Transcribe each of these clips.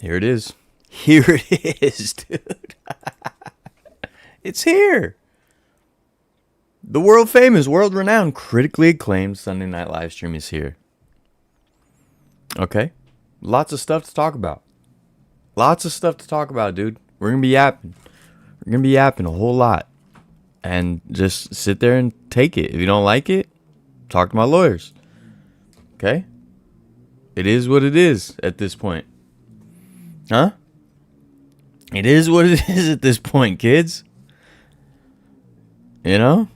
Here it is. Here it is, dude. It's here. The world famous, world renowned, critically acclaimed Sunday night live stream is here. Okay. Lots of stuff to talk about. Lots of stuff to talk about, dude. We're going to be yapping. We're going to be yapping a whole lot. And just sit there and take it. If you don't like it, talk to my lawyers. Okay? It is what it is at this point. Huh? It is what it is at this point, kids. You know?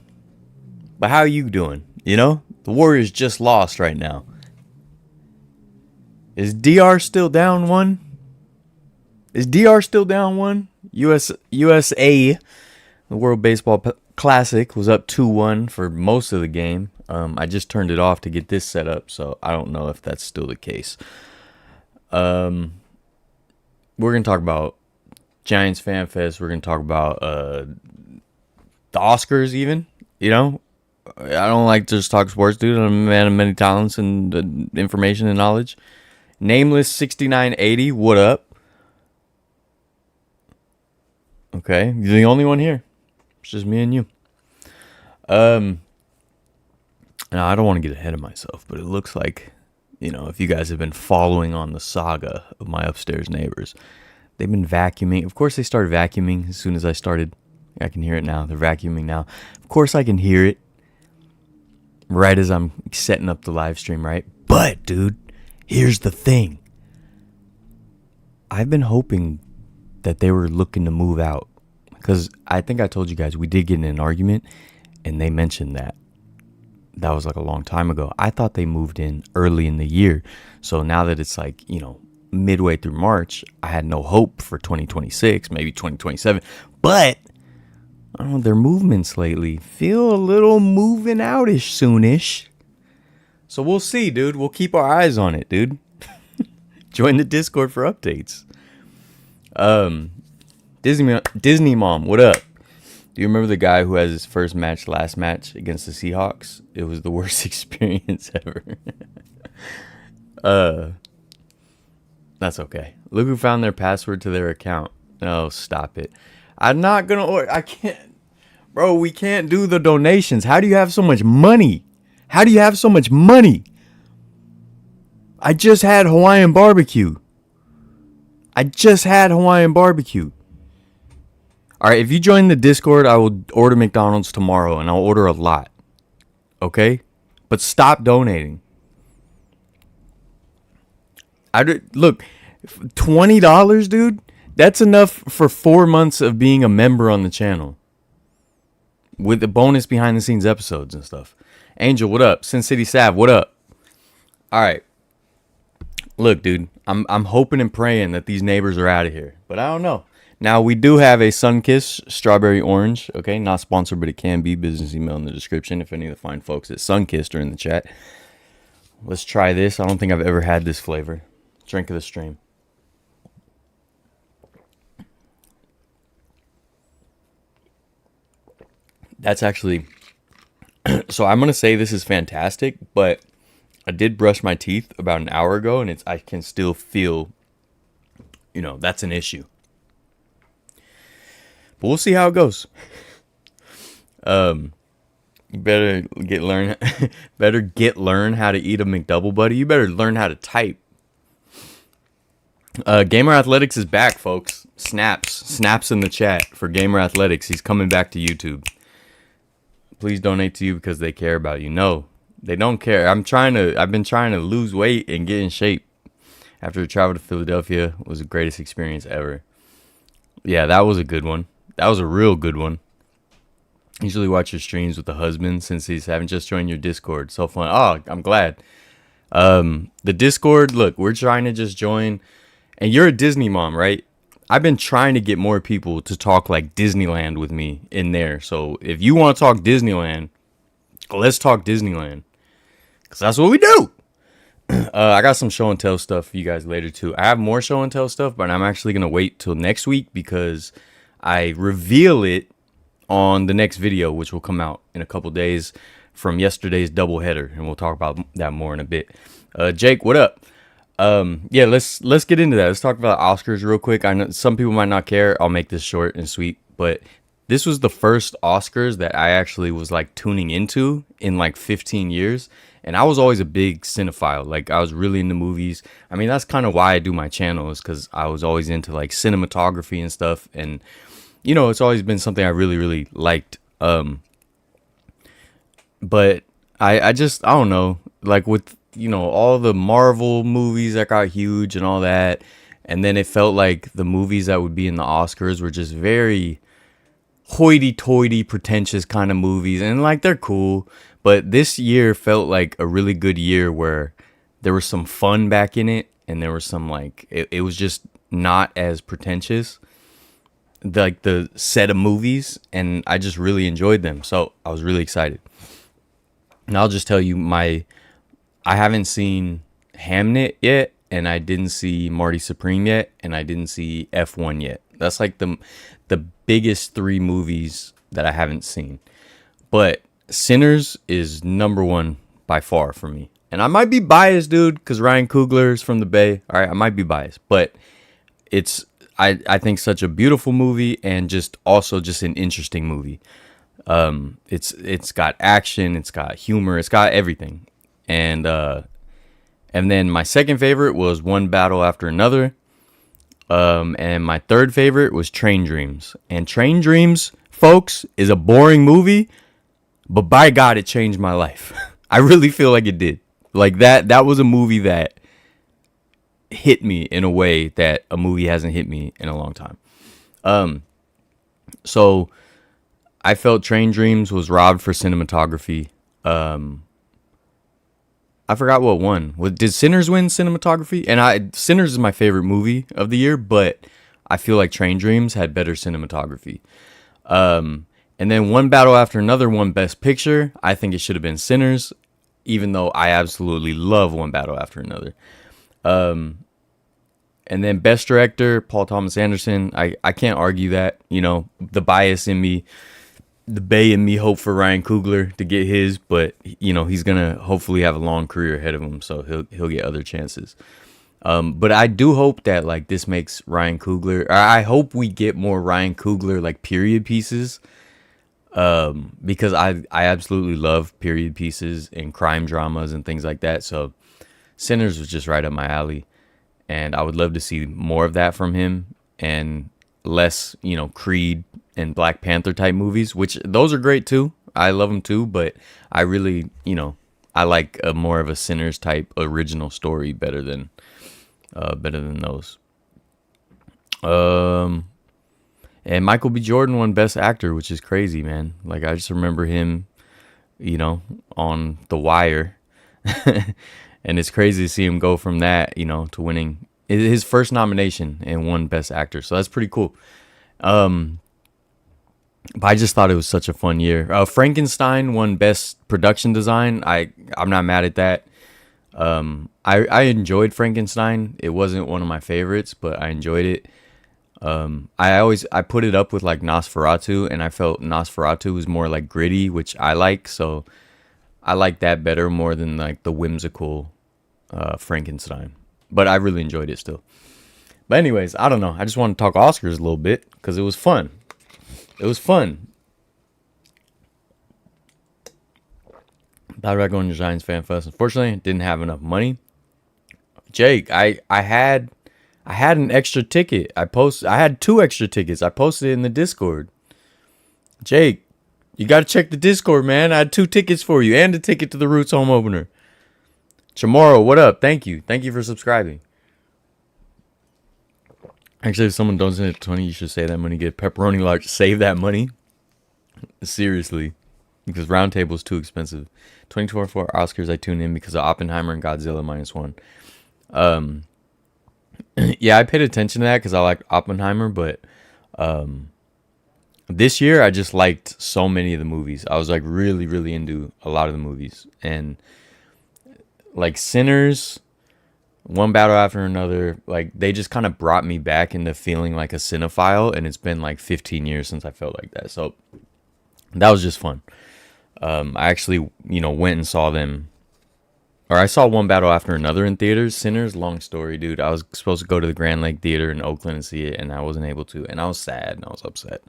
But how are you doing? You know? The Warriors just lost right now. Is DR still down 1? Is DR still down 1? USA, the World Baseball Classic, was up 2-1 for most of the game. I just turned it off to get this set up, so I don't know if that's still the case. We're going to talk about Giants Fan Fest. We're going to talk about the Oscars even, you know. I don't like to just talk sports, dude. I'm a man of many talents and information and knowledge. Nameless 6980, what up? Okay, you're the only one here. It's just me and you. Now, I don't want to get ahead of myself, but it looks like, you know, if you guys have been following on the saga of my upstairs neighbors, they've been vacuuming. Of course, they started vacuuming as soon as I started. I can hear it now. They're vacuuming now. Of course, I can hear it right as I'm setting up the live stream, right? But, dude, here's the thing. I've been hoping that they were looking to move out, because I think I told you guys we did get in an argument, and they mentioned that. That was like a long time ago. I thought they moved in early in the year. So now that it's like, you know, midway through March, I had no hope for 2026, maybe 2027. But I don't know, their movements lately feel a little moving outish soonish. So we'll see, dude. We'll keep our eyes on it, dude. Join the Discord for updates. Disney Mom, what up? Do you remember the guy who has his first match, last match against the Seahawks? It was the worst experience ever. That's okay. Look who found their password to their account. No, stop it. I'm not gonna order. I can't. Bro, we can't do the donations. How do you have so much money? How do you have so much money? I just had Hawaiian barbecue. All right, if you join the Discord, I will order McDonald's tomorrow, and I'll order a lot. Okay? But stop donating. Look, $20, dude, that's enough for 4 months of being a member on the channel. With the bonus behind-the-scenes episodes and stuff. Angel, what up? Sin City Sav, what up? All right. Look, dude, I'm hoping and praying that these neighbors are out of here. But I don't know. Now, we do have a Sunkiss Strawberry Orange, okay? Not sponsored, but it can be. Business email in the description if any of the fine folks at Sunkissed are in the chat. Let's try this. I don't think I've ever had this flavor. Drink of the stream. That's actually... So I'm going to say this is fantastic, but I did brush my teeth about an hour ago, and I can still feel, you know, that's an issue. But we'll see how it goes. You better learn how to eat a McDouble, buddy. You better learn how to type. Gamer Athletics is back, folks. Snaps in the chat for Gamer Athletics. He's coming back to YouTube. Please donate to you because they care about you. No, they don't care. I've been trying to lose weight and get in shape. After the travel to Philadelphia, it was the greatest experience ever. Yeah, that was a good one. That was a real good one. Usually watch your streams with the husband since he's haven't just joined your Discord. So fun. Oh, I'm glad. The Discord, look, we're trying to just join. And you're a Disney mom, right? I've been trying to get more people to talk like Disneyland with me in there. So if you want to talk Disneyland, let's talk Disneyland. Because that's what we do. I got some show and tell stuff for you guys later too. I have more show and tell stuff, but I'm actually going to wait till next week because I reveal it on the next video, which will come out in a couple days from yesterday's doubleheader. And we'll talk about that more in a bit. Jake, what up? Yeah, let's get into that. Let's talk about Oscars real quick. I know some people might not care. I'll make this short and sweet, but this was the first Oscars that I actually was like tuning into in like 15 years. And I was always a big cinephile. Like I was really into movies. I mean, that's kind of why I do my channel, is because I was always into like cinematography and stuff. And it's always been something I really, really liked. But I just, I don't know, like with, all the Marvel movies that got huge and all that. And then it felt like the movies that would be in the Oscars were just very hoity-toity, pretentious kind of movies. And like, they're cool. But this year felt like a really good year where there was some fun back in it. And there was some like, it was just not as pretentious, like the set of movies. And I just really enjoyed them. So I was really excited. And I'll just tell you, I haven't seen Hamnet yet, and I didn't see Marty Supreme yet, and I didn't see F1 yet. That's like the biggest three movies that I haven't seen. But Sinners is number one by far for me. And I might be biased, dude, because Ryan Coogler is from the Bay. All right, I might be biased, but it's I think such a beautiful movie, and just also just an interesting movie. It's got action, it's got humor, it's got everything. And then my second favorite was One Battle After Another. And my third favorite was Train Dreams. And Train Dreams, folks, is a boring movie, but by God, it changed my life. I really feel like it did. Like that was a movie that hit me in a way that a movie hasn't hit me in a long time. So I felt Train Dreams was robbed for cinematography. I forgot what won. Did Sinners win cinematography? And Sinners is my favorite movie of the year, but I feel like Train Dreams had better cinematography. And then One Battle After Another won Best Picture. I think it should have been Sinners, even though I absolutely love One Battle After Another. And then Best Director, Paul Thomas Anderson. I can't argue that. The bias in me, the Bay in me hope for Ryan Coogler to get his, but he's gonna hopefully have a long career ahead of him, so he'll get other chances. But I do hope that like this makes Ryan Coogler. I hope we get more Ryan Coogler like period pieces, because I absolutely love period pieces and crime dramas and things like that. So Sinners was just right up my alley, and I would love to see more of that from him, and less Creed and Black Panther type movies, which those are great too. I love them too, but I really, I like more of a Sinners type original story better than those. And Michael B. Jordan won Best Actor, which is crazy, man. Like I just remember him, on The Wire, and it's crazy to see him go from that, to winning his first nomination and won Best Actor. So that's pretty cool. But I just thought it was such a fun year. Frankenstein won Best Production Design. I'm not mad at that. I enjoyed Frankenstein. It wasn't one of my favorites, but I enjoyed it. I put it up with like Nosferatu, and I felt Nosferatu was more like gritty, which I like. So I like that better more than like the whimsical Frankenstein. But I really enjoyed it still. But anyways, I don't know. I just want to talk Oscars a little bit because it was fun. It was fun. Thought about going to Giants Fan Fest. Unfortunately, didn't have enough money. Jake, I had an extra ticket. I had 2 extra tickets. I posted it in the Discord. Jake, you got to check the Discord, man. I had 2 tickets for you and a ticket to the Roots home opener. Chamorro, what up? Thank you. Thank you for subscribing. Actually, if someone donates 20, you should save that money. Get pepperoni large. Save that money. Seriously. Because Roundtable is too expensive. 2024 Oscars, I tuned in because of Oppenheimer and Godzilla -1. Yeah, I paid attention to that because I liked Oppenheimer. But this year, I just liked so many of the movies. I was like really, really into a lot of the movies. And like Sinners, One Battle After Another, like they just kind of brought me back into feeling like a cinephile, and it's been like 15 years since I felt like that. So that was just fun. I actually, went and saw them or I saw one battle after another in theaters. Sinners, long story, dude. I was supposed to go to the Grand Lake Theater in Oakland and see it, and I wasn't able to, and I was sad and I was upset.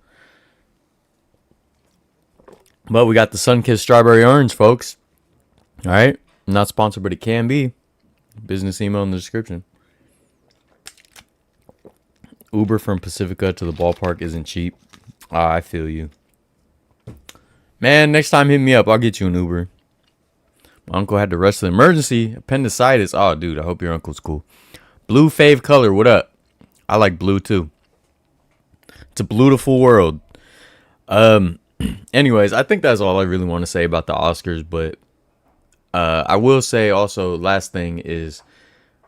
But we got the Sunkissed Strawberry Orange, folks. All right, not sponsored, but it can be. Business email in the description. Uber from Pacifica to the ballpark isn't cheap. I feel you. Man, next time hit me up. I'll get you an Uber. My uncle had to rush to the emergency. Appendicitis. Oh, dude, I hope your uncle's cool. Blue fave color. What up? I like blue, too. It's a beautiful world. Anyways, I think that's all I really want to say about the Oscars. But I will say also, last thing is,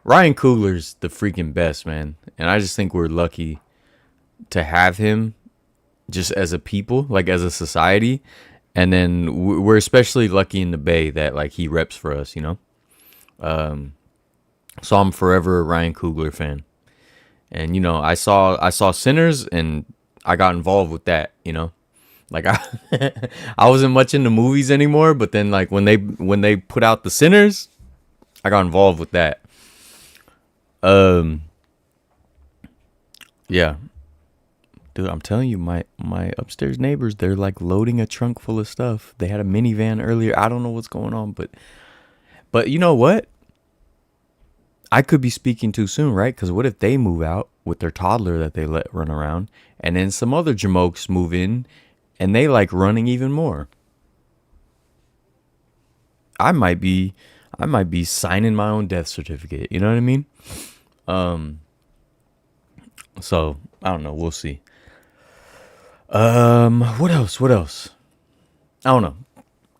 Ryan Coogler's the freaking best, man. And I just think we're lucky to have him just as a people, like as a society. And then we're especially lucky in the Bay that like he reps for us, you know? So I'm forever a Ryan Coogler fan. And, you know, I saw Sinners and I got involved with that, you know? Like I wasn't much into movies anymore, but then like when they put out the Sinners, I got involved with that. Yeah. Dude, I'm telling you, my upstairs neighbors, they're like loading a trunk full of stuff. They had a minivan earlier. I don't know what's going on, but you know what? I could be speaking too soon, right? Because what if they move out with their toddler that they let run around, and then some other jamokes move in, and they like running even more? I might be signing my own death certificate. You know what I mean? So I don't know. We'll see. What else? I don't know.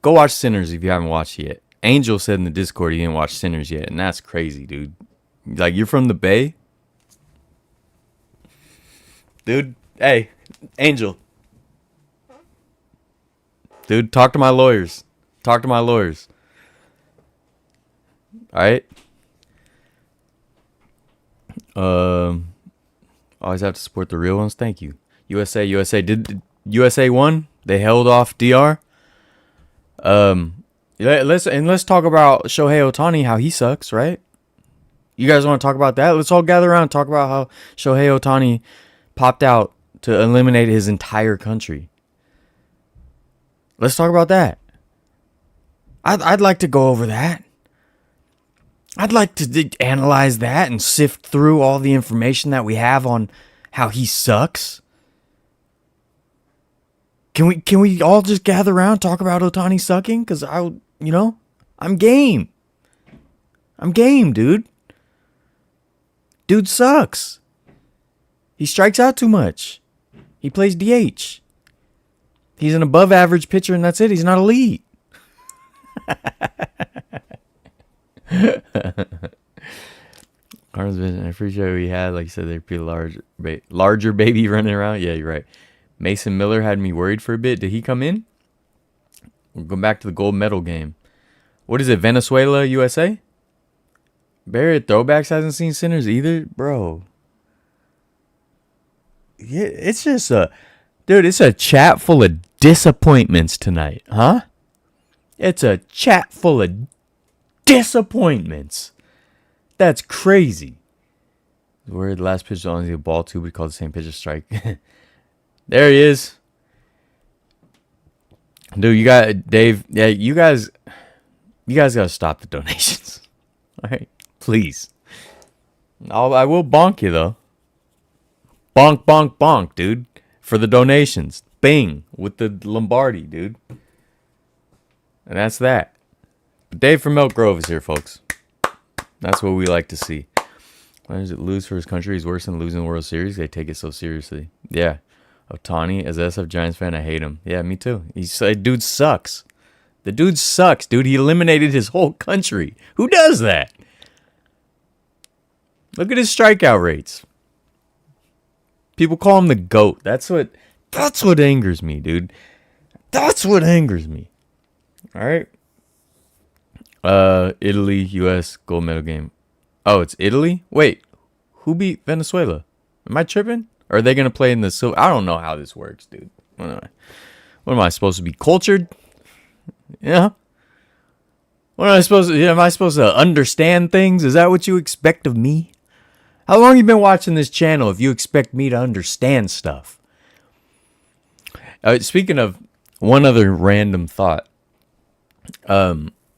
Go watch Sinners if you haven't watched it yet. Angel said in the Discord he didn't watch Sinners yet, and that's crazy, dude. Like, you're from the Bay? Dude, hey, Angel. Dude, talk to my lawyers. Alright? Always have to support the real ones. Thank you. USA. Did USA won? They held off DR. Let's talk about Shohei Ohtani, how he sucks, right? You guys want to talk about that? Let's all gather around and talk about how Shohei Ohtani popped out to eliminate his entire country. Let's talk about that. I'd like to go over that. I'd like to analyze that and sift through all the information that we have on how he sucks. Can we all just gather around and talk about Ohtani sucking? Because I'm game. I'm game, dude. Dude sucks. He strikes out too much. He plays DH. He's an above average pitcher and that's it. He's not elite. Arms vision. I appreciate what he had. Like you said, they're pretty larger baby running around. Yeah, you're right. Mason Miller had me worried for a bit. Did he come in? We'll go back to the gold medal game. What is it? Venezuela, USA? Barrett Throwbacks hasn't seen Sinners either, bro. Yeah, it's just it's a chat full of disappointments tonight, huh? It's a chat full of disappointments. That's crazy. Where the last pitch only a ball too, we call the same pitch a strike. There he is. Dude, you got Dave. Yeah, you guys gotta stop the donations. All right, please. I will bonk you though. Bonk, bonk, bonk, dude, for the donations. Bing with the Lombardi, dude. And that's that. But Dave from Elk Grove is here, folks. That's what we like to see. Why does it lose for his country? He's worse than losing the World Series. They take it so seriously. Yeah. Ohtani, as a SF Giants fan, I hate him. Yeah, me too. Dude sucks. The dude sucks, dude. He eliminated his whole country. Who does that? Look at his strikeout rates. People call him the GOAT. That's what angers me, dude. That's what angers me. All right. Italy, US gold medal game. Oh, it's Italy? Wait, who beat Venezuela? Am I tripping? Or are they going to play in the silver? I don't know how this works, dude. What am I supposed to be, cultured? Yeah. What am I supposed to? Am I supposed to understand things? Is that what you expect of me? How long you been watching this channel if you expect me to understand stuff? Speaking of one other random thought.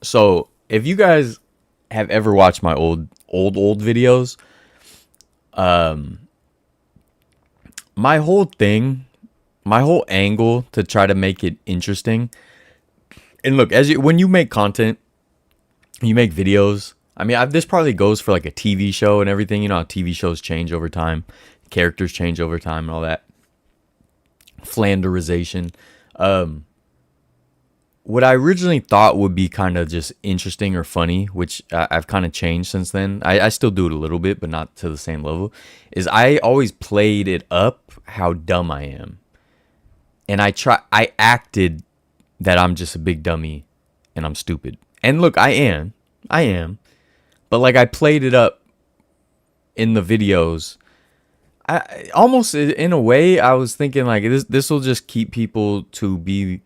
So if you guys have ever watched my old videos, my whole thing, my whole angle to try to make it interesting. And look, when you make content, you make videos. I mean, this probably goes for like a TV show and everything. You know how TV shows change over time, characters change over time, and all that. Flanderization. What I originally thought would be kind of just interesting or funny, which I've kind of changed since then. I still do it a little bit, but not to the same level. Is I always played it up how dumb I am, and I acted that I'm just a big dummy and I'm stupid. And look, I am, but like I played it up in the videos. I almost in a way I was thinking like this will just keep people to be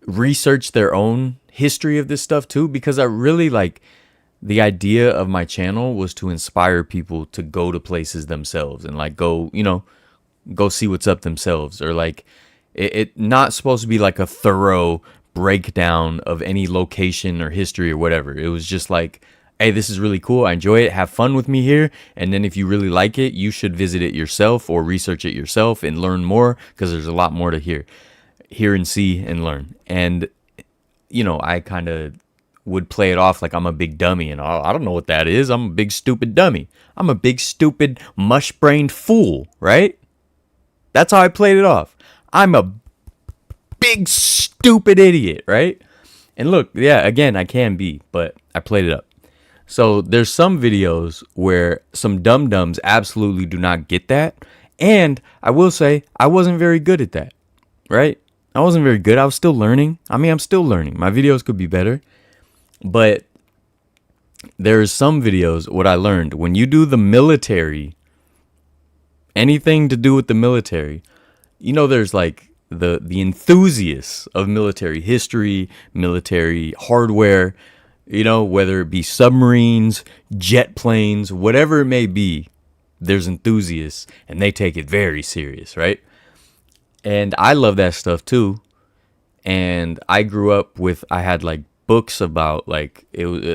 research their own history of this stuff too, because I really like the idea of my channel was to inspire people to go to places themselves and like go see what's up themselves, or like it not supposed to be like a thorough breakdown of any location or history or whatever. It was just like, hey, this is really cool, I enjoy it, have fun with me here, and then if you really like it, you should visit it yourself or research it yourself and learn more, because there's a lot more to hear and see and learn. And I kind of would play it off like I'm a big dummy, and I don't know what that is. I'm a big stupid dummy. I'm a big stupid mush-brained fool, right? That's how I played it off. I'm a big stupid idiot, right? And look, yeah, again, I can be, but I played it up. So there's some videos where some dum-dums absolutely do not get that, and I will say I wasn't very good at that, right? I wasn't very good. I was still learning. I mean, I'm still learning. My videos could be better. But there's some videos, what I learned, when you do the military, anything to do with the military, there's like the enthusiasts of military history, military hardware, whether it be submarines, jet planes, whatever it may be, there's enthusiasts, and they take it very serious, right? And I love that stuff too. And I grew up I had like books about like,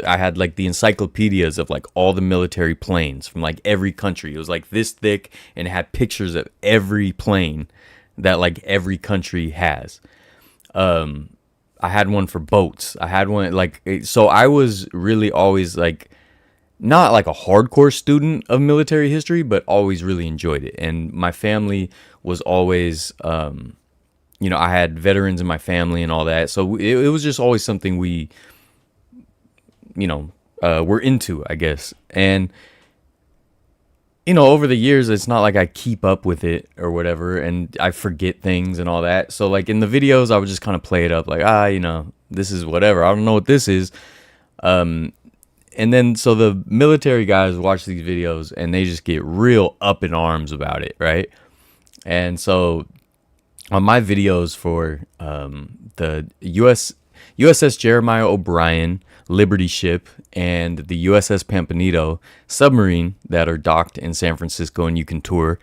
I had like the encyclopedias of like all the military planes from like every country. It was like this thick, and it had pictures of every plane that like every country has. I had one for boats. I had one so I was really always like, not like a hardcore student of military history, but always really enjoyed it. And my family was always, I had veterans in my family and all that. So it was just always something we, were into, I guess. And, over the years, it's not like I keep up with it or whatever, and I forget things and all that. So like in the videos, I would just kind of play it up like, this is whatever. I don't know what this is. And then, so the military guys watch these videos and they just get real up in arms about it, right? And so on my videos for the USS Jeremiah O'Brien Liberty ship and the USS Pampanito submarine that are docked in San Francisco and you can tour,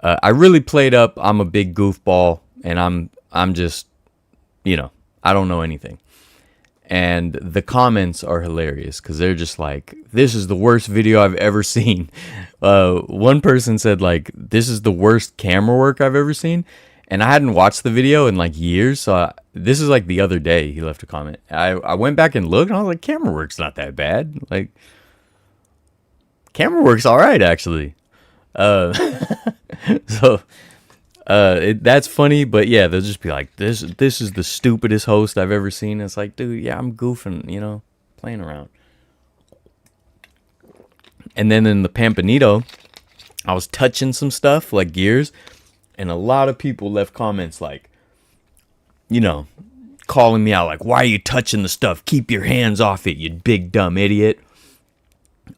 I really played up I'm a big goofball and I'm just, I don't know anything. And the comments are hilarious because they're just like, this is the worst video I've ever seen. One person said like, this is the worst camera work I've ever seen. And I hadn't watched the video in like years. So this is like the other day he left a comment. I went back and looked and I was like, camera work's not that bad. Like, camera work's all right, actually. That's funny, but yeah, they'll just be like, this is the stupidest host I've ever seen. It's like, dude, yeah, I'm goofing, playing around. And then in the Pampanito, I was touching some stuff like gears, and a lot of people left comments like, calling me out like, why are you touching the stuff? Keep your hands off it, you big dumb idiot.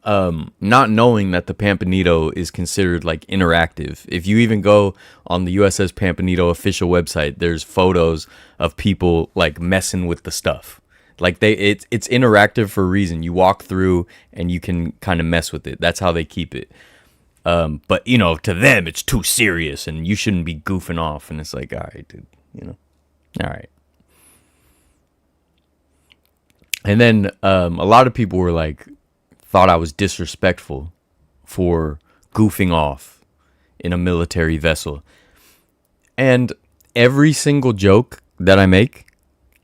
Not knowing that the Pampanito is considered like interactive. If you even go on the USS Pampanito official website, there's photos of people like messing with the stuff. Like it's interactive for a reason. You walk through and you can kind of mess with it. That's how they keep it. But you know, to them it's too serious and you shouldn't be goofing off. And it's like, all right, dude, you know, all right. And then a lot of people were like, thought I was disrespectful for goofing off in a military vessel. And every single joke that I make,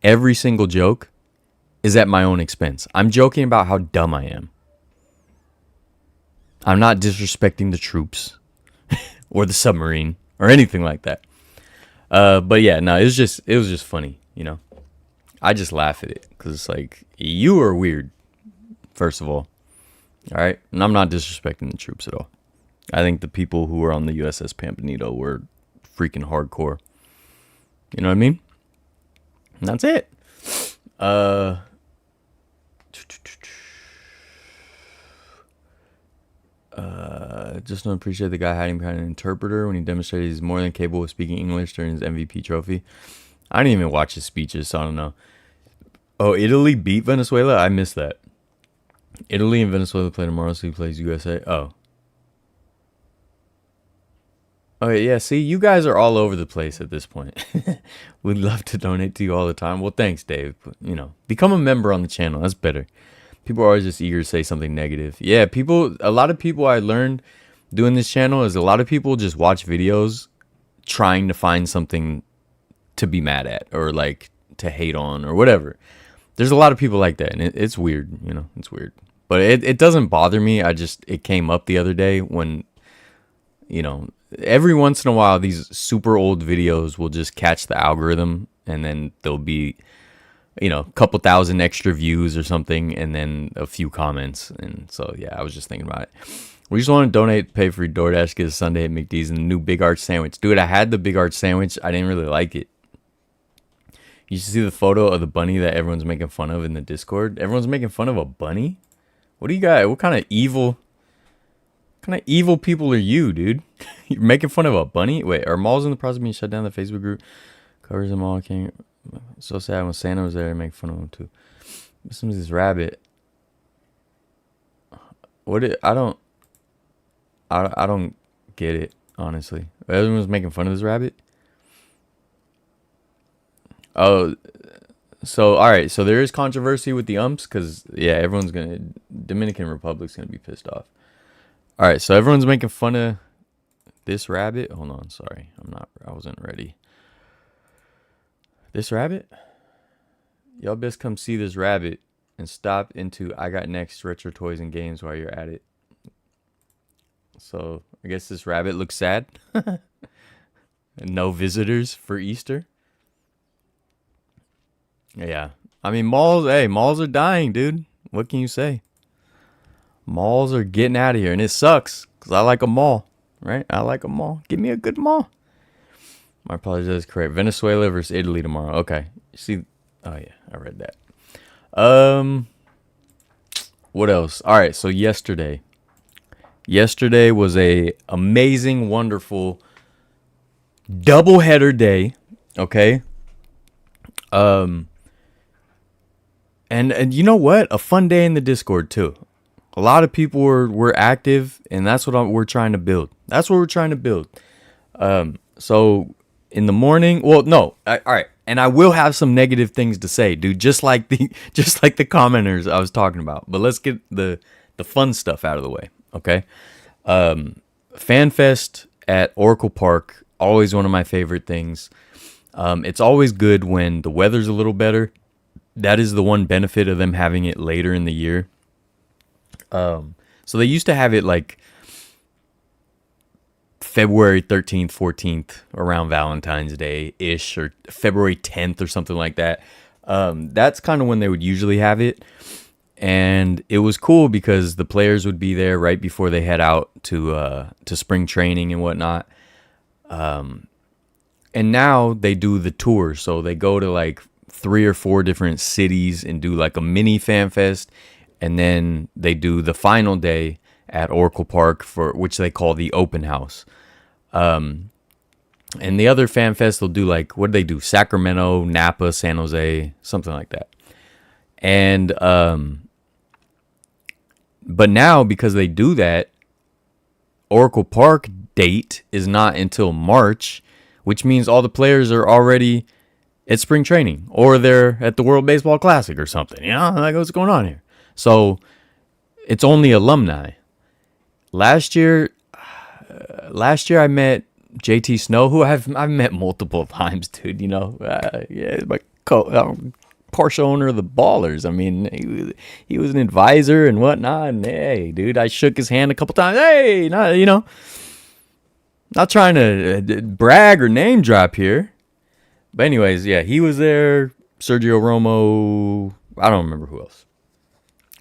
every single joke is at my own expense. I'm joking about how dumb I am. I'm not disrespecting the troops or the submarine or anything like that. But yeah, no, it was just funny, you know. I just laugh at it because it's like, you are weird, first of all right? And I'm not disrespecting the troops at all. I think the people who were on the USS Pampanito were freaking hardcore. You know what I mean? And that's it. Just don't appreciate the guy hiding behind an interpreter when he demonstrated he's more than capable of speaking English during his MVP trophy. I didn't even watch his speeches, so I don't know. Oh, Italy beat Venezuela? I missed that. Italy and Venezuela play tomorrow, so he plays USA. Oh. Okay, yeah, see, you guys are all over the place at this point. We'd love to donate to you all the time. Well, thanks, Dave. But, you know, become a member on the channel. That's better. People are always just eager to say something negative. Yeah, a lot of people I learned doing this channel is a lot of people just watch videos trying to find something to be mad at or like to hate on or whatever. There's a lot of people like that, and it's weird, you know, it's weird. But it doesn't bother me. It came up the other day when, you know, every once in a while, these super old videos will just catch the algorithm and then there'll be, you know, a couple thousand extra views or something and then a few comments. And so, yeah, I was just thinking about it. We just want to donate, pay for your DoorDash, get a Sunday at McD's and the new Big Arch sandwich. Dude, I had the Big Arch sandwich. I didn't really like it. You should see the photo of the bunny that everyone's making fun of in the Discord. Everyone's making fun of a bunny? What do you got? What kind of evil people are you, dude? You're making fun of a bunny? Wait, are malls in the process of being shut down? The Facebook group covers them all. So sad when Santa was there to make fun of him too. Listen to this rabbit. I don't get it, honestly. Everyone's making fun of this rabbit. Oh, so all right. So there is controversy with the umps because yeah, Dominican Republic's gonna be pissed off. All right, so everyone's making fun of this rabbit. Hold on, sorry, I wasn't ready. This rabbit? Y'all best come see this rabbit and stop into I Got Next Retro Toys and Games while you're at it. So I guess this rabbit looks sad. And no visitors for Easter. Yeah, I mean malls are dying, dude. What can you say? Malls are getting out of here, and it sucks because I like a mall, right? I like a mall. Give me a good mall. My apologies, is correct. Venezuela versus Italy tomorrow. Okay. See, oh yeah, I read that. What else? All right, so yesterday was a amazing, wonderful doubleheader day. Okay. And you know what? A fun day in the Discord too. A lot of people were active, and that's what we're trying to build. That's what we're trying to build. So in the morning, well, no, all right, and I will have some negative things to say, dude. Just like the commenters I was talking about. But let's get the fun stuff out of the way, okay? FanFest at Oracle Park, always one of my favorite things. It's always good when the weather's a little better. That is the one benefit of them having it later in the year. So they used to have it like February 13th, 14th, around Valentine's Day-ish, or February 10th or something like that. That's kind of when they would usually have it. And it was cool because the players would be there right before they head out to spring training and whatnot. And now they do the tour. So they go to like 3 or 4 different cities and do like a mini fan fest. And then they do the final day at Oracle Park, for which they call the open house. And the other fan fest, they'll do like, what do they do? Sacramento, Napa, San Jose, something like that. And but now because they do that, Oracle Park date is not until March, which means all the players are already at spring training or they're at the World Baseball Classic or something. You know, like what's going on here? So it's only alumni. Last year I met JT Snow, who I've met multiple times, dude. You know, yeah, my partial owner of the Ballers. I mean, he was an advisor and whatnot. And hey, dude, I shook his hand a couple times. Hey, not, you know, not trying to brag or name drop here. But anyways, yeah, he was there. Sergio Romo. I don't remember who else.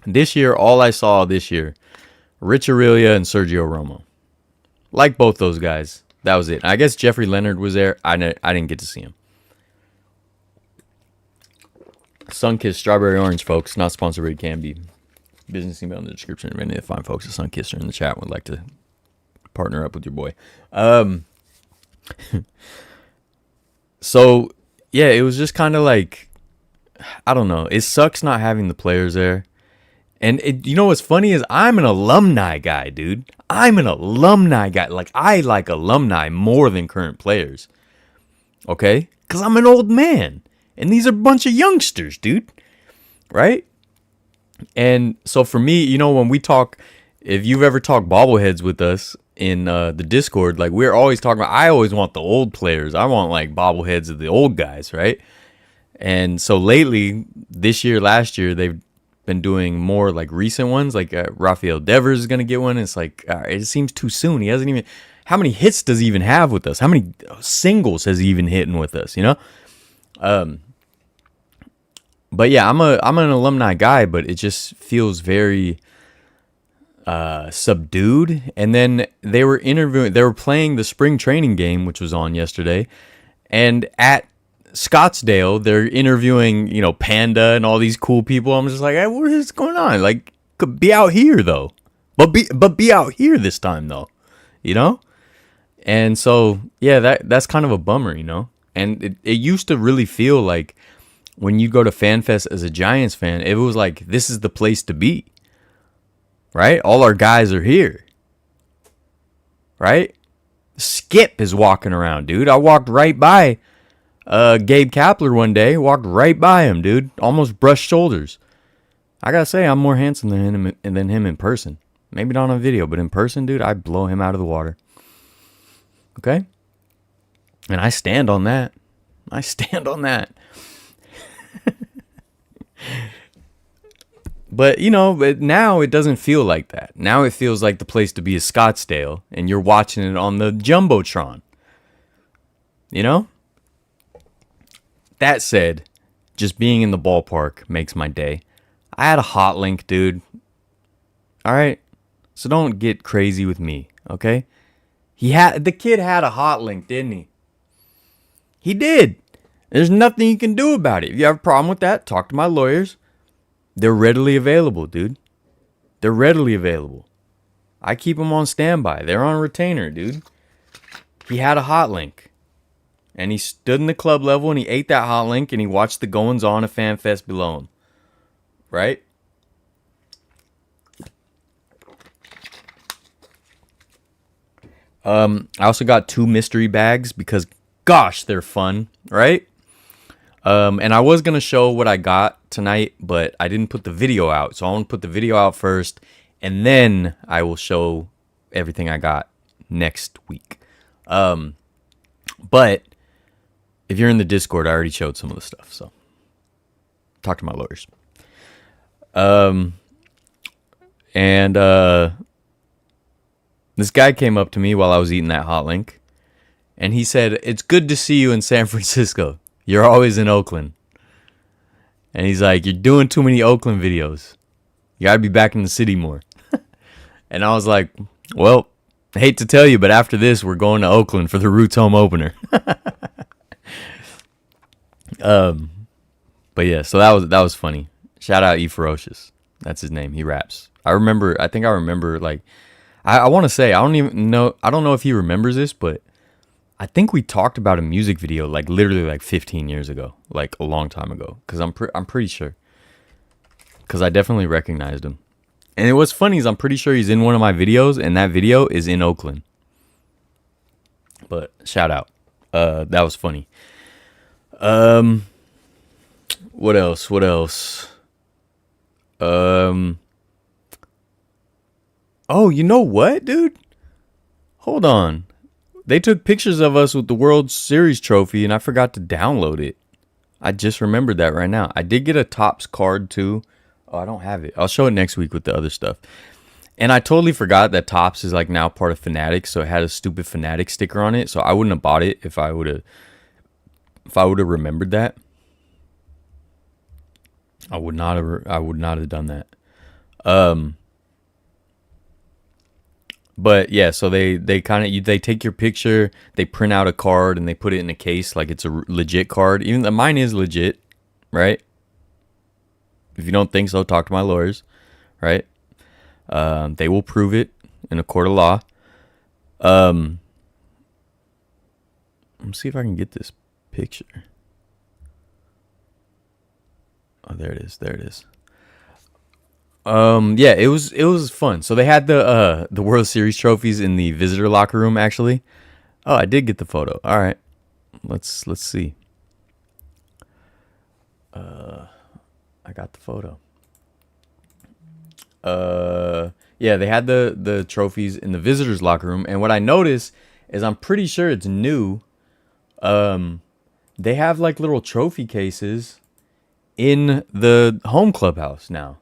This year, all I saw this year, Rich Aurelia and Sergio Romo. Like both those guys. That was it. I guess Jeffrey Leonard was there. I didn't get to see him. Sunkist Strawberry Orange, folks. Not sponsored, but it can be. Business email in the description. If any of the fine folks at Sunkist are in the chat would like to partner up with your boy. So, yeah, it was just kind of like, I don't know. It sucks not having the players there. And you know what's funny is I'm an alumni guy, dude. I'm an alumni guy. Like, I like alumni more than current players. Okay? Because I'm an old man. And these are a bunch of youngsters, dude. Right? And so for me, you know, when we talk, if you've ever talked bobbleheads with us in the Discord, like we're always talking about, I always want the old players. I want like bobbleheads of the old guys, right? And so lately, this year, last year, they've been doing more like recent ones. Like Rafael Devers is going to get one. It's like, it seems too soon. He hasn't even, how many hits does he even have with us? How many singles has he even hitting with us, you know? But yeah, I'm an alumni guy, but it just feels very subdued. And then they were playing the spring training game, which was on yesterday, and at Scottsdale they're interviewing, you know, Panda and all these cool people. I'm just like, hey, what is going on? Like, could be out here though, but be out here this time though, you know. And so yeah, that's kind of a bummer, you know. And it used to really feel like when you go to FanFest as a Giants fan, it was like, this is the place to be. Right? All our guys are here. Right? Skip is walking around, dude. I walked right by Gabe Kapler one day. Walked right by him, dude. Almost brushed shoulders. I gotta say, I'm more handsome than him in person. Maybe not on video, but in person, dude, I'd blow him out of the water. Okay? And I stand on that. I stand on that. But, you know, but now it doesn't feel like that. Now it feels like the place to be is Scottsdale, and you're watching it on the Jumbotron. You know? That said, just being in the ballpark makes my day. I had a hot link, dude. All right? So don't get crazy with me, okay? The kid had a hot link, didn't he? He did. There's nothing you can do about it. If you have a problem with that, talk to my lawyers. They're readily available, dude. They're readily available. I keep them on standby. They're on retainer, dude. He had a hot link. And he stood in the club level and he ate that hot link and he watched the goings on of FanFest below him. Right? I also got 2 mystery bags because, gosh, they're fun, right? And I was going to show what I got tonight, but I didn't put the video out. So I want to put the video out first, and then I will show everything I got next week. But if you're in the Discord, I already showed some of the stuff. So talk to my lawyers. And this guy came up to me while I was eating that hot link, and he said, "It's good to see you in San Francisco. You're always in Oakland." And he's like, "You're doing too many Oakland videos. You got to be back in the city more." And I was like, "Well, I hate to tell you, but after this, we're going to Oakland for the Roots home opener." But yeah, so that was funny. Shout out E Ferocious. That's his name. He raps. I think I remember, like, I want to say, I don't know if he remembers this, but I think we talked about a music video like literally like 15 years ago, like a long time ago, because I'm pretty sure. because I definitely recognized him. And it was funny is I'm pretty sure he's in one of my videos, and that video is in Oakland. But shout out. That was funny. What else? What else? Oh, you know what, dude? Hold on. They took pictures of us with the World Series trophy, and I forgot to download it. I just remembered that right now. I did get a Topps card, too. Oh, I don't have it. I'll show it next week with the other stuff. And I totally forgot that Topps is like now part of Fanatics, so it had a stupid Fanatic sticker on it. So I wouldn't have bought it if I would have remembered that. I would not have done that. But yeah, so they take your picture, they print out a card, and they put it in a case like it's a legit card. Even mine is legit, right? If you don't think so, talk to my lawyers, right? They will prove it in a court of law. Let me see if I can get this picture. Oh, there it is. There it is. Yeah, it was fun. So they had the World Series trophies in the visitor locker room actually. Oh, I did get the photo. All right. Let's see. I got the photo. Yeah, they had the trophies in the visitors locker room, and what I noticed is I'm pretty sure it's new. They have like little trophy cases in the home clubhouse now,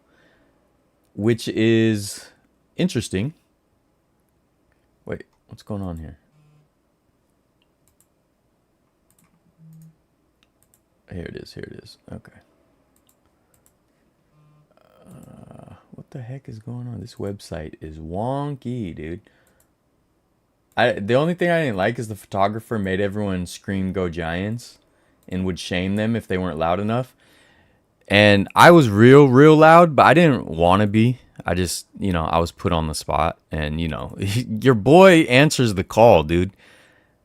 which is interesting. Wait, what's going on here? Here it is. Here it is. Okay. What the heck is going on? This website is wonky, dude. The only thing I didn't like is the photographer made everyone scream "Go Giants" and would shame them if they weren't loud enough. And I was real loud, but I didn't want to be. I just, I was put on the spot. And, your boy answers the call, dude.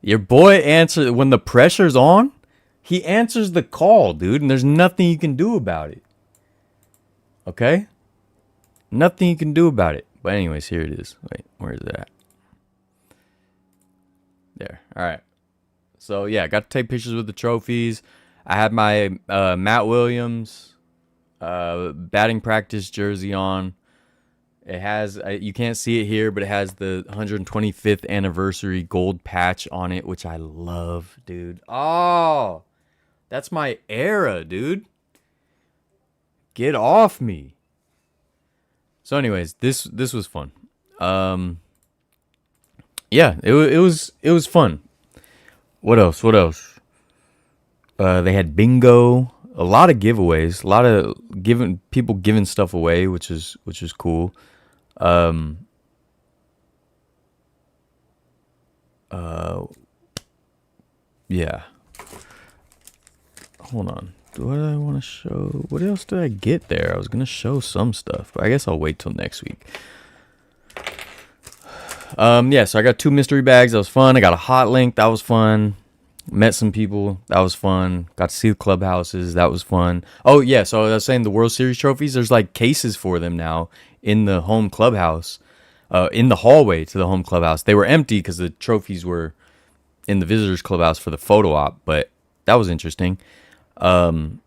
Your boy answers when the pressure's on. He answers the call, dude. And there's nothing you can do about it. Okay? Nothing you can do about it. But anyways, here it is. Wait, where is it at? There. All right. So, yeah, got to take pictures with the trophies. I had my Matt Williams batting practice jersey on. It has, you can't see it here, but it has the 125th anniversary gold patch on it, which I love, dude. Oh, that's my era, dude. Get off me. So anyways, this was fun. Yeah, it was fun. What else? They had bingo, a lot of giveaways, a lot of giving stuff away, which is cool. Yeah. Hold on. What do I want to show? What else did I get there? I was gonna show some stuff, but I guess I'll wait till next week. Yeah, so I got 2 mystery bags. That was fun. I got a hot link. That was fun. Met some people. That was fun. Got to see the clubhouses. That was fun. Oh, yeah, so I was saying the World Series trophies, there's like cases for them now in the home clubhouse, in the hallway to the home clubhouse. They were empty because the trophies were in the visitors clubhouse for the photo op, but that was interesting. Some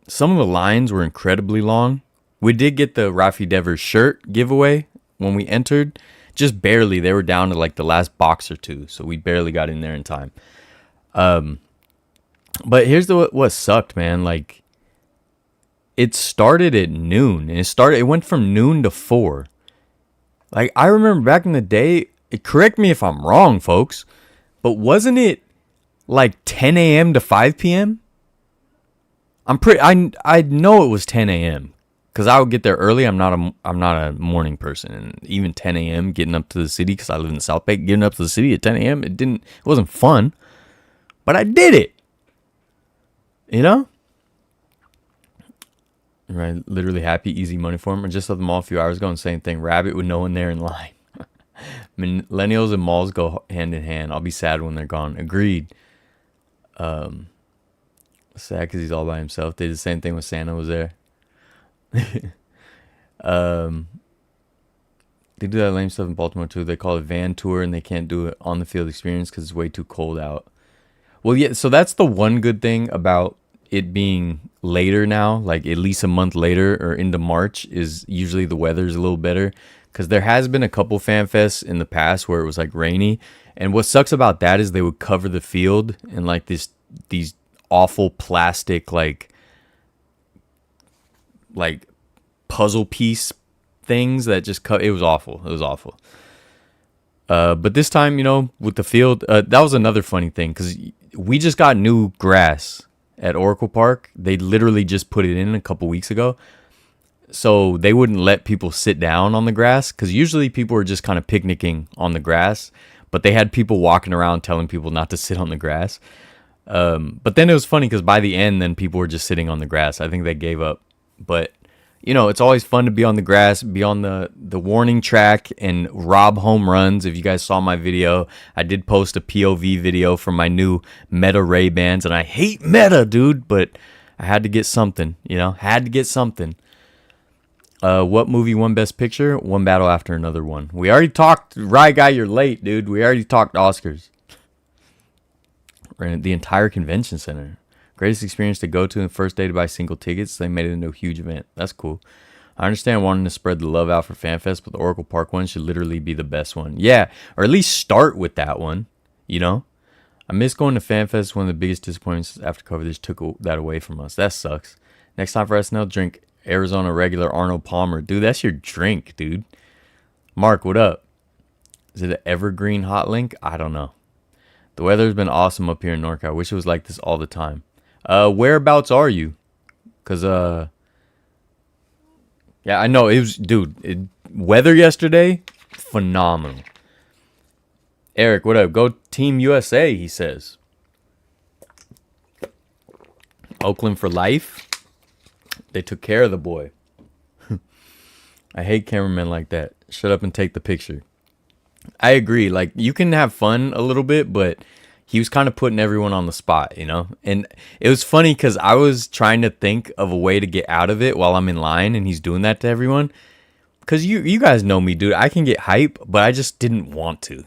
of the lines were incredibly long. We did get the Rafi Devers shirt giveaway when we entered. Just barely. They were down to like the last box or two, so we barely got in there in time. But here's what sucked, man. Like, it started at noon, and it went from noon to 4. Like, I remember back in the day, correct me if I'm wrong, folks, but wasn't it like 10 a.m. to 5 p.m.? I know it was 10 a.m. because I would get there early. I'm not a morning person, and even 10 a.m. getting up to the city, because I live in South Bay, getting up to the city at 10 a.m. It wasn't fun, but I did it. Right, literally happy, easy money for him. I just left the mall a few hours ago, and same thing. Rabbit with no one there in line. Millennials and malls go hand in hand. I'll be sad when they're gone. Agreed. Sad because he's all by himself. They did the same thing when Santa was there. Um, they do that lame stuff in Baltimore too. They call it van tour, and they can't do it on the field experience because it's way too cold out. Well, yeah. So that's the one good thing about it being later now, like at least a month later or into March, is usually the weather's a little better. Because there has been a couple fan fests in the past where it was like rainy, and what sucks about that is they would cover the field in like these awful plastic like puzzle piece things that just cut. It was awful. It was awful. But this time, with the field, that was another funny thing because we just got new grass at Oracle Park. They literally just put it in a couple weeks ago. So they wouldn't let people sit down on the grass because usually people are just kind of picnicking on the grass. But they had people walking around telling people not to sit on the grass. But then it was funny because by the end, then people were just sitting on the grass. I think they gave up. But it's always fun to be on the grass, be on the warning track and rob home runs. If you guys saw my video, I did post a POV video from my new Meta Ray-Bans, and I hate Meta, dude, but I had to get something, had to get something. What movie won Best Picture? One Battle After Another one. We already talked, Rye Guy, you're late, dude. We already talked Oscars. Ran the entire convention center. Greatest experience to go to and first day to buy single tickets. They made it into a huge event. That's cool. I understand wanting to spread the love out for FanFest, but the Oracle Park one should literally be the best one. Yeah, or at least start with that one, I miss going to FanFest. One of the biggest disappointments after COVID. They just took that away from us. That sucks. Next time for SNL, drink Arizona regular Arnold Palmer. Dude, that's your drink, dude. Mark, what up? Is it an evergreen hot link? I don't know. The weather's been awesome up here in NorCal. I wish it was like this all the time. Whereabouts are you? Because, yeah, I know. It was, dude, weather yesterday, phenomenal. Eric, what up? Go Team USA, he says. Oakland for life. They took care of the boy. I hate cameramen like that. Shut up and take the picture. I agree. Like, you can have fun a little bit, but he was kind of putting everyone on the spot, And it was funny because I was trying to think of a way to get out of it while I'm in line, and he's doing that to everyone. Because you guys know me, dude. I can get hype, but I just didn't want to,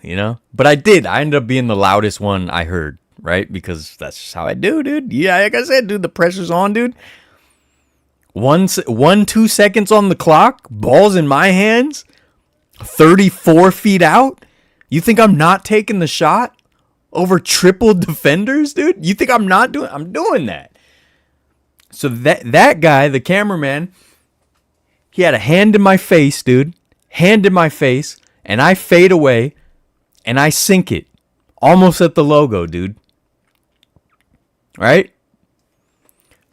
But I did. I ended up being the loudest one I heard, right? Because that's just how I do, dude. Yeah, like I said, dude, the pressure's on, dude. 2 seconds on the clock, balls in my hands, 34 feet out. You think I'm not taking the shot over triple defenders, dude? You think I'm not doing? I'm doing that. So that guy, the cameraman, he had a hand in my face, dude. Hand in my face, and I fade away, and I sink it, almost at the logo, dude. Right?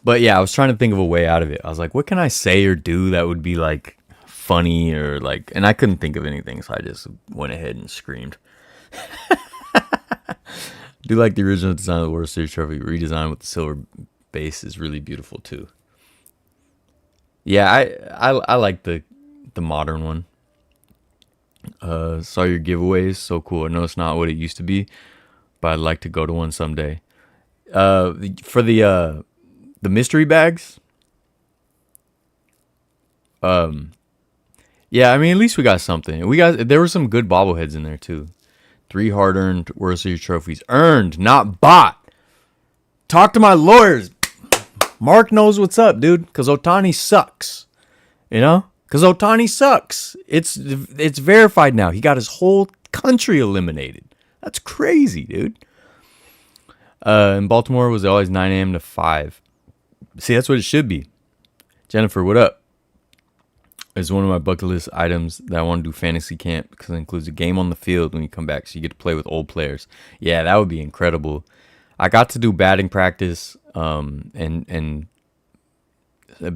But yeah, I was trying to think of a way out of it. I was like, what can I say or do that would be like funny or like, and I couldn't think of anything, so I just went ahead and screamed. Do like the original design of the World Series trophy redesigned with the silver base is really beautiful too. Yeah, I like the modern one. Saw your giveaways, so cool. I know it's not what it used to be, but I'd like to go to one someday. For the mystery bags. Yeah, I mean, at least we got something. There were some good bobbleheads in there too. 3 hard-earned World Series trophies. Earned, not bought. Talk to my lawyers. Mark knows what's up, dude. Because Ohtani sucks. Because Ohtani sucks. It's verified now. He got his whole country eliminated. That's crazy, dude. In Baltimore, was it always 9 a.m. to 5? See, that's what it should be. Jennifer, what up? It's one of my bucket list items that I want to do fantasy camp because it includes a game on the field when you come back, so you get to play with old players. Yeah, that would be incredible. I got to do batting practice and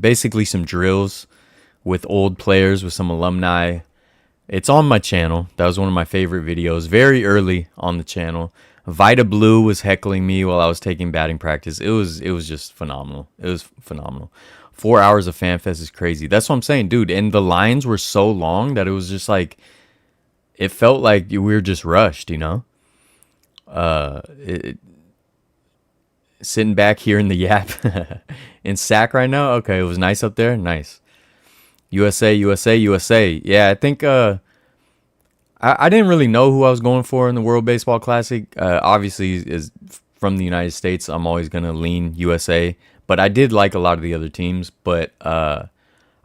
basically some drills with old players, with some alumni. It's on my channel. That was one of my favorite videos, very early on the channel. Vita Blue was heckling me while I was taking batting practice. It was just phenomenal. It was phenomenal. 4 hours of FanFest is crazy. That's what I'm saying, dude. And the lines were so long that it was just like, it felt like we were just rushed, Sitting back here in the Yap in Sac right now. Okay, it was nice up there. Nice. USA, USA, USA. Yeah, I think I didn't really know who I was going for in the World Baseball Classic. Obviously, is from the United States. I'm always gonna lean USA, but I did like a lot of the other teams. But I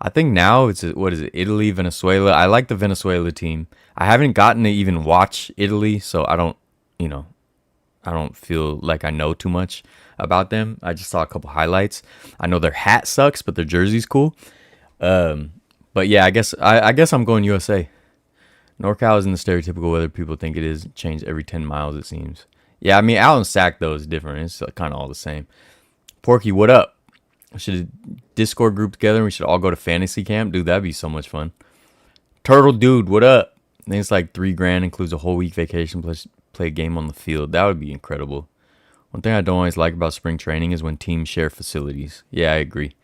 think now it's what is it? Italy, Venezuela. I like the Venezuela team. I haven't gotten to even watch Italy, so I don't, I don't feel like I know too much about them. I just saw a couple highlights. I know their hat sucks, but their jersey's cool. But yeah, I guess I'm going USA. NorCal isn't the stereotypical weather people think it is. Changed every 10 miles, it seems. Yeah, I mean, out in Sac, though, is different. It's kind of all the same. Porky, what up? I should Discord group together and we should all go to fantasy camp. Dude, that'd be so much fun. Turtle Dude, what up? I think it's like $3,000, includes a whole week vacation, plus play a game on the field. That would be incredible. One thing I don't always like about spring training is when teams share facilities. Yeah, I agree.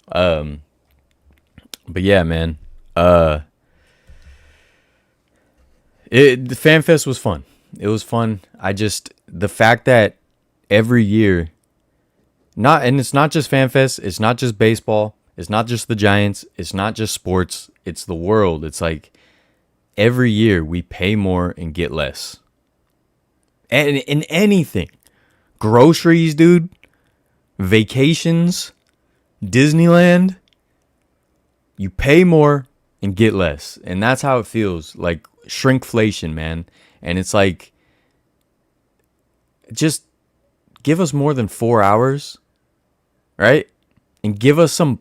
But yeah, man. The Fan Fest was fun. It was fun. The fact that every year, and it's not just Fan Fest, it's not just baseball, it's not just the Giants, it's not just sports, it's the world. It's like every year we pay more and get less. And in anything. Groceries, dude. Vacations. Disneyland. You pay more and get less. And that's how it feels. Like shrinkflation, man. And it's like, just give us more than 4 hours, right? And give us some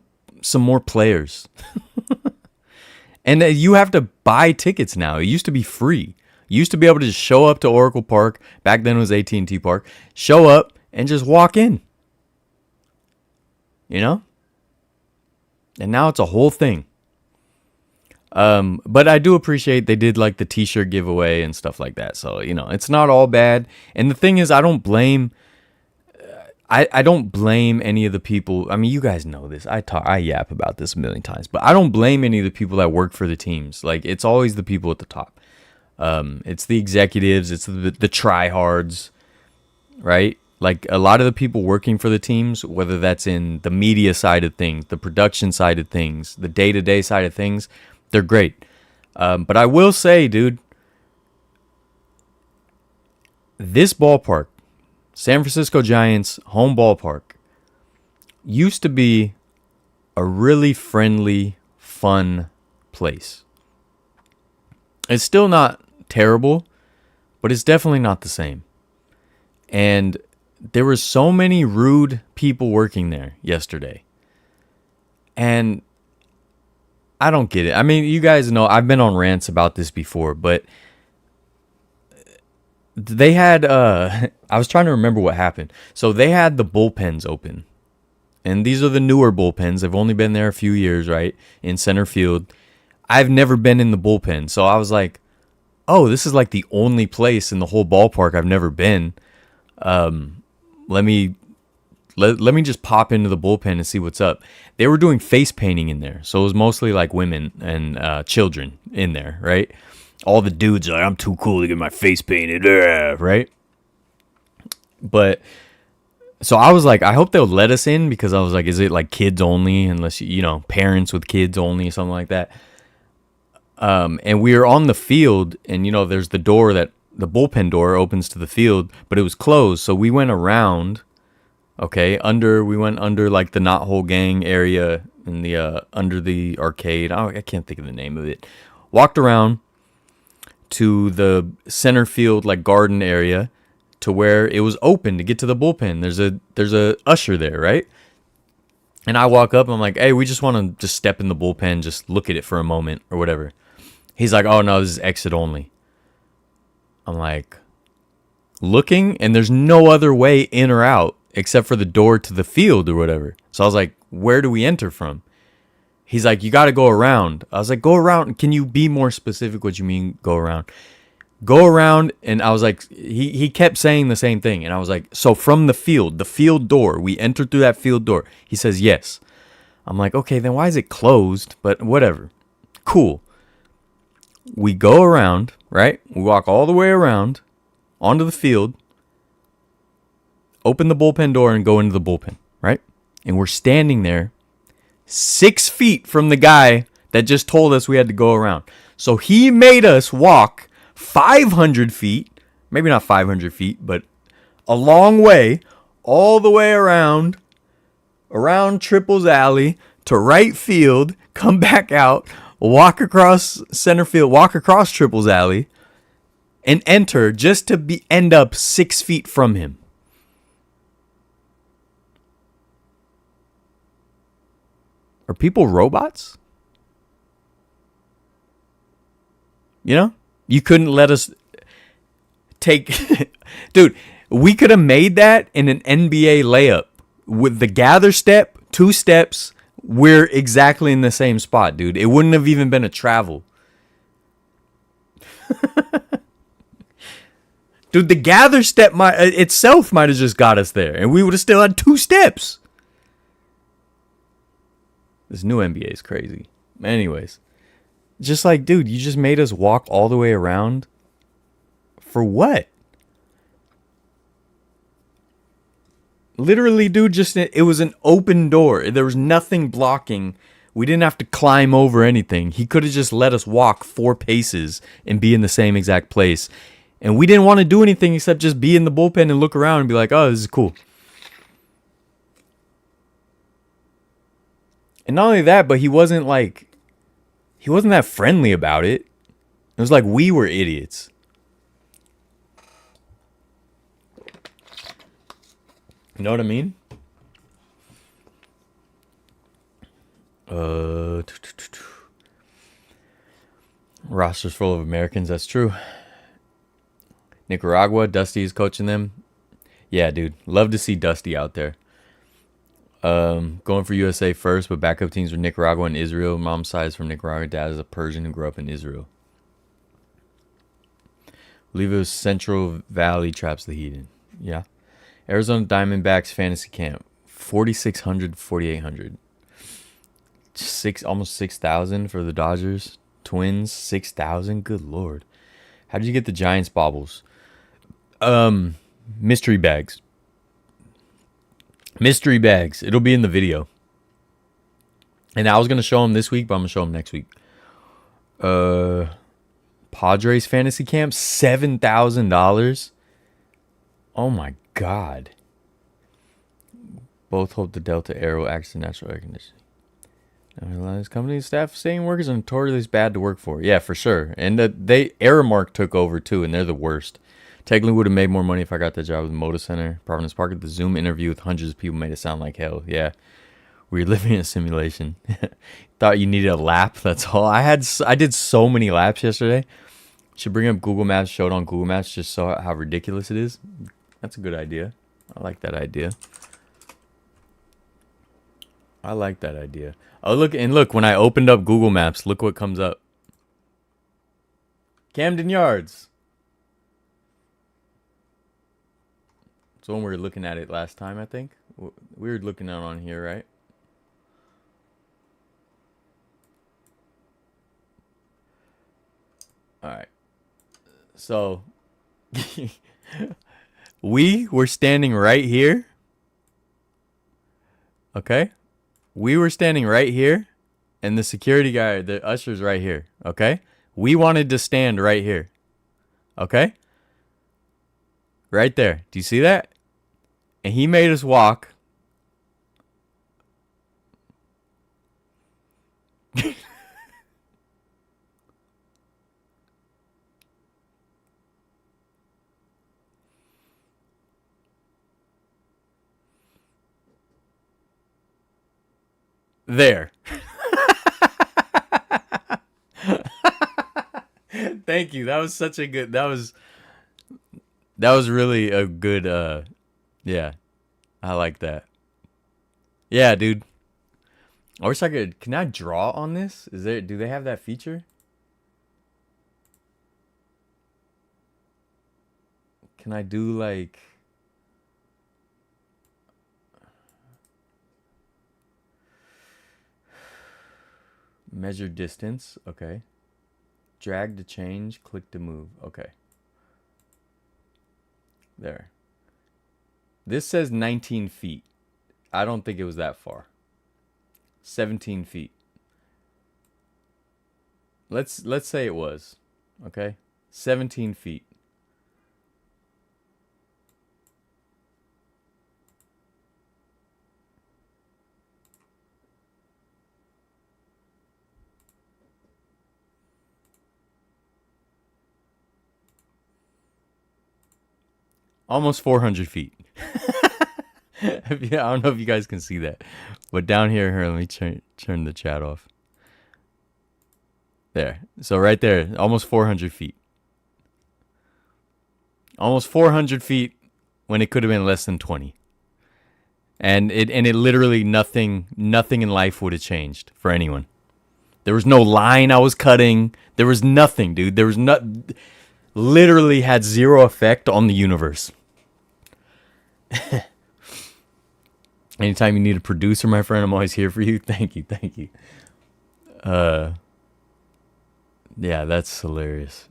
more players. And you have to buy tickets now. It used to be free. You used to be able to just show up to Oracle Park. Back then it was AT&T Park. Show up and just walk in. You know? And now it's a whole thing. But I do appreciate they did like the t-shirt giveaway and stuff like that. So, it's not all bad. And the thing is, I don't blame any of the people. I mean, you guys know this. I yap about this a million times, but I don't blame any of the people that work for the teams. Like, it's always the people at the top. It's the executives, it's the tryhards, right? Like a lot of the people working for the teams, whether that's in the media side of things, the production side of things, the day-to-day side of things, they're great. But I will say, dude, this ballpark, San Francisco Giants home ballpark, used to be a really friendly, fun place. It's still not terrible, but it's definitely not the same. And there were so many rude people working there yesterday. And I don't get it. I mean, you guys know I've been on rants about this before, but they had I was trying to remember what happened. So they had the bullpens open. And these are the newer bullpens. They've only been there a few years, right? In center field. I've never been in the bullpen. So I was like, oh, this is like the only place in the whole ballpark I've never been. Let me just pop into the bullpen and see what's up. They were doing face painting in there. So it was mostly like women and children in there, right? All the dudes are like, I'm too cool to get my face painted, right? But so I was like, I hope they'll let us in, because I was like, is it like kids only, unless parents with kids only, something like that. And we were on the field, and there's the door that the bullpen door opens to the field, but it was closed. So we went around, we went under like the Knot Hole Gang area in the under the arcade. I can't think of the name of it. Walked around to the center field like garden area to where it was open to get to the bullpen. There's a usher there, right? And I walk up and I'm like, hey, we just want to just step in the bullpen, just look at it for a moment or whatever. He's like, oh no, this is exit only. I'm like, looking, and there's no other way in or out except for the door to the field or whatever. So I was like, where do we enter from? He's like, you got to go around. I was like, go around. Can you be more specific what you mean go around? Go around. And I was like, he kept saying the same thing. And I was like, so from the field door, we entered through that field door. He says, yes. I'm like, okay, then why is it closed? But whatever. Cool. We go around, right? We walk all the way around onto the field, open the bullpen door and go into the bullpen, right? And we're standing there 6 feet from the guy that just told us we had to go around. So he made us walk 500 feet, maybe not 500 feet, but a long way, all the way around Triple's Alley to right field, come back out, walk across center field, walk across Triple's Alley, and enter just to end up 6 feet from him. Are people robots? You know? You couldn't let us take... Dude, we could have made that in an NBA layup. With the gather step, 2 steps, we're exactly in the same spot, dude. It wouldn't have even been a travel. Dude, the gather step itself might have just got us there. And we would have still had 2 steps. This new NBA is crazy. Anyways. Just like, dude, you just made us walk all the way around. For what? Literally, dude, it was an open door. There was nothing blocking. We didn't have to climb over anything. He could have just let us walk 4 paces and be in the same exact place. And we didn't want to do anything except just be in the bullpen and look around and be like, oh, this is cool. And not only that, but he wasn't that friendly about it. It was like we were idiots. You know what I mean? Roster's full of Americans. That's true. Nicaragua, Dusty is coaching them. Yeah, dude. Love to see Dusty out there. Going for USA first, but backup teams are Nicaragua and Israel. Mom's side is from Nicaragua. Dad is a Persian who grew up in Israel. I believe it was Central Valley traps the Heat in. Yeah. Arizona Diamondbacks fantasy camp. 4,600, 4,800. Almost 6,000 for the Dodgers. Twins, 6,000. Good Lord. How did you get the Giants baubles? Mystery bags. Mystery bags. It'll be in the video. And I was going to show them this week, but I'm going to show them next week. Padres fantasy camp, $7,000. Oh my God. Both hope the Delta Air will act as natural air conditioning. This company staff saying workers are notoriously bad to work for. Yeah, for sure. And Aramark took over too, and they're the worst. Technically would have made more money if I got that job with the Moda Center. Providence Park at the Zoom interview with hundreds of people made it sound like hell. Yeah. We're living in a simulation. Thought you needed a lap. That's all. I did so many laps yesterday. Should bring up Google Maps, show it on Google Maps, just so how ridiculous it is. That's a good idea. I like that idea. Oh, look, when I opened up Google Maps, look what comes up. Camden Yards. So when we were looking at it last time, I think. We were looking at it on here, right? Alright. So, we were standing right here. Okay? We were standing right here. And the security guy, the usher's right here. Okay? We wanted to stand right here. Okay? Right there. Do you see that? And he made us walk. There. Thank you. That was such a good. That was really a good. Yeah, I like that. Yeah, dude. I wish I could. Can I draw on this? Do they have that feature? Can I do like? Measure distance. Okay. Drag to change. Click to move. Okay. There. This says 19 feet. I don't think it was that far. 17 feet. Let's say it was, okay? 17 feet. Almost 400 feet. Yeah, I don't know if you guys can see that. But down here, let me turn the chat off. There. So right there, almost 400 feet. Almost 400 feet when it could have been less than 20. And it literally nothing in life would have changed for anyone. There was no line I was cutting. There was nothing, dude. There was literally had zero effect on the universe. Anytime you need a producer, my friend, I'm always here for you. Thank you. Yeah, that's hilarious.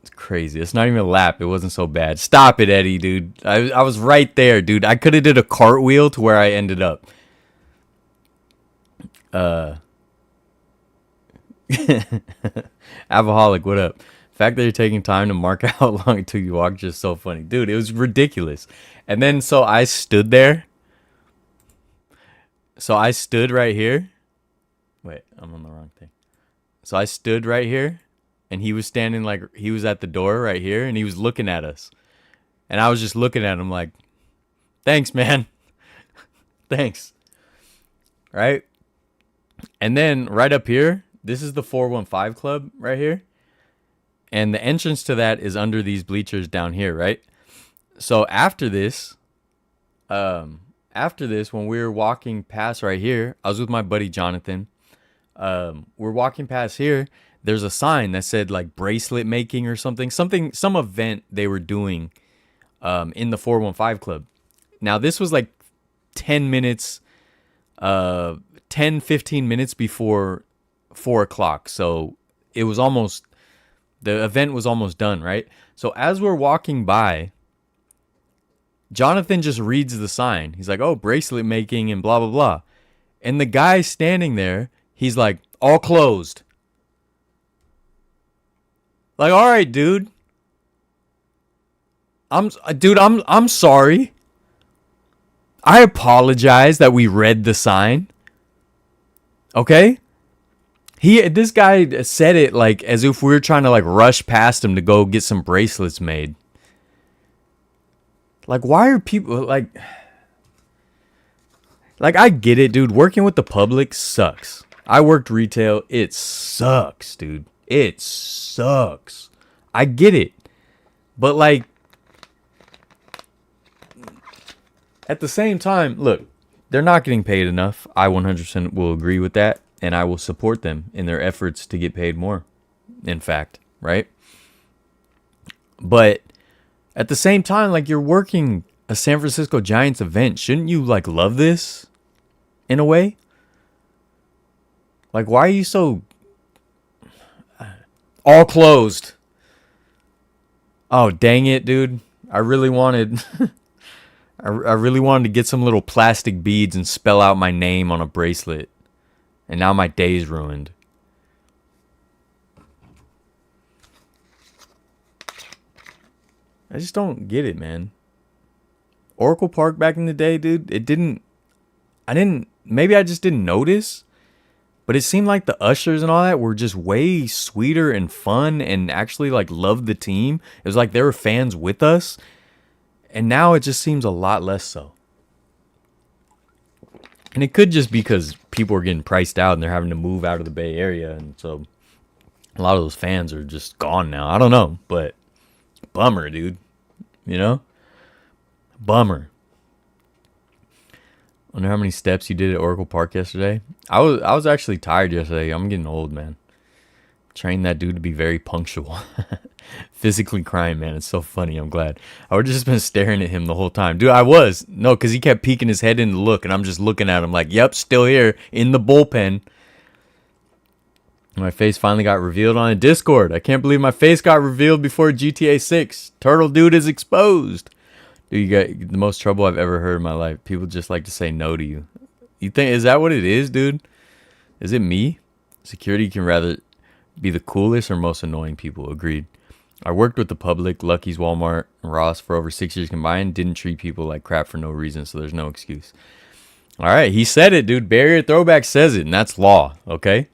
It's crazy. It's not even a lap. It wasn't so bad. Stop it, Eddie, dude. I was right there, dude. I could have did a cartwheel to where I ended up. Avaholic, what up? The fact that you're taking time to mark out how long it took you to walk is just so funny. Dude, it was ridiculous. And then so I stood there. So I stood right here. Wait, I'm on the wrong thing. So I stood right here. And he was standing like he was at the door right here. And he was looking at us. And I was just looking at him like, thanks, man. Thanks. Right? And then right up here, this is the 415 Club right here. And the entrance to that is under these bleachers down here, right? So after this, when we were walking past right here, I was with my buddy Jonathan. We're walking past here. There's a sign that said like bracelet making or something, some event they were doing in the 415 Club. Now this was like 10 minutes, 15 minutes before 4 o'clock. So it was almost, the event was almost done, right? So as we're walking by, Jonathan just reads the sign. He's like, oh, bracelet making and blah, blah, blah. And the guy standing there, he's like, all closed. Like, all right, dude. I'm sorry. I apologize that we read the sign. Okay? This guy said it like as if we were trying to like rush past him to go get some bracelets made. Like, why are people like I get it, dude. Working with the public sucks. I worked retail. It sucks, dude. It sucks. I get it. But like, at the same time, look, they're not getting paid enough. I 100% will agree with that. And I will support them in their efforts to get paid more. In fact, right? But at the same time, like, you're working a San Francisco Giants event. Shouldn't you like love this in a way? Like, why are you so all closed? Oh, dang it, dude. I really wanted I really wanted to get some little plastic beads and spell out my name on a bracelet. And now my day's ruined. I just don't get it, man. Oracle Park back in the day, dude, maybe I just didn't notice. But it seemed like the ushers and all that were just way sweeter and fun and actually like loved the team. It was like they were fans with us. And now it just seems a lot less so. And it could just be because people are getting priced out and they're having to move out of the Bay Area. And so a lot of those fans are just gone now. I don't know. But bummer, dude. You know? Bummer. Wonder how many steps you did at Oracle Park yesterday. I was actually tired yesterday. I'm getting old, man. Trained that dude to be very punctual. Physically crying, man. It's so funny. I'm glad. I would just been staring at him the whole time. Dude, I was. No, because he kept peeking his head in to look, and I'm just looking at him like, yep, still here in the bullpen. My face finally got revealed on a Discord. I can't believe my face got revealed before GTA 6. Turtle dude is exposed. Dude, you got the most trouble I've ever heard in my life. People just like to say no to you. You think, is that what it is, dude? Is it me? Security can rather be the coolest or most annoying people. Agreed. I worked with the public, Lucky's, Walmart, and Ross for over 6 years combined. Didn't treat people like crap for no reason, so there's no excuse. All right, he said it, dude. Barrier Throwback says it, and that's law, okay?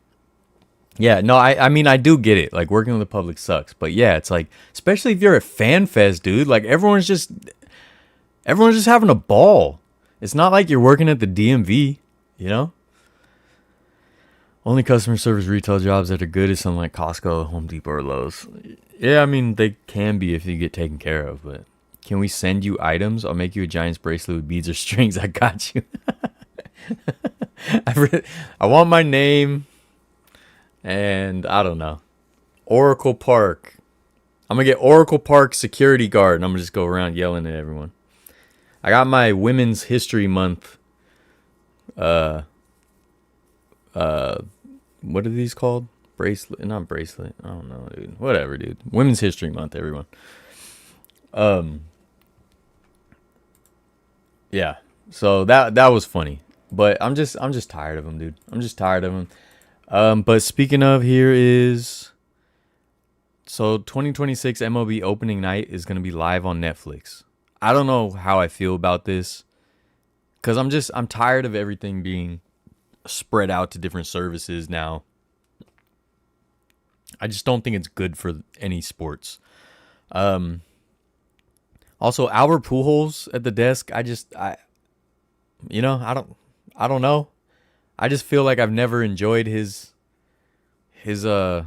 Yeah, no, I mean, I do get it. Like, working with the public sucks. But yeah, it's like, especially if you're at Fan Fest, dude. Like, everyone's just having a ball. It's not like you're working at the DMV, you know? Only customer service retail jobs that are good is something like Costco, Home Depot, or Lowe's. Yeah, I mean, they can be if you get taken care of, but can we send you items? I'll make you a Giants bracelet with beads or strings. I got you. I want my name and I don't know. Oracle Park. I'm going to get Oracle Park security guard and I'm going to just go around yelling at everyone. I got my Women's History Month. What are these called? Bracelet, not bracelet. I don't know, dude. Whatever, dude. Women's History Month, everyone. Yeah. So that was funny, but I'm just tired of him, dude. I'm just tired of him. But speaking of, here is, so 2026 MLB opening night is gonna be live on Netflix. I don't know how I feel about this, cause I'm tired of everything being spread out to different services now. I just don't think it's good for any sports. Also, Albert Pujols at the desk. I don't know. I just feel like I've never enjoyed his like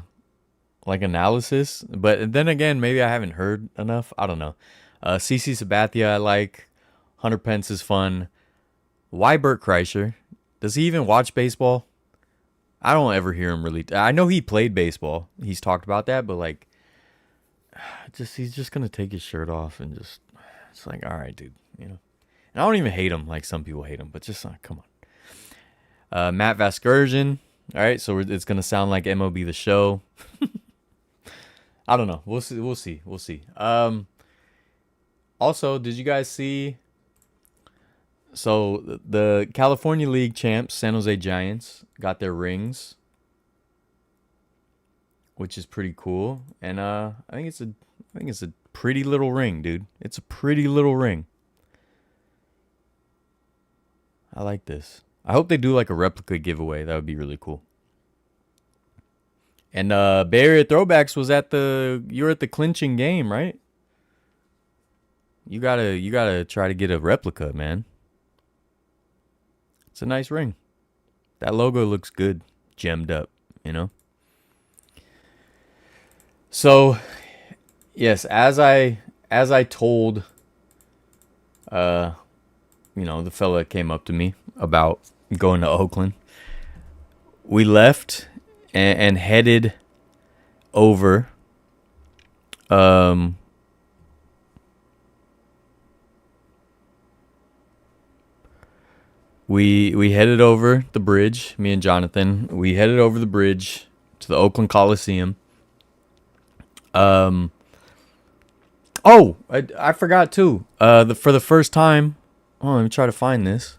analysis. But then again, maybe I haven't heard enough. I don't know. CC Sabathia, I like. Hunter Pence is fun. Why Burt Kreischer? Does he even watch baseball? I don't ever hear him really. I know he played baseball. He's talked about that, but like, he's just gonna take his shirt off and just. It's like, all right, dude, you know. And I don't even hate him like some people hate him, but just come on. Matt Vasgersian. All right, so it's gonna sound like MLB The Show. I don't know. We'll see. Also, did you guys see? So the California League champs, San Jose Giants, got their rings, which is pretty cool. And I think it's a pretty little ring, dude. It's a pretty little ring. I like this. I hope they do like a replica giveaway. That would be really cool. And Bay Area Throwbacks was you were at the clinching game, right? You gotta try to get a replica, man. It's a nice ring. That logo looks good, gemmed up, you know? So, yes, as I told the fella that came up to me about going to Oakland, we left and headed over We headed over the bridge, me and Jonathan. We headed over the bridge to the Oakland Coliseum. I forgot too. For the first time, let me try to find this.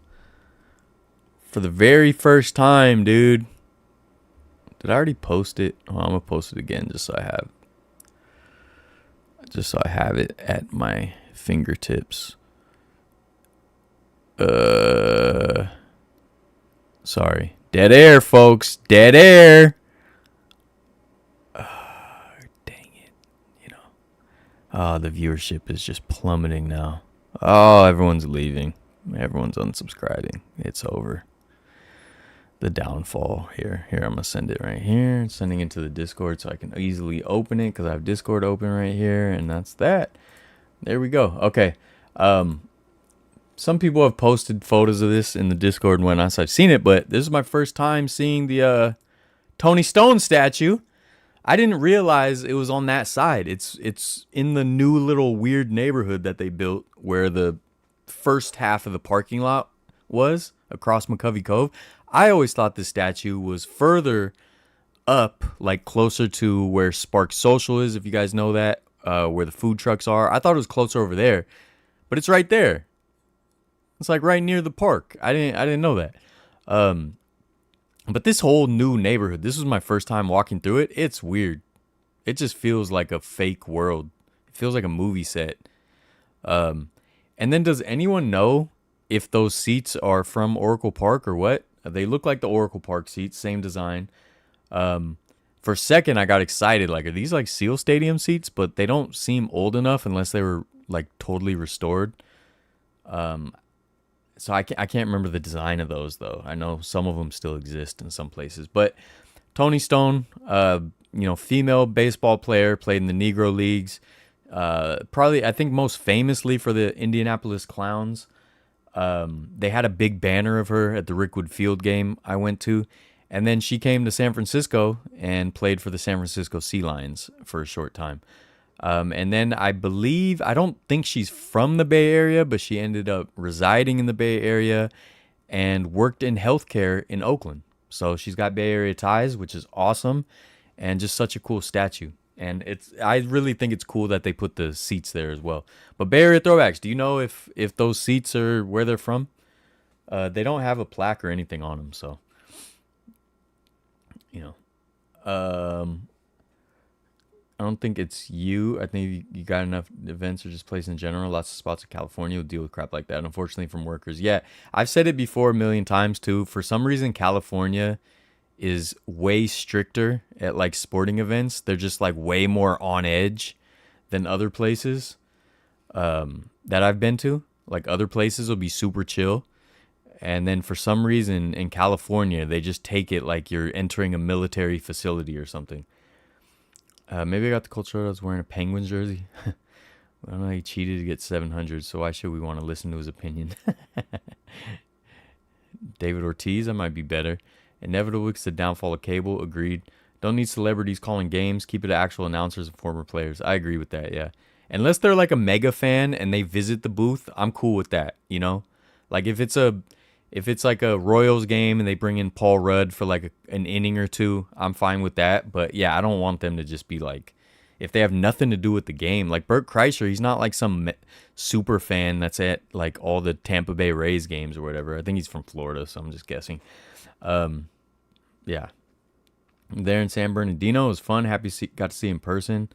For the very first time, dude. Did I already post it? Oh, I'm gonna post it again just so I have it at my fingertips. Sorry. Dead air, folks. Dead air. Dang it. The viewership is just plummeting now. Oh, everyone's leaving. Everyone's unsubscribing. It's over. The downfall here. Here, I'm going to send it right here. It's sending it to the Discord so I can easily open it because I have Discord open right here. And that's that. There we go. Okay. Some people have posted photos of this in the Discord and whatnot, so I've seen it, but this is my first time seeing the Tony Stone statue. I didn't realize it was on that side. It's in the new little weird neighborhood that they built where the first half of the parking lot was across McCovey Cove. I always thought the statue was further up, like closer to where Spark Social is, if you guys know that, where the food trucks are. I thought it was closer over there. but it's right there. It's like right near the park. I didn't know that. Um, but this whole new neighborhood, this was my first time walking through it. It's weird. It just feels like a fake world. It feels like a movie set. Um, and then does anyone know if those seats are from Oracle Park or what? They look like the Oracle Park seats, same design. Um, for a second, I got excited. Like, are these like Seal Stadium seats? But they don't seem old enough unless they were like totally restored. Um, so I can't remember the design of those though. I know some of them still exist in some places. But Tony Stone, female baseball player, played in the Negro Leagues. Probably, I think, most famously for the Indianapolis Clowns. They had a big banner of her at the Rickwood Field game I went to. And then she came to San Francisco and played for the San Francisco Sea Lions for a short time. And then I don't think she's from the Bay Area, but she ended up residing in the Bay Area and worked in healthcare in Oakland. So she's got Bay Area ties, which is awesome, and just such a cool statue. And I really think it's cool that they put the seats there as well. But Bay Area throwbacks, do you know if those seats are where they're from? They don't have a plaque or anything on them, so you know. Um, I don't think it's you. I think you got enough events or just places in general. Lots of spots in California will deal with crap like that. Unfortunately, from workers. Yeah, I've said it before a million times too. For some reason, California is way stricter at like sporting events. They're just like way more on edge than other places that I've been to. Like other places will be super chill. And then for some reason in California, they just take it like you're entering a military facility or something. Maybe I got the culture I was wearing a Penguins jersey. I don't know, he cheated to get 700, so why should we want to listen to his opinion? David Ortiz, that might be better. Inevitable is the downfall of cable, agreed. Don't need celebrities calling games, keep it to actual announcers and former players. I agree with that, yeah. Unless they're like a mega fan and they visit the booth, I'm cool with that, you know? Like if it's like a Royals game and they bring in Paul Rudd for like an inning or two, I'm fine with that. But yeah, I don't want them to just be like, if they have nothing to do with the game. Like Bert Kreischer, he's not like some super fan that's at like all the Tampa Bay Rays games or whatever. I think he's from Florida, so I'm just guessing. Yeah. There in San Bernardino, it was fun. Got to see in person.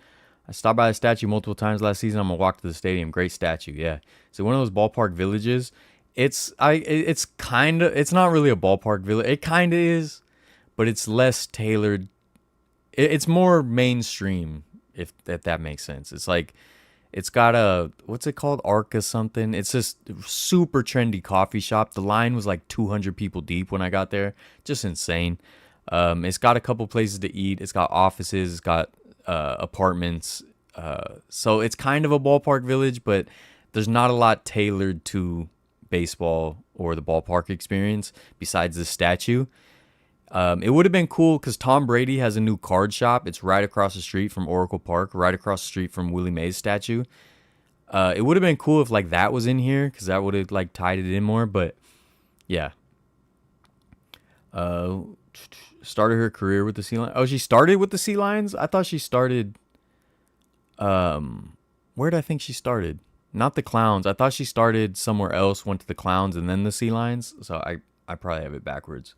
I stopped by the statue multiple times last season. I'm gonna walk to the stadium. Great statue, yeah. So one of those ballpark villages. It's not really a ballpark village. It kind of is, but it's less tailored. It's more mainstream, if that makes sense. It's like it's got a, what's it called, Arca something. It's this super trendy coffee shop. The line was like 200 people deep when I got there. Just insane. It's got a couple places to eat. It's got offices. It's got apartments. So it's kind of a ballpark village, but there's not a lot tailored to baseball or the ballpark experience besides the statue. It would have been cool because Tom Brady has a new card shop. It's right across the street from Oracle Park, right across the street from Willie Mays statue. It would have been cool if like that was in here because that would have like tied it in more. But yeah, started her career with the Sea Lions. Oh, she started with the Sea Lions. I thought she started. Where did I think she started? Not the Clowns. I thought she started somewhere else, went to the Clowns, and then the Sea Lions. So I probably have it backwards.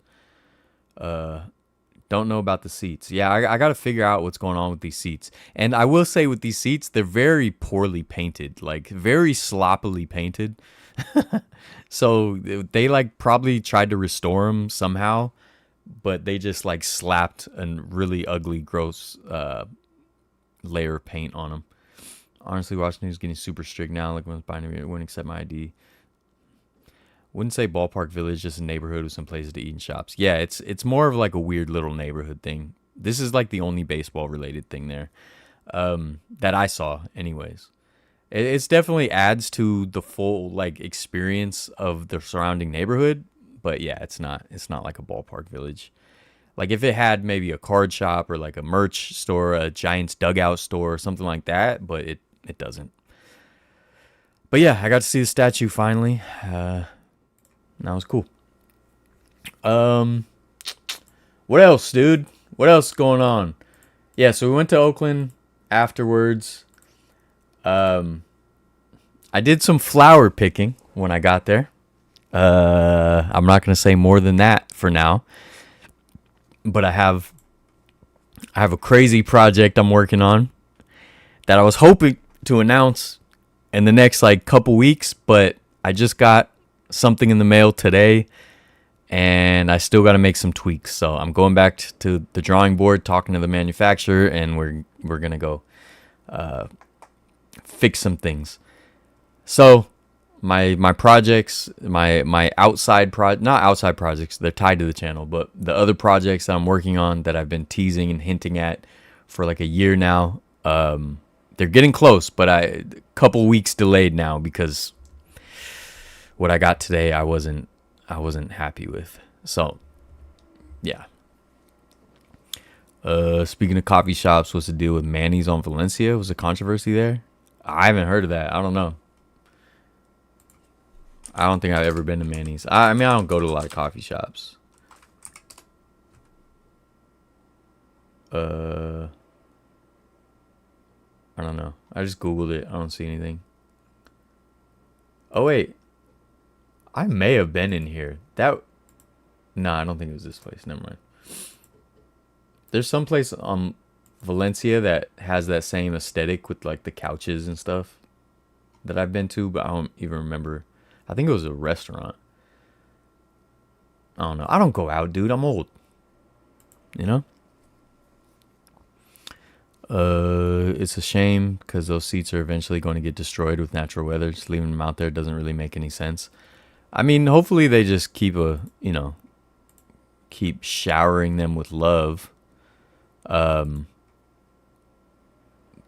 Don't know about the seats. Yeah, I got to figure out what's going on with these seats. And I will say with these seats, they're very poorly painted, like very sloppily painted. So they like probably tried to restore them somehow, but they just like slapped a really ugly, gross layer of paint on them. Honestly, Washington is getting super strict now. Like when it's binary, it wouldn't accept my ID. Wouldn't say ballpark village, just a neighborhood with some places to eat and shops. Yeah, it's more of like a weird little neighborhood thing. This is like the only baseball related thing there that I saw, anyways. It's definitely adds to the full like experience of the surrounding neighborhood, but yeah, it's not like a ballpark village. Like if it had maybe a card shop or like a merch store, a Giants dugout store or something like that, but it doesn't. But yeah, I got to see the statue finally. That was cool. What else, dude? What else is going on? Yeah, so we went to Oakland afterwards. I I did some flower picking when I got there. I'm not going to say more than that for now. But I have a crazy project I'm working on that I was hoping to announce in the next like couple weeks, but I just got something in the mail today and I still got to make some tweaks. So I'm going back to the drawing board, talking to the manufacturer, and we're going to go fix some things. So my projects, my outside not outside projects, they're tied to the channel, but the other projects that I'm working on that I've been teasing and hinting at for like a year now, they're getting close, but a couple weeks delayed now because what I got today I wasn't happy with. So yeah. Speaking of coffee shops, what's the deal with Manny's on Valencia? Was a controversy there? I haven't heard of that. I don't know. I don't think I've ever been to Manny's. I mean, I don't go to a lot of coffee shops. I don't know. I just Googled it. I don't see anything. Oh, wait. I may have been in here. No, I don't think it was this place. Never mind. There's some place on Valencia that has that same aesthetic with like the couches and stuff that I've been to, but I don't even remember. I think it was a restaurant. I don't know. I don't go out, dude. I'm old. You know? It's a shame because those seats are eventually going to get destroyed with natural weather. Just leaving them out there doesn't really make any sense. I mean, hopefully they just keep showering them with love.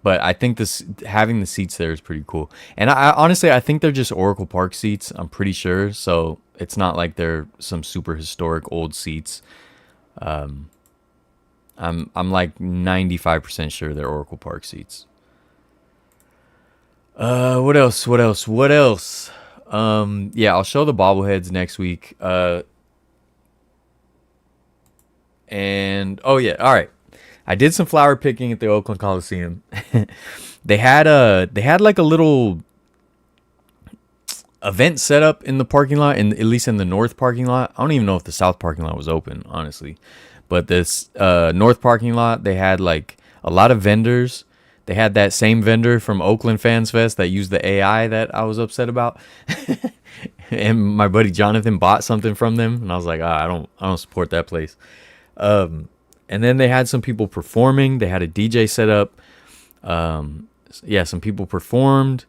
But I think having the seats there is pretty cool. And I honestly, I think they're just Oracle Park seats. I'm pretty sure. So it's not like they're some super historic old seats. I'm like 95% sure they're Oracle Park seats. What else? Yeah, I'll show the bobbleheads next week. And oh yeah, all right. I did some flower picking at the Oakland Coliseum. They had like a little event set up in the parking lot, at least in the north parking lot. I don't even know if the south parking lot was open, honestly. But this north parking lot, they had like a lot of vendors. They had that same vendor from Oakland Fans Fest that used the AI that I was upset about. And my buddy Jonathan bought something from them, and I was like, I don't support that place. And then they had some people performing. They had a DJ set up. Yeah, some people performed.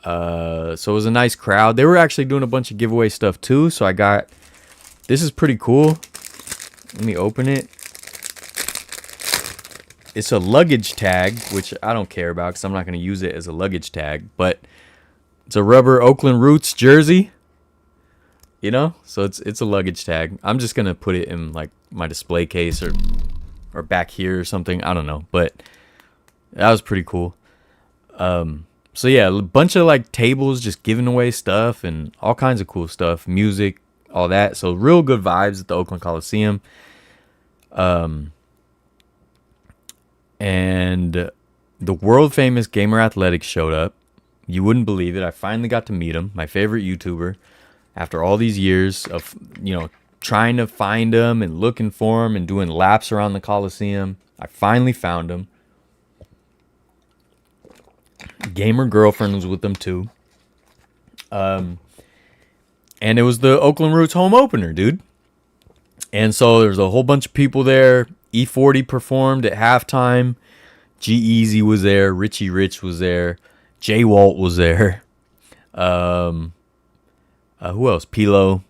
So it was a nice crowd. They were actually doing a bunch of giveaway stuff too. So this is pretty cool. Let me open it. It's a luggage tag, which I don't care about because I'm not going to use it as a luggage tag. But it's a rubber Oakland Roots jersey. You know, so it's a luggage tag. I'm just gonna put it in like my display case or back here or something. I don't know, but that was pretty cool. So yeah, a bunch of like tables just giving away stuff and all kinds of cool stuff, music, all that. So real good vibes at the Oakland Coliseum. And the world famous Gamer Athletics showed up. You wouldn't believe it. I finally got to meet him, my favorite YouTuber. After all these years of, trying to find him and looking for him and doing laps around the Coliseum, I finally found him. Gamer girlfriend was with him too. And it was the Oakland Roots home opener, dude. And so there's a whole bunch of people there. E40 performed at halftime. G-Eazy was there. Richie Rich was there. Jay Walt was there. Who else? Pilo.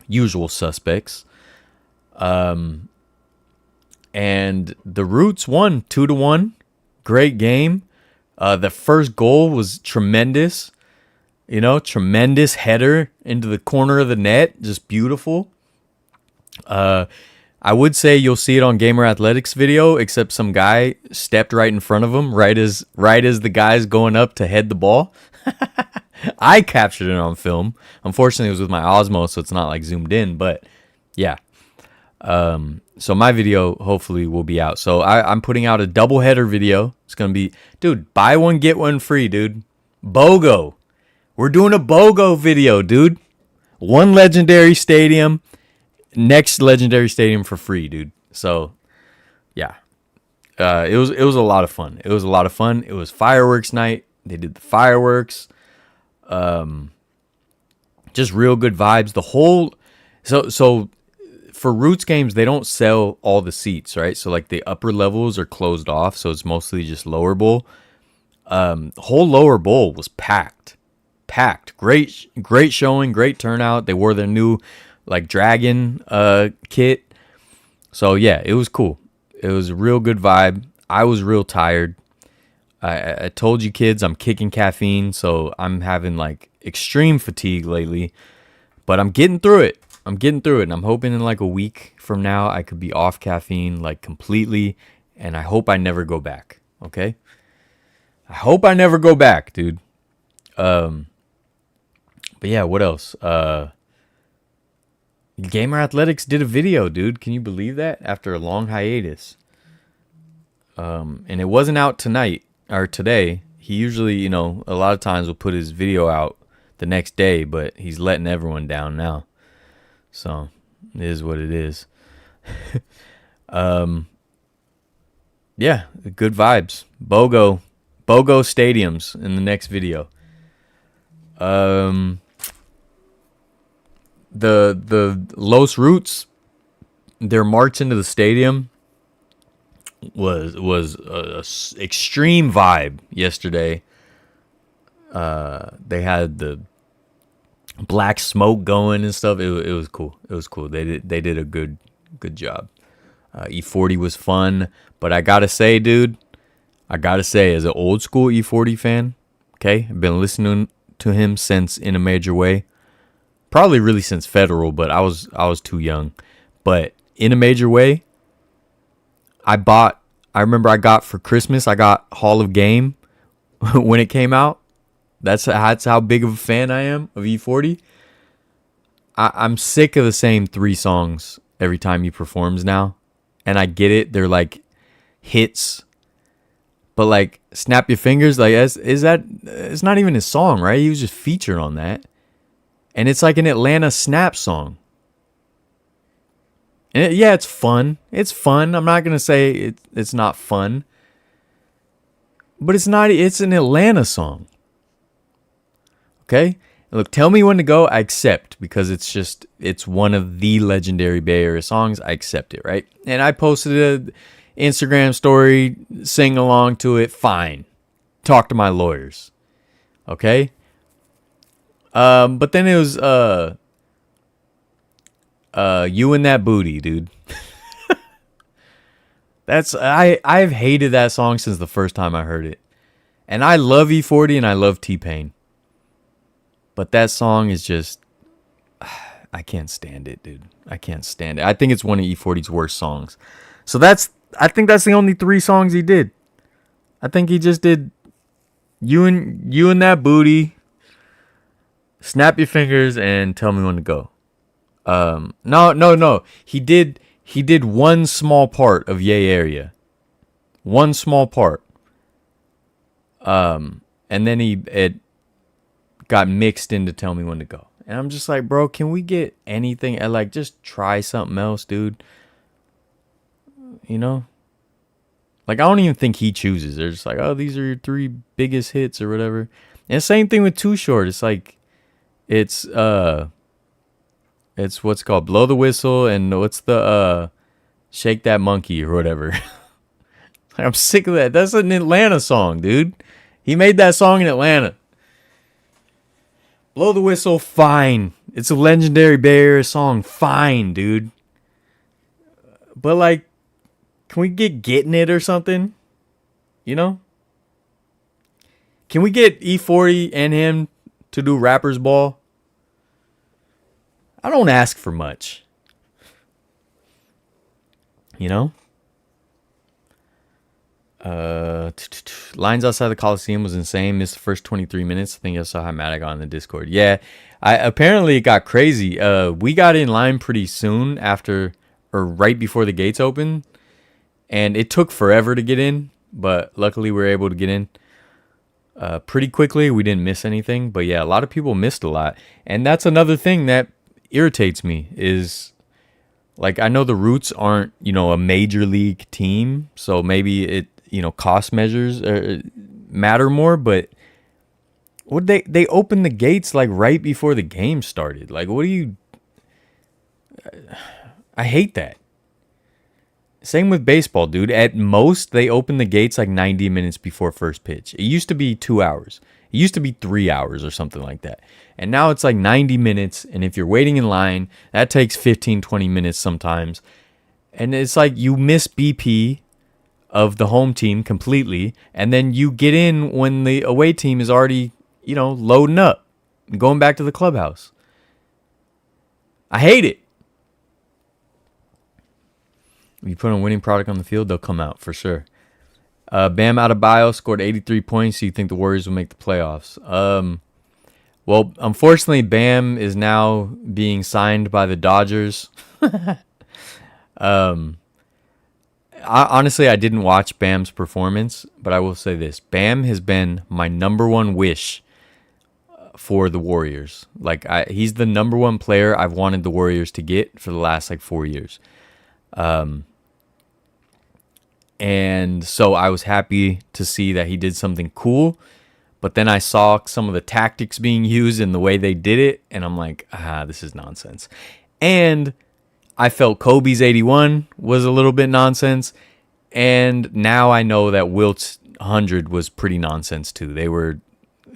Usual suspects. And the Roots won 2-1. Great game. The first goal was tremendous. Tremendous header into the corner of the net. Just beautiful. I would say you'll see it on Gamer Athletics video, except some guy stepped right in front of him right as the guy's going up to head the ball. I captured it on film. Unfortunately, it was with my Osmo, so it's not like zoomed in, but yeah. So my video hopefully will be out. So I'm putting out a double header video. It's going to be, dude, buy one, get one free, dude. BOGO. We're doing a BOGO video, dude. One legendary stadium, next legendary stadium for free, dude. So, yeah. It was a lot of fun. It was a lot of fun. It was fireworks night. They did the fireworks. Just real good vibes. The whole so for Roots games, they don't sell all the seats, right? So like the upper levels are closed off, so it's mostly just lower bowl. The whole lower bowl was packed. Great showing, great turnout. They wore their new like dragon kit. So yeah, it was cool. It was a real good vibe. I was real tired. I told you kids I'm kicking caffeine, so I'm having like extreme fatigue lately. But I'm getting through it. And I'm hoping in like a week from now I could be off caffeine like completely. And I hope I never go back. Okay? I hope I never go back, dude. But yeah, what else? Gamer Athletics did a video, dude. Can you believe that? After a long hiatus. And it wasn't out tonight or today. He usually, a lot of times will put his video out the next day, but he's letting everyone down now. So it is what it is. Yeah, good vibes. BOGO stadiums in the next video. The Los Roots, their march into the stadium was a extreme vibe yesterday. They had the black smoke going and stuff. It was cool. It was cool. They did a good job. E40 was fun, but I gotta say, dude, as an old school E40 fan, okay, I've been listening to him since In a Major Way, probably really since Federal, but I was too young. But In a Major Way, I remember I got for Christmas, I got Hall of Game when it came out. That's how big of a fan I am of E40. I'm sick of the same 3 songs every time he performs now. And I get it. They're like hits. But like Snap Your Fingers, like it's not even his song, right? He was just featured on that. And it's like an Atlanta Snap song. And it's fun. It's fun. I'm not going to say it's not fun. But it's an Atlanta song. Okay? Look, Tell Me When to Go, I accept, because it's one of the legendary Bay Area songs. I accept it, right? And I posted an Instagram story, sing along to it. Fine. Talk to my lawyers. Okay? But then it was You and That Booty, dude. I've hated that song since the first time I heard it. And I love E40 and I love T-Pain. But that song is just, I can't stand it, dude. I can't stand it. I think it's one of E40's worst songs. So I think that's the only 3 songs he did. I think he just did You and That Booty, Snap Your Fingers, and Tell Me When to Go. No. He did one small part of Yay Area. One small part. And then it got mixed into Tell Me When to Go. And I'm just like, bro, can we get anything? Like, just try something else, dude. Like, I don't even think he chooses. They're just like, oh, these are your 3 biggest hits or whatever. And same thing with Too Short. It's like, it's what's called Blow the Whistle and what's the Shake That Monkey or whatever. I'm sick of that. That's an Atlanta song, dude. He made that song in Atlanta. Blow the Whistle, fine. It's a legendary Bay Area song, fine, dude. But like, can we get Getting It or something? Can we get E40 and him to do Rapper's Ball? I don't ask for much. Lines outside the Coliseum was insane. Missed the first 23 minutes. I think I saw how mad I got on the Discord. Yeah, apparently it got crazy. We got in line pretty soon after, or right before the gates opened, and it took forever to get in, but luckily we were able to get in. pretty quickly. We didn't miss anything, but yeah, a lot of people missed a lot, and that's another thing that irritates me is like I know the Roots aren't a major league team, so maybe it cost measures matter more, but what they opened the gates like right before the game started. Like, what do you? I hate that. Same with baseball, dude. At most, they open the gates like 90 minutes before first pitch. It used to be 2 hours. It used to be 3 hours or something like that. And now it's like 90 minutes. And if you're waiting in line, that takes 15, 20 minutes sometimes. And it's like you miss BP of the home team completely. And then you get in when the away team is already, loading up and going back to the clubhouse. I hate it. If you put a winning product on the field, they'll come out for sure. Bam Adebayo scored 83 points. So you think the Warriors will make the playoffs? Well, unfortunately, Bam is now being signed by the Dodgers. Honestly, I didn't watch Bam's performance, but I will say this. Bam has been my number one wish for the Warriors. Like, he's the number one player I've wanted the Warriors to get for the last, 4 years. And so I was happy to see that he did something cool, but then I saw some of the tactics being used and the way they did it, and I'm like, this is nonsense. And I felt Kobe's 81 was a little bit nonsense, and now I know that Wilt's 100 was pretty nonsense too. They were,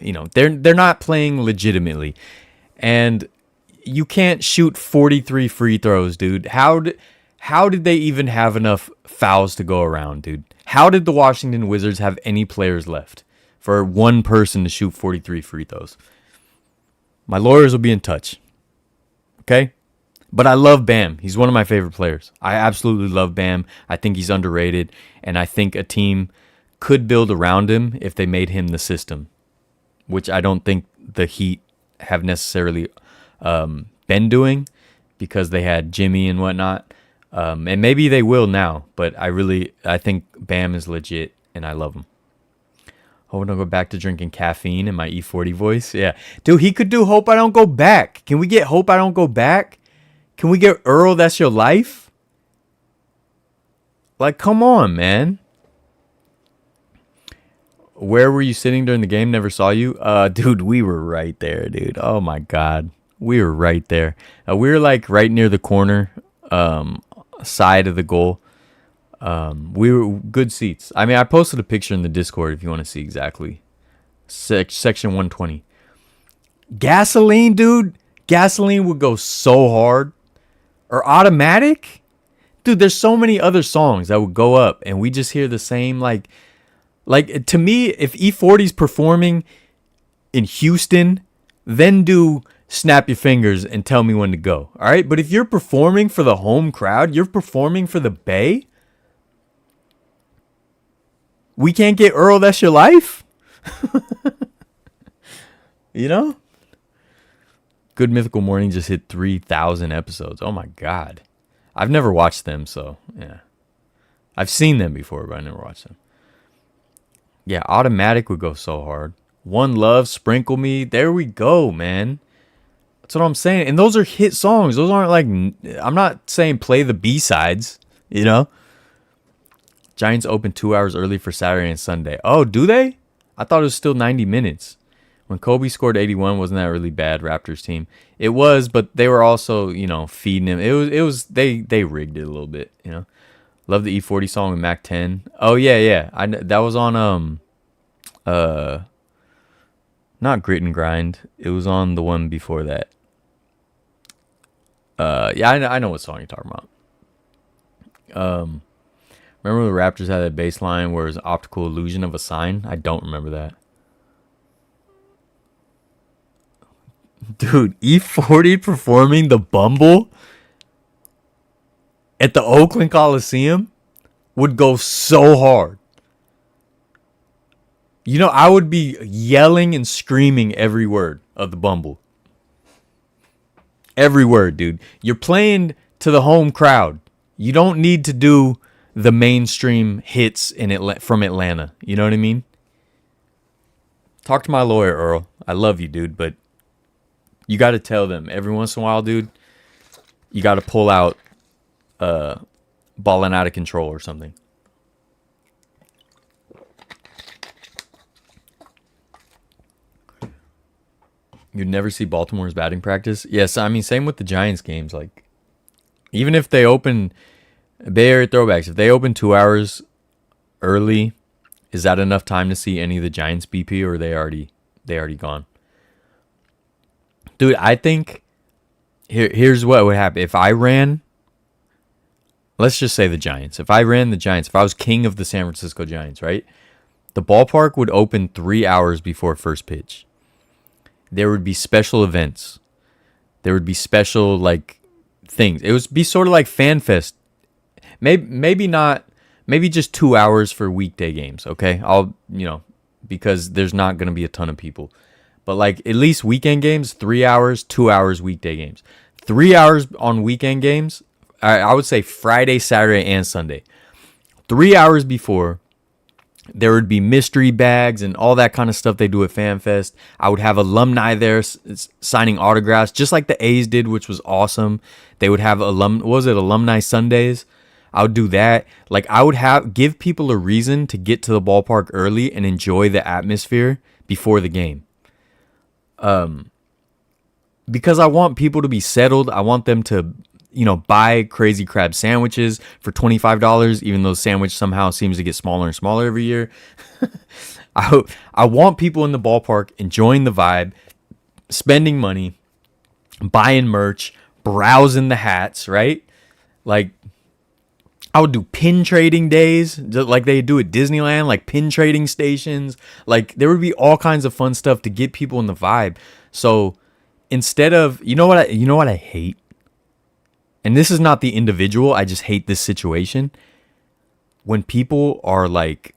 they're not playing legitimately, and you can't shoot 43 free throws, dude. How did they even have enough fouls to go around, dude? How did the Washington Wizards have any players left for one person to shoot 43 free throws? My lawyers will be in touch. Okay? But I love Bam. He's one of my favorite players. I absolutely love Bam. I think he's underrated, and I think a team could build around him if they made him the system, which I don't think the Heat have necessarily been doing because they had Jimmy and whatnot. And maybe they will now, but I think Bam is legit, and I love him. Hope I don't go back to drinking caffeine in my E40 voice. Yeah. Dude, he could do Hope I Don't Go Back. Can we get Hope I Don't Go Back? Can we get Earl, That's Your Life? Like, come on, man. Where were you sitting during the game? Never saw you. Dude, we were right there, dude. Oh, my God. We were right there. We were, right near the corner. Side of the goal. We were good seats. I mean, I posted a picture in the Discord if you want to see exactly. Section 120. Gasoline, dude. Gasoline would go so hard. Or Automatic. Dude, there's so many other songs that would go up and we just hear the same like to me, if E40's performing in Houston, then do Snap Your Fingers and Tell Me When to Go. All right. But if you're performing for the home crowd, you're performing for the Bay. We can't get Earl, That's Your Life. Good Mythical Morning just hit 3,000 episodes. Oh my God. I've never watched them. So yeah, I've seen them before, but I never watched them. Yeah. Automatic would go so hard. One Love, Sprinkle Me. There we go, man. That's what I'm saying. And those are hit songs. Those aren't I'm not saying play the B-sides, Giants open 2 hours early for Saturday and Sunday. Oh, do they? I thought it was still 90 minutes. When Kobe scored 81, wasn't that really bad, Raptors team? It was, but they were also, feeding him. It was they rigged it a little bit, Love the E40 song with Mac 10. Oh, yeah. That was on, not Grit and Grind. It was on the one before that. Yeah, I know what song you're talking about. Remember the Raptors had that bass line where it was an optical illusion of a sign? I don't remember that. Dude, E40 performing the Bumble at the Oakland Coliseum would go so hard. I would be yelling and screaming every word of the Bumble. Every word, dude. You're playing to the home crowd. You don't need to do the mainstream hits from Atlanta. You know what I mean? Talk to my lawyer, Earl. I love you, dude, but you got to tell them every once in a while, dude. You got to pull out balling out of control or something. You'd never see Baltimore's batting practice. Yes, I mean, same with the Giants games. Like, even if they open Bay Area throwbacks, if they open 2 hours early, is that enough time to see any of the Giants BP, or are they already gone? Dude, I think here's what would happen if I ran. Let's just say the Giants. If I ran the Giants, if I was king of the San Francisco Giants, right? The ballpark would open 3 hours before first pitch. There would be special events. There would be special like things. It would be sort of like Fan Fest. Maybe not. Maybe just 2 hours for weekday games. Okay, because there's not gonna be a ton of people. But like at least weekend games, 3 hours, 2 hours weekday games. 3 hours on weekend games. I would say Friday, Saturday, and Sunday. 3 hours before, there would be mystery bags and all that kind of stuff they do at FanFest. I would have alumni there signing autographs, just like the A's did, which was awesome. They would have Alumni Sundays? I would do that. Like I would give people a reason to get to the ballpark early and enjoy the atmosphere before the game. Because I want people to be settled. I want them to buy Crazy Crab sandwiches for $25, even though the sandwich somehow seems to get smaller and smaller every year. I want people in the ballpark enjoying the vibe, spending money, buying merch, browsing the hats, right? Like, I would do pin trading days, like they do at Disneyland, like pin trading stations. Like, there would be all kinds of fun stuff to get people in the vibe. So, instead of, you know what I hate? And this is not the individual. I just hate this situation. When people are like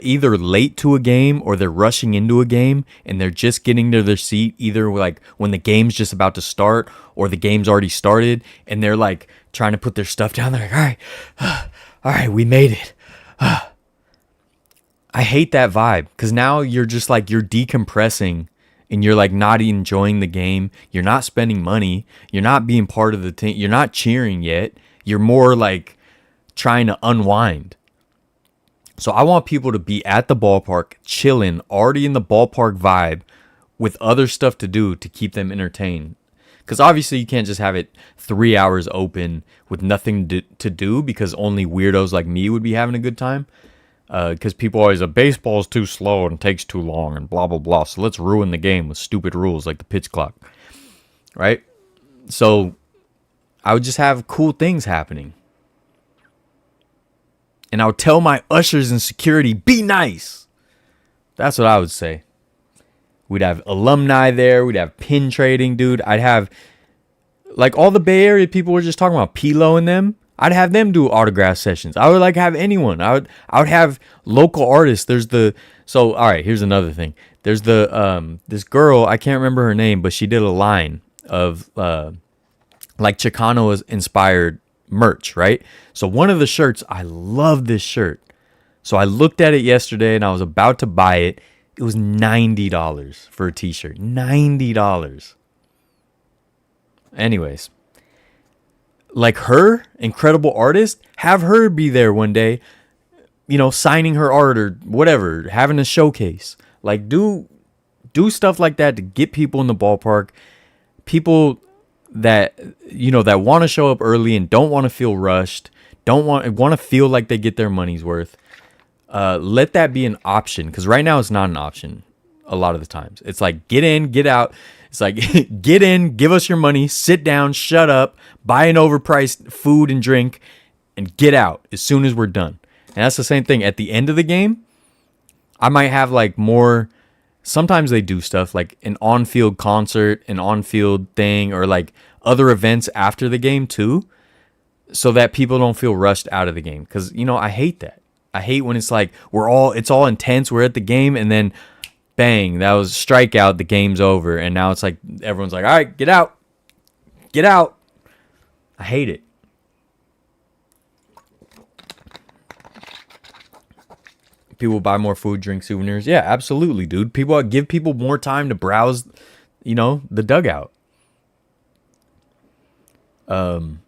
either late to a game or they're rushing into a game and they're just getting to their seat, either like when the game's just about to start or the game's already started, and they're like trying to put their stuff down. They're like, all right, we made it. I hate that vibe because now you're just like, you're decompressing. And you're like not enjoying the game. You're not spending money. You're not being part of the team. You're not cheering yet. You're more like trying to unwind. So I want people to be at the ballpark, chilling, already in the ballpark vibe with other stuff to do to keep them entertained. Because obviously you can't just have it 3 hours open with nothing to do because only weirdos like me would be having a good time. Because people always say baseball's too slow and takes too long and blah, blah, blah. So let's ruin the game with stupid rules like the pitch clock. Right? So I would just have cool things happening. And I would tell my ushers and security, be nice. That's what I would say. We'd have alumni there. We'd have pin trading, dude. I'd have, like, all the Bay Area people were just talking about, Pilo and them. I'd have them do autograph sessions. I would like have anyone. I would have local artists. All right, here's another thing. There's this girl, I can't remember her name, but she did a line of like Chicano inspired merch, right? So one of the shirts, I love this shirt. So I looked at it yesterday and I was about to buy it. It was $90 for a t-shirt. $90. Anyways, like her, incredible artist, have her be there one day, signing her art or whatever, having a showcase. Like, do stuff like that to get people in the ballpark. People that, that want to show up early and don't want to feel rushed, don't want to feel like they get their money's worth. Let that be an option, because right now it's not an option a lot of the times. It's like, get in, get out. It's like, get in, give us your money, sit down, shut up, buy an overpriced food and drink, and get out as soon as we're done. And that's the same thing. At the end of the game, I might have like more, sometimes they do stuff like an on-field concert, an on-field thing, or like other events after the game too, so that people don't feel rushed out of the game. Because, I hate that. I hate when it's like, it's all intense, we're at the game, and then bang, that was strikeout, the game's over, and now it's like everyone's like, all right, get out. I hate it. People buy more food, drink, souvenirs. Yeah, absolutely, dude. People give people more time to browse, the dugout. Friend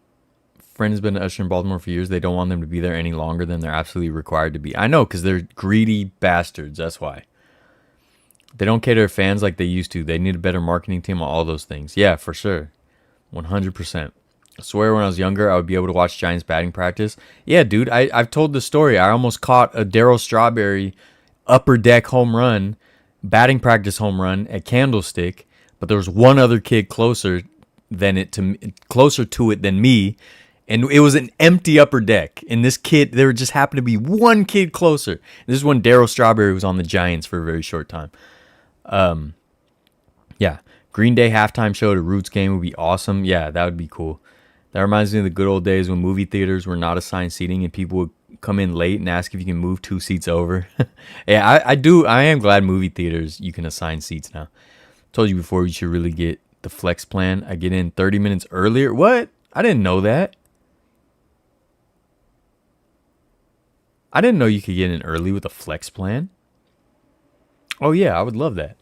has been an usher in Baltimore for years. They don't want them to be there any longer than they're absolutely required to be. I know, because they're greedy bastards. That's why. They don't cater to fans like they used to. They need a better marketing team on all those things. Yeah, for sure. 100%. I swear when I was younger, I would be able to watch Giants batting practice. Yeah, dude, I've told the story. I almost caught a Darryl Strawberry upper deck home run, batting practice home run at Candlestick, but there was one other kid closer to it than me, and it was an empty upper deck. And this kid, there just happened to be one kid closer. This is when Darryl Strawberry was on the Giants for a very short time. Yeah, Green Day halftime show at a Roots game would be awesome. Yeah, that would be cool. That reminds me of the good old days when movie theaters were not assigned seating and people would come in late and ask if you can move 2 seats over. Yeah, I am glad movie theaters, you can assign seats now. Told you before, you should really get the flex plan. I get in 30 minutes earlier. What? I didn't know that. I didn't know you could get in early with a flex plan. Oh yeah, I would love that.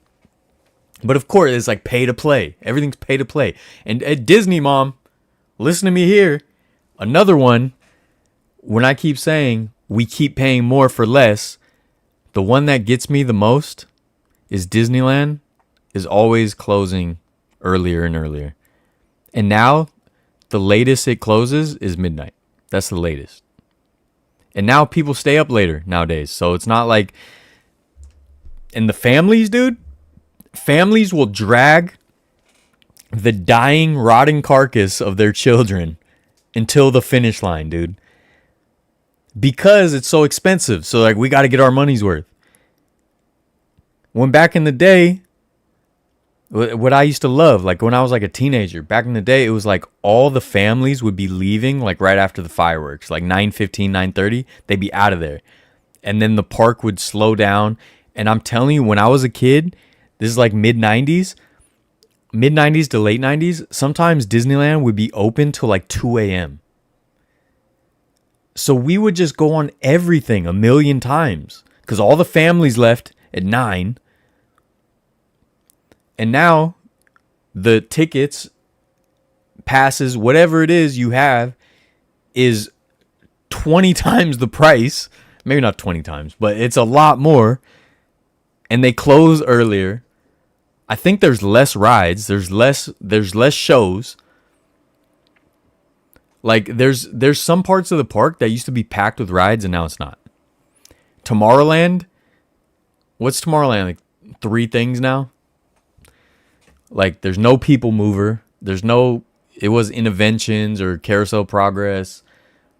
But of course, it's like pay to play. Everything's pay to play. And at Disney, Mom, listen to me here. Another one, when I keep saying we keep paying more for less, the one that gets me the most is Disneyland is always closing earlier and earlier. And now the latest it closes is midnight. That's the latest. And now people stay up later nowadays. So it's not like... And the families, dude, families will drag the dying, rotting carcass of their children until the finish line, dude. Because it's so expensive. So, like, we got to get our money's worth. When back in the day, what I used to love, like when I was like a teenager, back in the day, it was like all the families would be leaving like right after the fireworks, like 9:15, 9:30, they'd be out of there. And then the park would slow down. And I'm telling you, when I was a kid, this is like mid-90s to late 90s, sometimes Disneyland would be open till like 2 a.m. So we would just go on everything a million times because all the families left at 9. And now the tickets, passes, whatever it is you have is 20 times the price. Maybe not 20 times, but it's a lot more. And they close earlier. I think there's less rides. There's less shows. Like there's some parts of the park that used to be packed with rides and now it's not. Tomorrowland. What's Tomorrowland? Like 3 things now? Like there's no People Mover. It was Innoventions or Carousel Progress.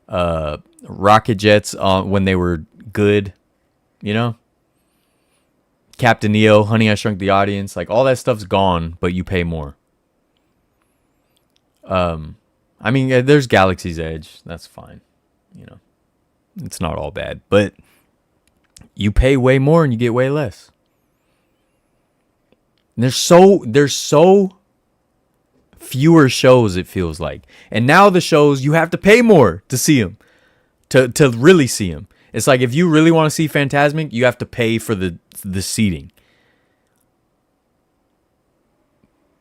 Rocket Jets when they were good, Captain Neo, Honey, I Shrunk the Audience, like all that stuff's gone, but you pay more. I mean, there's Galaxy's Edge. That's fine. It's not all bad, but you pay way more and you get way less. And there's so fewer shows, it feels like. And now the shows, you have to pay more to see them, to really see them. It's like if you really want to see Fantasmic, you have to pay for the seating.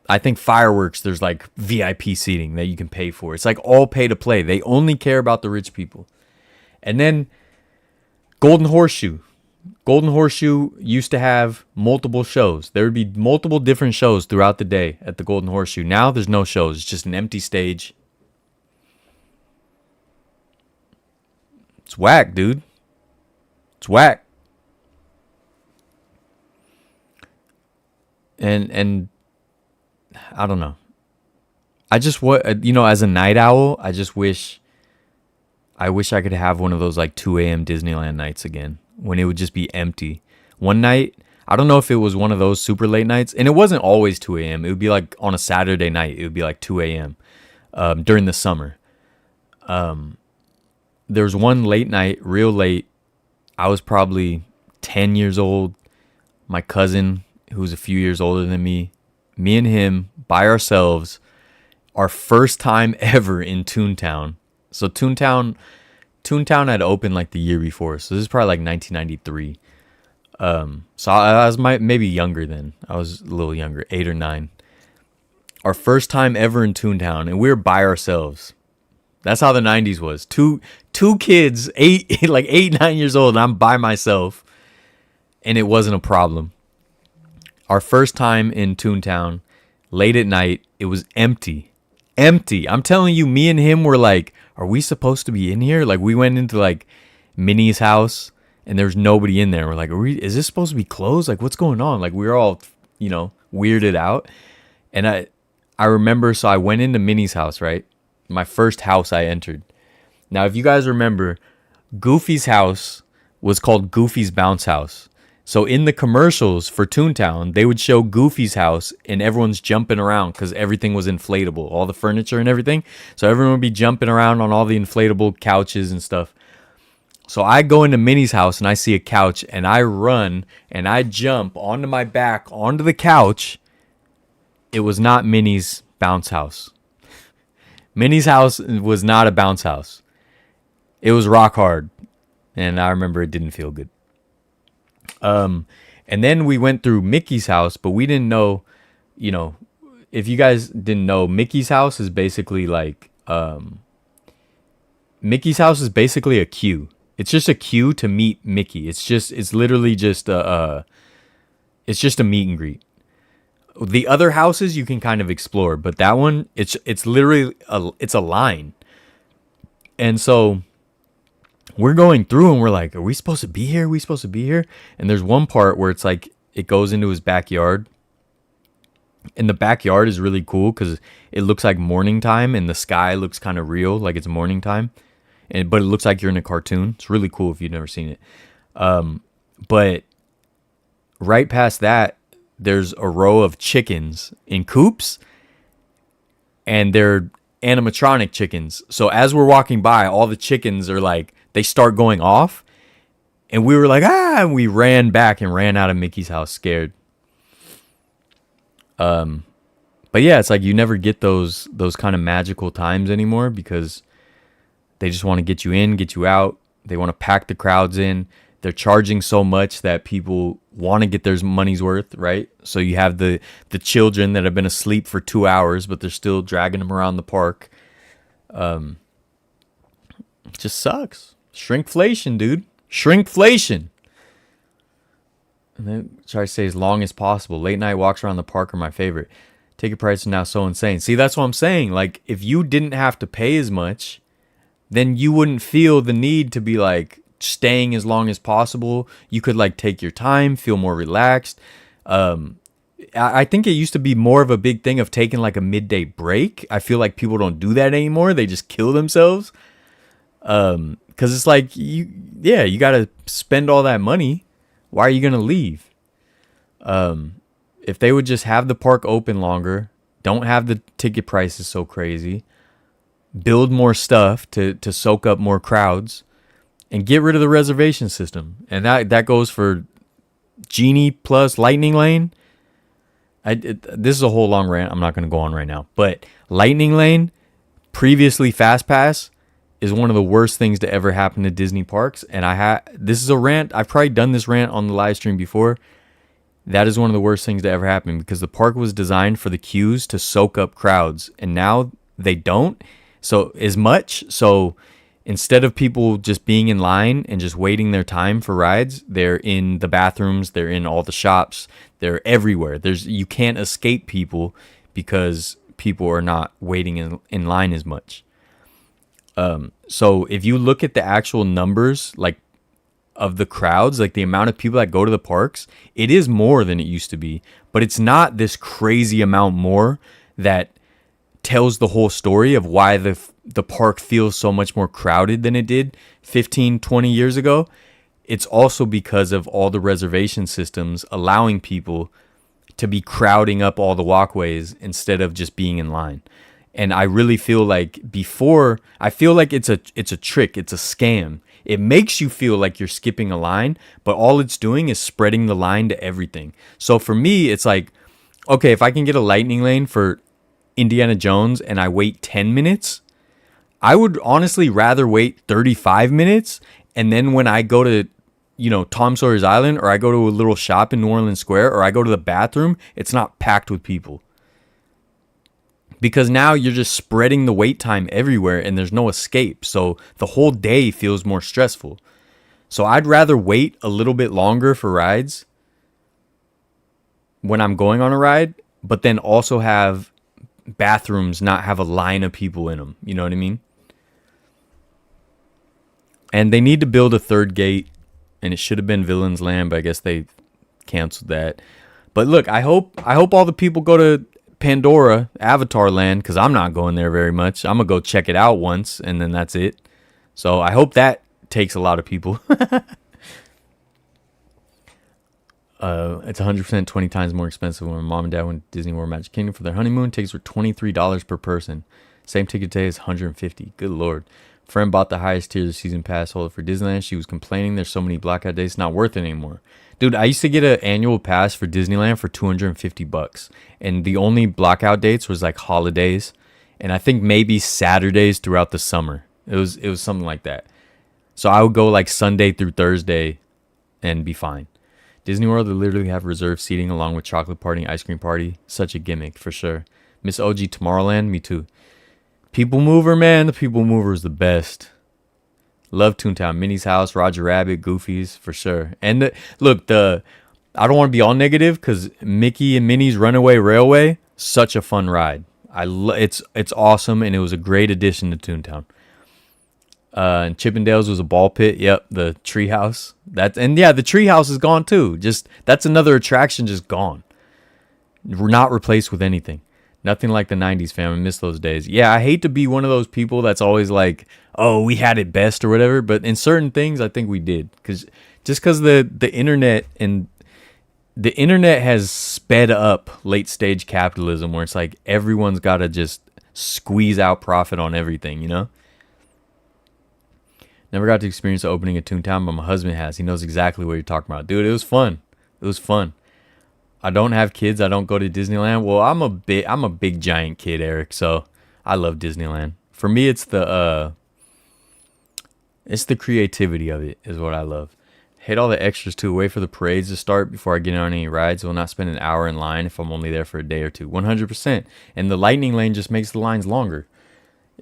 I think fireworks, there's like VIP seating that you can pay for. It's like all pay to play. They only care about the rich people. And then Golden Horseshoe. Golden Horseshoe used to have multiple shows. There would be multiple different shows throughout the day at the Golden Horseshoe. Now there's no shows. It's just an empty stage. It's whack, dude. It's whack. And I don't know. I just as a night owl, I wish I could have one of those like 2 a.m. Disneyland nights again when it would just be empty. One night, I don't know if it was one of those super late nights, and it wasn't always 2 a.m. It would be like on a Saturday night. It would be like 2 a.m. During the summer. There was one late night, real late. I was probably 10 years old. My cousin, who's a few years older than me and him by ourselves, our first time ever in Toontown. So Toontown Toontown had opened like the year before, so this is probably like 1993. So I was maybe younger then. I was a little younger, 8 or 9. Our first time ever in Toontown, and we were by ourselves. That's how the 90s was. Two kids, 8, 9 years old, and I'm by myself, and it wasn't a problem. Our first time in Toontown, late at night, it was empty. Empty. I'm telling you, me and him were like, are we supposed to be in here? Like, we went into like Minnie's house and there's nobody in there. We're like, is this supposed to be closed? Like, what's going on? Like, we were all, weirded out. And I remember, so I went into Minnie's house, right? My first house I entered. Now, if you guys remember, Goofy's house was called Goofy's Bounce House. So in the commercials for Toontown, they would show Goofy's house and everyone's jumping around because everything was inflatable, all the furniture and everything. So everyone would be jumping around on all the inflatable couches and stuff. So I go into Minnie's house and I see a couch and I run and I jump onto my back onto the couch. It was not Minnie's bounce house. Minnie's house was not a bounce house. It was rock hard. And I remember it didn't feel good. And then we went through Mickey's house, but we didn't know, if you guys didn't know, Mickey's house is basically like, Mickey's house is basically a queue. It's just a queue to meet Mickey. It's literally just it's just a meet and greet. The other houses you can kind of explore, but that one, it's literally it's a line. And so we're going through and we're like, are we supposed to be here? Are we supposed to be here? And there's one part where it's like, it goes into his backyard. And the backyard is really cool because it looks like morning time and the sky looks kind of real, like it's morning time. But it looks like you're in a cartoon. It's really cool if you've never seen it. But right past that, there's a row of chickens in coops. And they're animatronic chickens. So as we're walking by, all the chickens are like, they start going off, and we were like, and we ran back and ran out of Mickey's house scared. But yeah, it's like you never get those kind of magical times anymore because they just want to get you in, get you out. They want to pack the crowds in. They're charging so much that people want to get their money's worth, right? So you have the children that have been asleep for 2 hours, but they're still dragging them around the park. It just sucks. Shrinkflation, dude. Shrinkflation. And then try to say as long as possible. Late night walks around the park are my favorite. Ticket prices are now so insane. See, that's what I'm saying. Like, if you didn't have to pay as much, then you wouldn't feel the need to be like staying as long as possible. You could like take your time, feel more relaxed. I think it used to be more of a big thing of taking like a midday break. I feel like people don't do that anymore. They just kill themselves. Because it's like, you got to spend all that money. Why are you going to leave? If they would just have the park open longer, don't have the ticket prices so crazy, build more stuff to soak up more crowds, and get rid of the reservation system. And that goes for Genie plus Lightning Lane. This is a whole long rant. I'm not going to go on right now. But Lightning Lane, previously Fast Pass, is one of the worst things to ever happen to Disney parks. And this is a rant. I've probably done this rant on the live stream before. That is one of the worst things to ever happen because the park was designed for the queues to soak up crowds. And now they don't. So as much. So instead of people just being in line and just waiting their time for rides, they're in the bathrooms. They're in all the shops. They're everywhere. You can't escape people because people are not waiting in line as much. So if you look at the actual numbers, like of the crowds, like the amount of people that go to the parks, it is more than it used to be, but it's not this crazy amount more that tells the whole story of why the park feels so much more crowded than it did 15, 20 years ago. It's also because of all the reservation systems allowing people to be crowding up all the walkways instead of just being in line. And I really feel like I feel like it's a trick. It's a scam. It makes you feel like you're skipping a line, but all it's doing is spreading the line to everything. So for me, it's like, okay, if I can get a Lightning Lane for Indiana Jones and I wait 10 minutes, I would honestly rather wait 35 minutes, and then when I go to, Tom Sawyer's Island, or I go to a little shop in New Orleans Square, or I go to the bathroom, it's not packed with people. Because now you're just spreading the wait time everywhere and there's no escape. So the whole day feels more stressful. So I'd rather wait a little bit longer for rides when I'm going on a ride, but then also have bathrooms not have a line of people in them. You know what I mean? And they need to build a third gate, and it should have been Villain's Land, but I guess they canceled that. But look, I hope all the people go to Pandora, Avatar Land, because I'm not going there very much. I'm going to go check it out once, and then that's it. So I hope that takes a lot of people. It's 100% 20 times more expensive when my mom and dad went to Disney World Magic Kingdom for their honeymoon. Tickets were $23 per person. Same ticket today is $150. Good Lord. Friend bought the highest tier of the season pass holder for Disneyland. She was complaining there's so many blackout days, it's not worth it anymore. Dude, I used to get an annual pass for Disneyland for $250, and the only blackout dates was like holidays, and I think maybe Saturdays throughout the summer. It was something like that. So I would go like Sunday through Thursday and be fine. Disney World, they literally have reserved seating along with chocolate party and ice cream party. Such a gimmick for sure. Miss OG Tomorrowland, me too. People Mover, man, the People Mover is the best. Love Toontown, Minnie's House, Roger Rabbit, Goofy's for sure. And I don't want to be all negative because Mickey and Minnie's Runaway Railway, such a fun ride. It's awesome, and it was a great addition to Toontown. And Chippendales was a ball pit. Yep, the treehouse. The treehouse is gone too. That's another attraction just gone. We're not replaced with anything. Nothing like the 90s, fam. I miss those days. Yeah, I hate to be one of those people that's always like, oh, we had it best or whatever. But in certain things, I think we did. Because the internet has sped up late stage capitalism where it's like everyone's got to just squeeze out profit on everything, you know? Never got to experience the opening of Toontown, but my husband has. He knows exactly what you're talking about. Dude, it was fun. It was fun. I don't have kids. I don't go to Disneyland. Well, I'm a big giant kid, Eric. So I love Disneyland. For me, it's the creativity of it is what I love. Hate all the extras too. Wait for the parades to start before I get on any rides. Will not spend an hour in line if I'm only there for a day or two. 100%. And the lightning lane just makes the lines longer.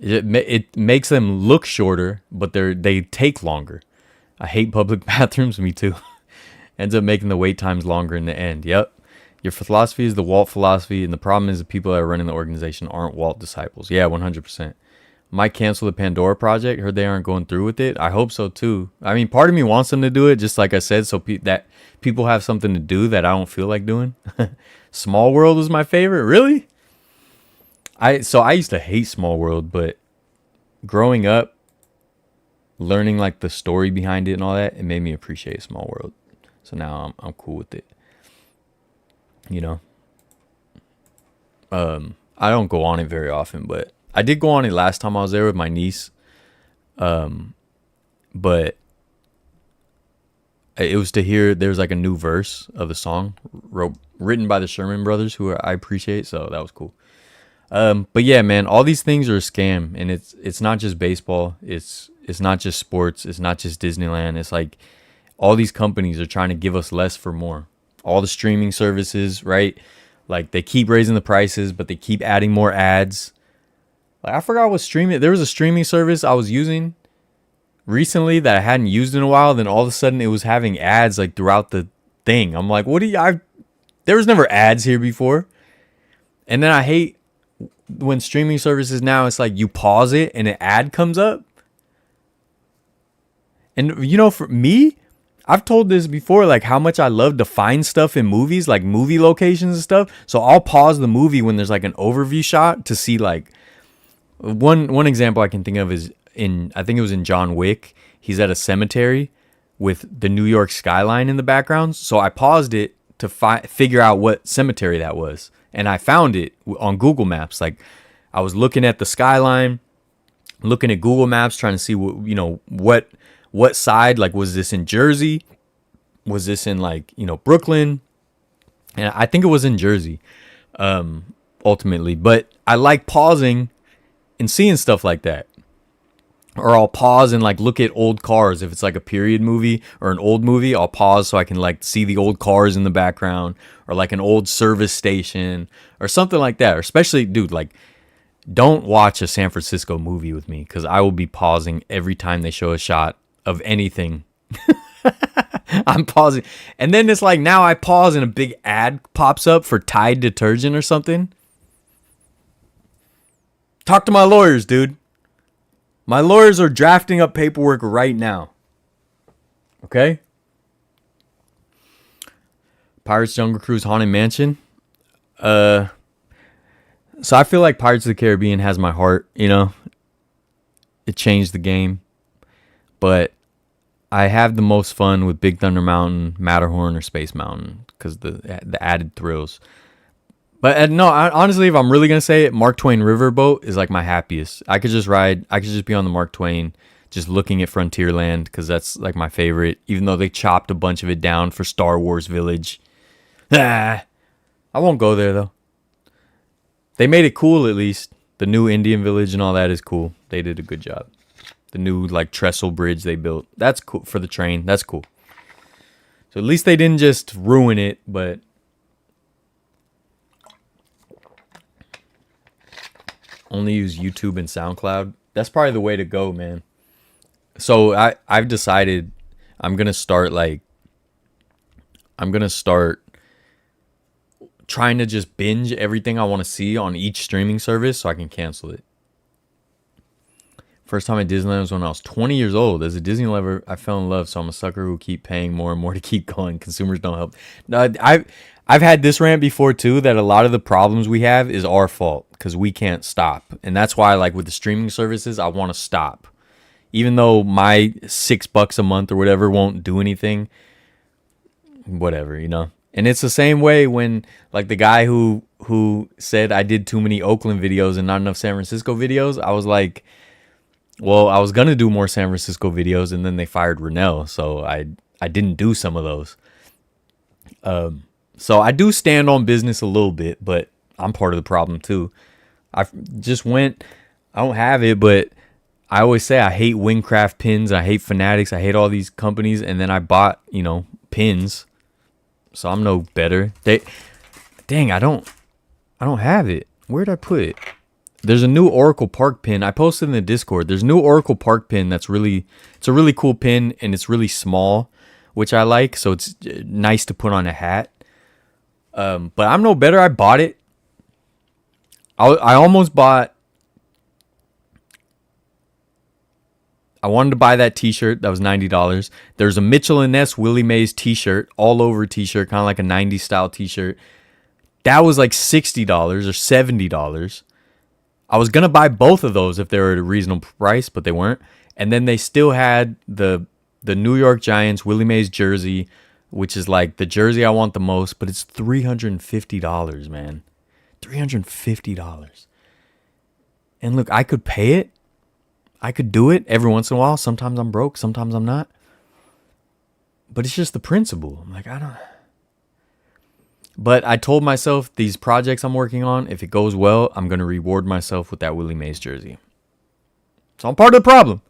It makes them look shorter, but they take longer. I hate public bathrooms. Me too. Ends up making the wait times longer in the end. Yep. Your philosophy is the Walt philosophy, and the problem is the people that are running the organization aren't Walt disciples. Yeah, 100%. Might cancel the Pandora project. Heard they aren't going through with it. I hope so too. I mean, part of me wants them to do it, just like I said, so that people have something to do that I don't feel like doing. Small World was my favorite. Really? I used to hate Small World, but growing up, learning like the story behind it and all that, it made me appreciate Small World. So now I'm cool with it. You know, I don't go on it very often, but I did go on it last time I was there with my niece. But it was to hear there's like a new verse of the song written by the Sherman Brothers, who I appreciate. So that was cool. But yeah, man, all these things are a scam, and it's not just baseball. It's not just sports. It's not just Disneyland. It's like all these companies are trying to give us less for more. All the streaming services, right? Like they keep raising the prices, but they keep adding more ads. Like I forgot what streaming. There was a streaming service I was using recently that I hadn't used in a while. Then all of a sudden it was having ads like throughout the thing. I'm like, there was never ads here before. And then I hate when streaming services now, it's like you pause it and an ad comes up. And you know, for me, I've told this before, like how much I love to find stuff in movies, like movie locations and stuff. So I'll pause the movie when there's like an overview shot to see like one example I can think of is I think it was in John Wick. He's at a cemetery with the New York skyline in the background. So I paused it to figure out what cemetery that was. And I found it on Google Maps. Like I was looking at the skyline, looking at Google Maps, trying to see what side, like, was this in Jersey? Was this in, like, Brooklyn? And I think it was in Jersey, ultimately. But I like pausing and seeing stuff like that. Or I'll pause and like look at old cars. If it's like a period movie or an old movie, I'll pause so I can like see the old cars in the background, or like an old service station or something like that. Or especially, dude, like don't watch a San Francisco movie with me, because I will be pausing every time they show a shot of anything. I'm pausing. And then it's like now I pause and a big ad pops up for Tide detergent or something. Talk to my lawyers, dude. My lawyers are drafting up paperwork right now. Okay? Pirates Jungle Cruise Haunted Mansion. So I feel like Pirates of the Caribbean has my heart, you know? It changed the game. But I have the most fun with Big Thunder Mountain, Matterhorn, or Space Mountain, because the added thrills. But no, honestly, if I'm really going to say it, Mark Twain Riverboat is like my happiest. I could just be on the Mark Twain, just looking at Frontierland, because that's like my favorite, even though they chopped a bunch of it down for Star Wars Village. I won't go there, though. They made it cool, at least. The new Indian Village and all that is cool. They did a good job. The new like trestle bridge they built, that's cool for the train. That's cool. So at least they didn't just ruin it, but only use YouTube and SoundCloud. That's probably the way to go, man. So I've decided I'm gonna start trying to just binge everything I want to see on each streaming service so I can cancel it. First time at Disneyland was when I was 20 years old. As a Disney lover, I fell in love, so I'm a sucker who keep paying more and more to keep going. Consumers don't help. No, I've had this rant before too, that a lot of the problems we have is our fault because we can't stop. And that's why, like with the streaming services, I want to stop. Even though my $6 a month or whatever won't do anything, whatever, you know. And it's the same way when like the guy who said I did too many Oakland videos and not enough San Francisco videos. I was like, well, I was going to do more San Francisco videos, and then they fired Rennell, so I didn't do some of those. So I do stand on business a little bit, but I'm part of the problem too. I don't have it, but I always say I hate Wingcraft pins, I hate Fanatics, I hate all these companies, and then I bought, pins, so I'm no better. Dang, I don't have it. Where'd I put it? There's a new Oracle Park pin. I posted in the Discord. There's a new Oracle Park pin it's a really cool pin, and it's really small, which I like. So it's nice to put on a hat. But I'm no better. I bought it. I almost bought. I wanted to buy that t-shirt. That was $90. There's a Mitchell and Ness Willie Mays t-shirt, all over t-shirt, kind of like a 90s style t-shirt. That was like $60 or $70. I was going to buy both of those if they were at a reasonable price, but they weren't. And then they still had the New York Giants Willie Mays jersey, which is like the jersey I want the most, but it's $350, man. $350. And look, I could pay it. I could do it every once in a while. Sometimes I'm broke, sometimes I'm not. But it's just the principle. I'm like, But I told myself these projects I'm working on, if it goes well, I'm going to reward myself with that Willie Mays jersey. So I'm part of the problem.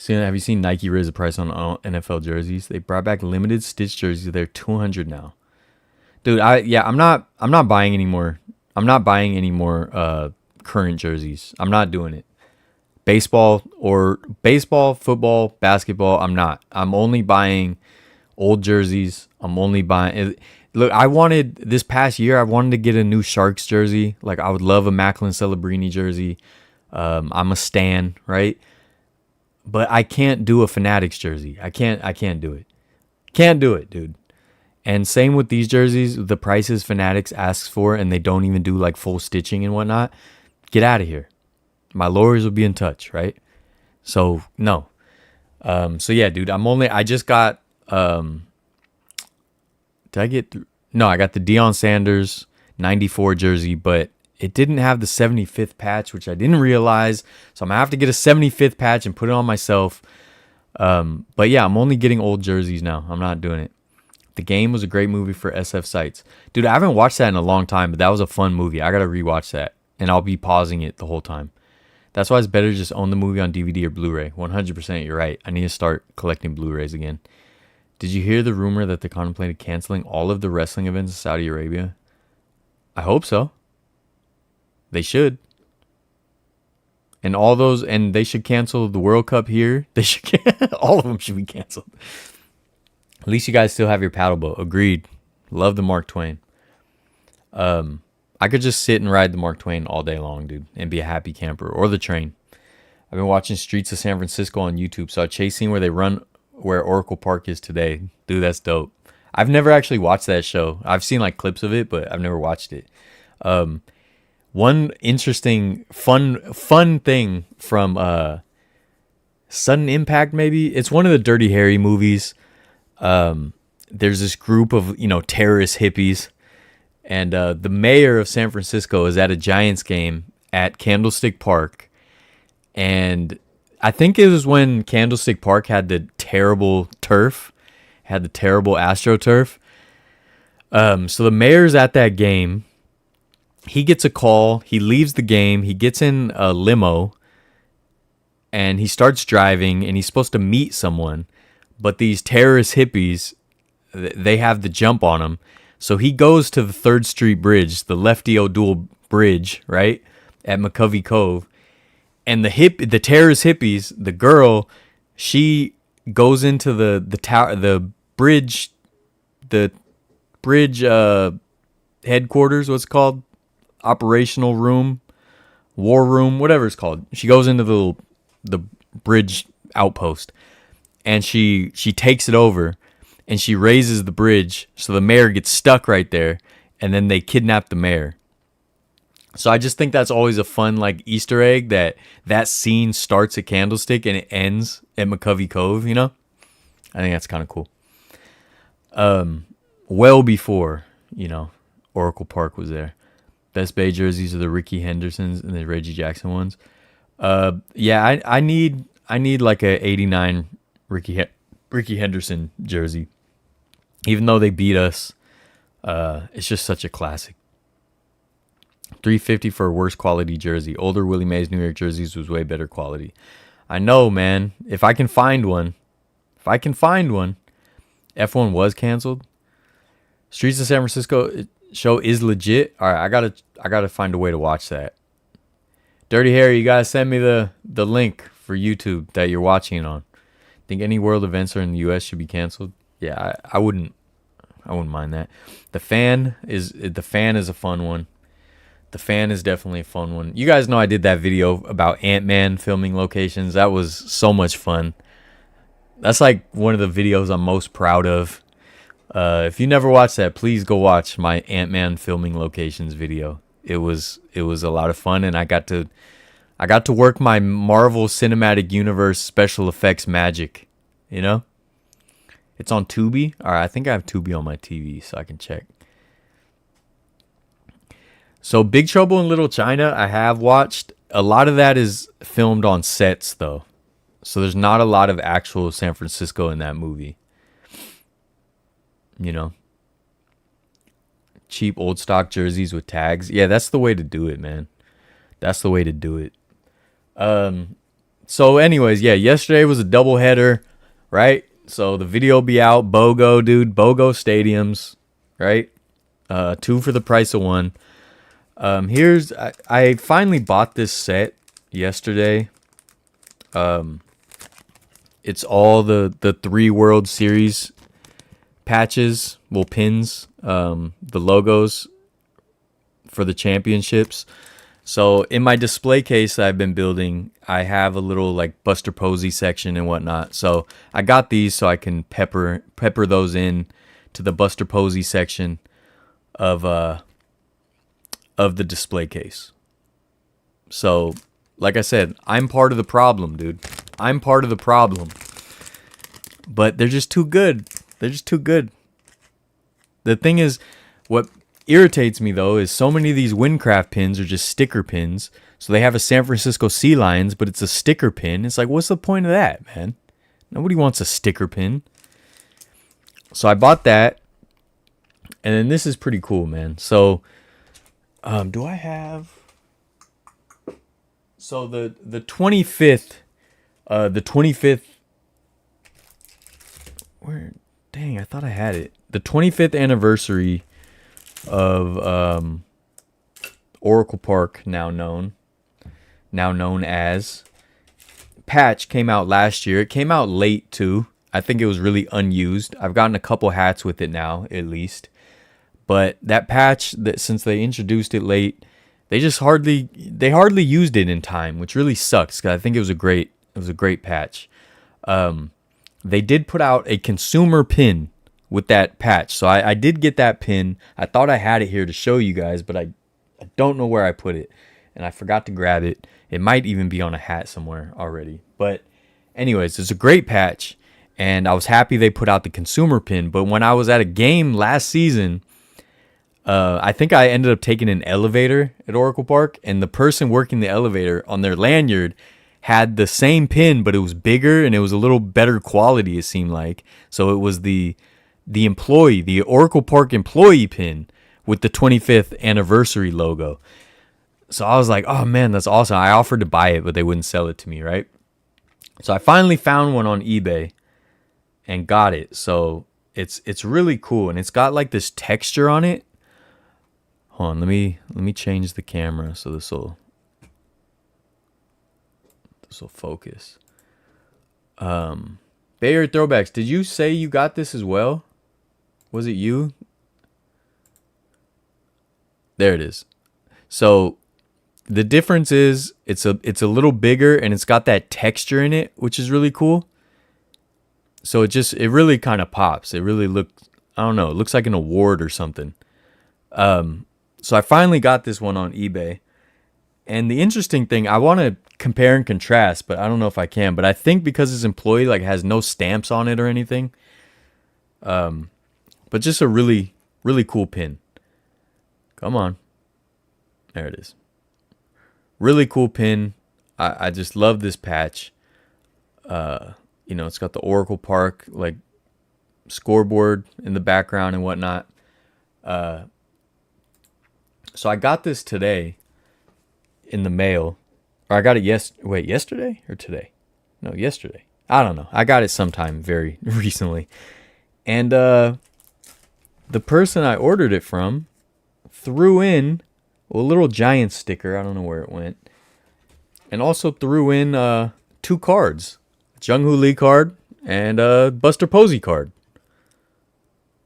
Have you seen Nike raise the price on NFL jerseys? They brought back limited stitch jerseys. They're $200 now. Dude, I'm not buying anymore. I'm not buying any more current jerseys. I'm not doing it. Baseball, football, basketball, I'm not. I'm only buying old jerseys. I'm only buying. Look, this past year, I wanted to get a new Sharks jersey. Like, I would love a Macklin Celebrini jersey. I'm a stan, right? But I can't do a Fanatics jersey. I can't do it. Can't do it, dude. And same with these jerseys, the prices Fanatics asks for, and they don't even do like full stitching and whatnot. Get out of here. My lawyers will be in touch, right? So no. So yeah, dude, I just got. I got the Deion Sanders 94 jersey, but it didn't have the 75th patch, which I didn't realize. So I'm going to have to get a 75th patch and put it on myself. But yeah, I'm only getting old jerseys now. I'm not doing it. The Game was a great movie for SF Sites. Dude, I haven't watched that in a long time, but that was a fun movie. I got to rewatch that, and I'll be pausing it the whole time. That's why it's better to just own the movie on DVD or Blu-ray. 100%, you're right. I need to start collecting Blu-rays again. Did you hear the rumor that they contemplated canceling all of the wrestling events in Saudi Arabia? I hope so. They should. And all those, and they should cancel the World Cup here. They should, all of them should be canceled. At least you guys still have your paddle boat. Agreed. Love the Mark Twain. I could just sit and ride the Mark Twain all day long, dude, and be a happy camper. Or the train. I've been watching Streets of San Francisco on YouTube. Saw a chase scene where they run where Oracle Park is today. Dude, that's dope. I've never actually watched that show. I've seen like clips of it, but I've never watched it. One interesting, fun thing from Sudden Impact, maybe. It's one of the Dirty Harry movies. There's this group of, terrorist hippies. And the mayor of San Francisco is at a Giants game at Candlestick Park. And I think it was when Candlestick Park had the terrible turf, had the terrible AstroTurf. So the mayor's at that game. He gets a call. He leaves the game. He gets in a limo. And he starts driving. And he's supposed to meet someone. But these terrorist hippies, they have the jump on him. So he goes to the 3rd Street Bridge, the Lefty O'Doul Bridge, right, at McCovey Cove. And the terrorist hippies, the girl, she goes into the tower, the bridge headquarters, what's it called? Operational room, war room, whatever it's called. She goes into the bridge outpost, and she takes it over. And she raises the bridge, so the mayor gets stuck right there, and then they kidnap the mayor. So I just think that's always a fun like Easter egg that scene starts at Candlestick and it ends at McCovey Cove. I think that's kind of cool. Well before Oracle Park was there. Best Bay jerseys are the Ricky Hendersons and the Reggie Jackson ones. Yeah, I need like a '89 Ricky Henderson jersey. Even though they beat us, it's just such a classic. $350 for a worse quality jersey. Older Willie Mays New York jerseys was way better quality. I know, man. If I can find one. F1 was canceled. Streets of San Francisco show is legit. All right, I gotta find a way to watch that. Dirty Harry, you guys send me the link for YouTube that you're watching it on. Think any world events are in the U.S. should be canceled? Yeah, I wouldn't mind that. The fan is a fun one. The fan is definitely a fun one. You guys know I did that video about Ant-Man filming locations. That was so much fun. That's like one of the videos I'm most proud of. If you never watched that, please go watch my Ant-Man filming locations video. It was a lot of fun, and I got to work my Marvel Cinematic Universe special effects magic. It's on Tubi. All right, I think I have Tubi on my TV, so I can check. So Big Trouble in Little China, I have watched. A lot of that is filmed on sets, though. So there's not a lot of actual San Francisco in that movie. Cheap old stock jerseys with tags. Yeah, that's the way to do it, man. That's the way to do it. So anyways, yeah, yesterday was a doubleheader, right? So the video will be out. BOGO, dude. BOGO stadiums, right? 2 for the price of 1. I finally bought this set yesterday. It's all the 3 World Series patches, pins, the logos for the championships. So in my display case that I've been building, I have a little like Buster Posey section and whatnot. So I got these so I can pepper those in to the Buster Posey section of the display case. So like I said, I'm part of the problem, dude. I'm part of the problem. But they're just too good. They're just too good. The thing is, what irritates me though is so many of these Windcraft pins are just sticker pins. So they have a San Francisco Sea Lions, but it's a sticker pin. It's like, what's the point of that, man? Nobody wants a sticker pin. So I bought that. And then this is pretty cool, man. So, do I have... So the 25th, the 25th. Where? Dang, I thought I had it. The 25th anniversary of Oracle Park, now known as, patch came out last year. It came out late too. I think it was really unused. I've gotten a couple hats with it now, at least. But that patch, that since they introduced it late, they hardly used it in time, which really sucks because I think it was a great patch. They did put out a consumer pin with that patch, so I did get that pin. I thought I had it here to show you guys, but I don't know where I put it, and I forgot to grab it. It might even be on a hat somewhere already. But anyways, it's a great patch, and I was happy they put out the consumer pin. But when I was at a game last season, I think I ended up taking an elevator at Oracle Park, and the person working the elevator on their lanyard had the same pin, but it was bigger and it was a little better quality, it seemed like. So it was the Oracle Park employee pin with the 25th anniversary logo. So I was like, oh man, that's awesome. I offered to buy it, but they wouldn't sell it to me, right? So I finally found one on eBay and got it. So it's really cool, and it's got like this texture on it. Hold on, let me change the camera so this will focus. Bay Area Throwbacks, did you say you got this as well? Was it you? There it is. So the difference is it's a little bigger, and it's got that texture in it, which is really cool. So it really kind of pops. It really looks, I don't know, it looks like an award or something. So I finally got this one on eBay. And the interesting thing, I want to compare and contrast, but I don't know if I can. But I think because his employee has no stamps on it or anything. But just a really, really cool pin. Come on. There it is. Really cool pin. I just love this patch. It's got the Oracle Park scoreboard in the background and whatnot. So I got this today in the mail. Or I got it yesterday or today? No, yesterday. I don't know. I got it sometime very recently. And the person I ordered it from threw in a little giant sticker. I don't know where it went. And also threw in 2 cards. A Jung-Hoo Lee card and a Buster Posey card.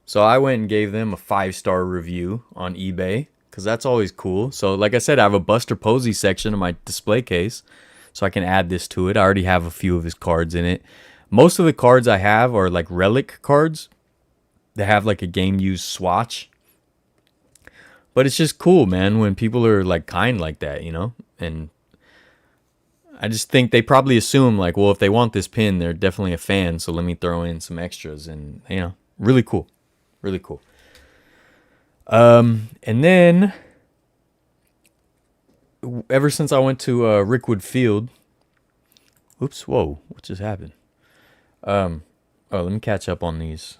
So I went and gave them a 5-star review on eBay, because that's always cool. So like I said, I have a Buster Posey section in my display case, so I can add this to it. I already have a few of his cards in it. Most of the cards I have are like relic cards. They have like a game-used swatch. But it's just cool, man, when people are kind like that, And I just think they probably assume well, if they want this pin, they're definitely a fan, so let me throw in some extras. And, really cool. Really cool. And then ever since I went to Rickwood Field, oops, whoa, what just happened? Let me catch up on these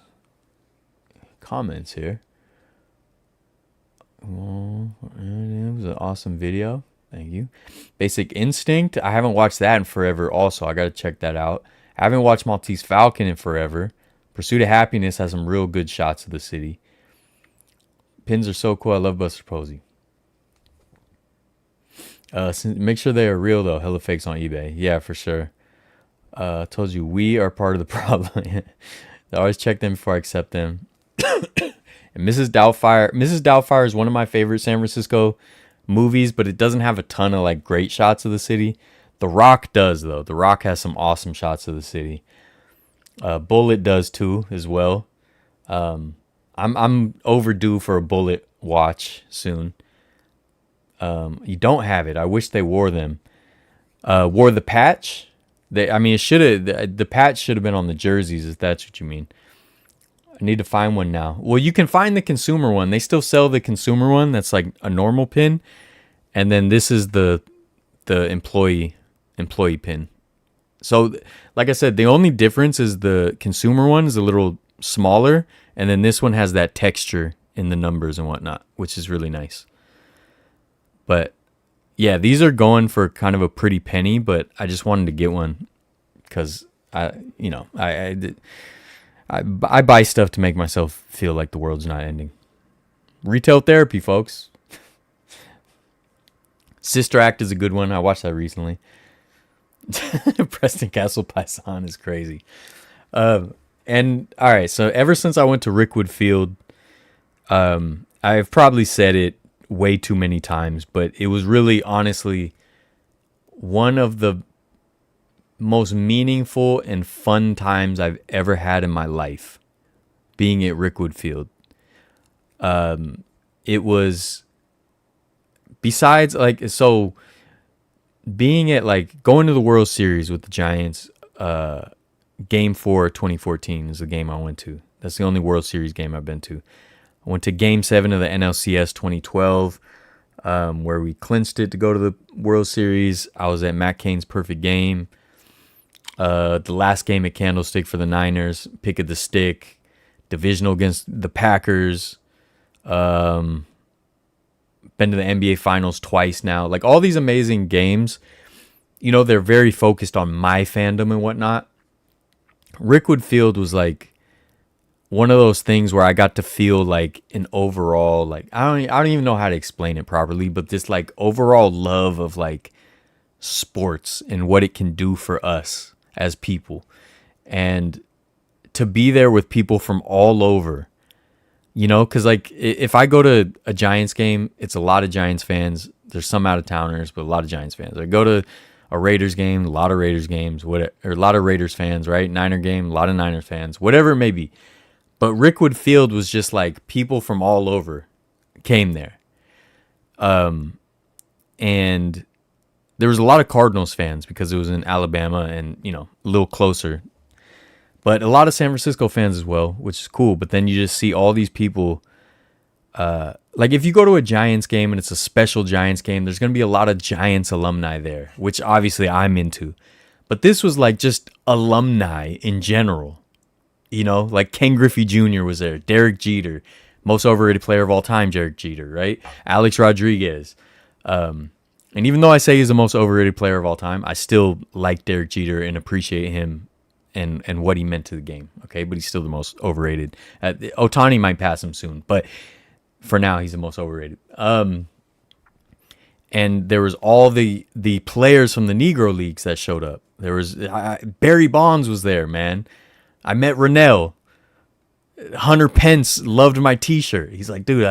comments here. Oh, it was an awesome video. Thank you. Basic Instinct, I haven't watched that in forever also. I got to check that out. I haven't watched Maltese Falcon in forever. Pursuit of Happiness has some real good shots of the city. Pins are so cool. I love Buster Posey. Make sure they are real, though. Hella fakes on eBay. Yeah, for sure. Told you, we are part of the problem. I always check them before I accept them. And Mrs. Doubtfire is one of my favorite San Francisco movies, but it doesn't have a ton of great shots of the city. The Rock does, though. The Rock has some awesome shots of the city. Bullet does too, as well. I'm overdue for a Bullet watch soon. You don't have it. I wish they wore them. Wore the patch. The patch should have been on the jerseys, if that's what you mean. I need to find one now. Well, you can find the consumer one. They still sell the consumer one. That's like a normal pin, and then this is the employee pin. So, like I said, the only difference is the consumer one is a little smaller, and then this one has that texture in the numbers and whatnot, which is really nice. But Yeah, these are going for kind of a pretty penny, but I just wanted to get one because I buy stuff to make myself feel like the world's not ending. Retail therapy, folks. Sister Act is a good one. I watched that recently. Preston Castle Python is crazy. And all right, so ever since I went to Rickwood Field, I've probably said it way too many times, but it was really honestly one of the most meaningful and fun times I've ever had in my life being at Rickwood Field. It was besides like so being at like going to the World Series with the Giants, Game 4 2014 is the game I went to. That's the only World Series game I've been to. I went to Game 7 of the NLCS 2012, where we clinched it to go to the World Series. I was at Matt Cain's perfect game. The last game at Candlestick for the Niners, pick of the stick, divisional against the Packers. Been to the NBA Finals twice now. Like all these amazing games, they're very focused on my fandom and whatnot. Rickwood Field was like one of those things where I got to feel like an overall, like I don't even know how to explain it properly, but this like overall love of like sports and what it can do for us as people, and to be there with people from all over, because like if I go to a Giants game, it's a lot of Giants fans. There's some out of towners, but a lot of Giants fans. I go to a Raiders game, a lot of Raiders games, or a lot of Raiders fans, right? Niner game, a lot of Niners fans, whatever it may be. But Rickwood Field was just like people from all over came there. And there was a lot of Cardinals fans because it was in Alabama and, a little closer. But a lot of San Francisco fans as well, which is cool. But then you just see all these people. Like if you go to a Giants game and it's a special Giants game, there's going to be a lot of Giants alumni there, which obviously I'm into. But this was like just alumni in general. Like Ken Griffey Jr. was there, Derek Jeter, most overrated player of all time, Derek Jeter, right? Alex Rodriguez. And even though I say he's the most overrated player of all time, I still like Derek Jeter and appreciate him and what he meant to the game. Okay, but he's still the most overrated. Ohtani might pass him soon, but for now he's the most overrated. And there was all the players from the Negro Leagues that showed up. There was Barry Bonds was there, man. I met Rennell. Hunter Pence loved my t-shirt. He's like, dude,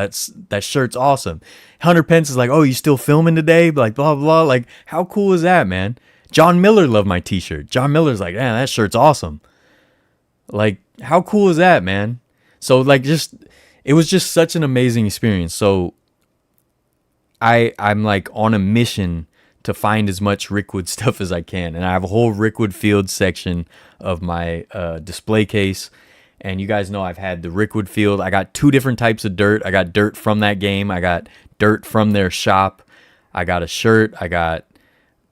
that shirt's awesome. Hunter Pence is like, oh, you still filming today? Like, blah, blah, blah. Like, how cool is that, man? John Miller loved my t-shirt. John Miller's like, man, that shirt's awesome. Like, how cool is that, man? So, like, it was just such an amazing experience. So, I'm like on a mission to find as much Rickwood stuff as I can. And I have a whole Rickwood Field section of my display case. And you guys know I've had the Rickwood Field. I got 2 different types of dirt. I got dirt from that game. I got dirt from their shop. I got a shirt. I got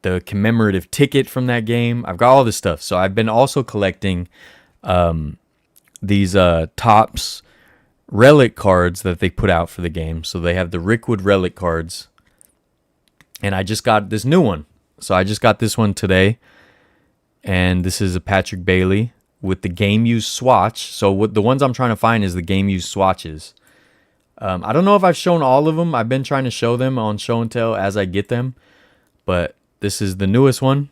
the commemorative ticket from that game. I've got all this stuff. So I've been also collecting these Topps relic cards that they put out for the game. So they have the Rickwood relic cards. And I just got this new one. So I just got this one today. And this is a Patrick Bailey with the game used swatch. So what the ones I'm trying to find is the game used swatches. I don't know if I've shown all of them. I've been trying to show them on show and tell as I get them. But this is the newest one.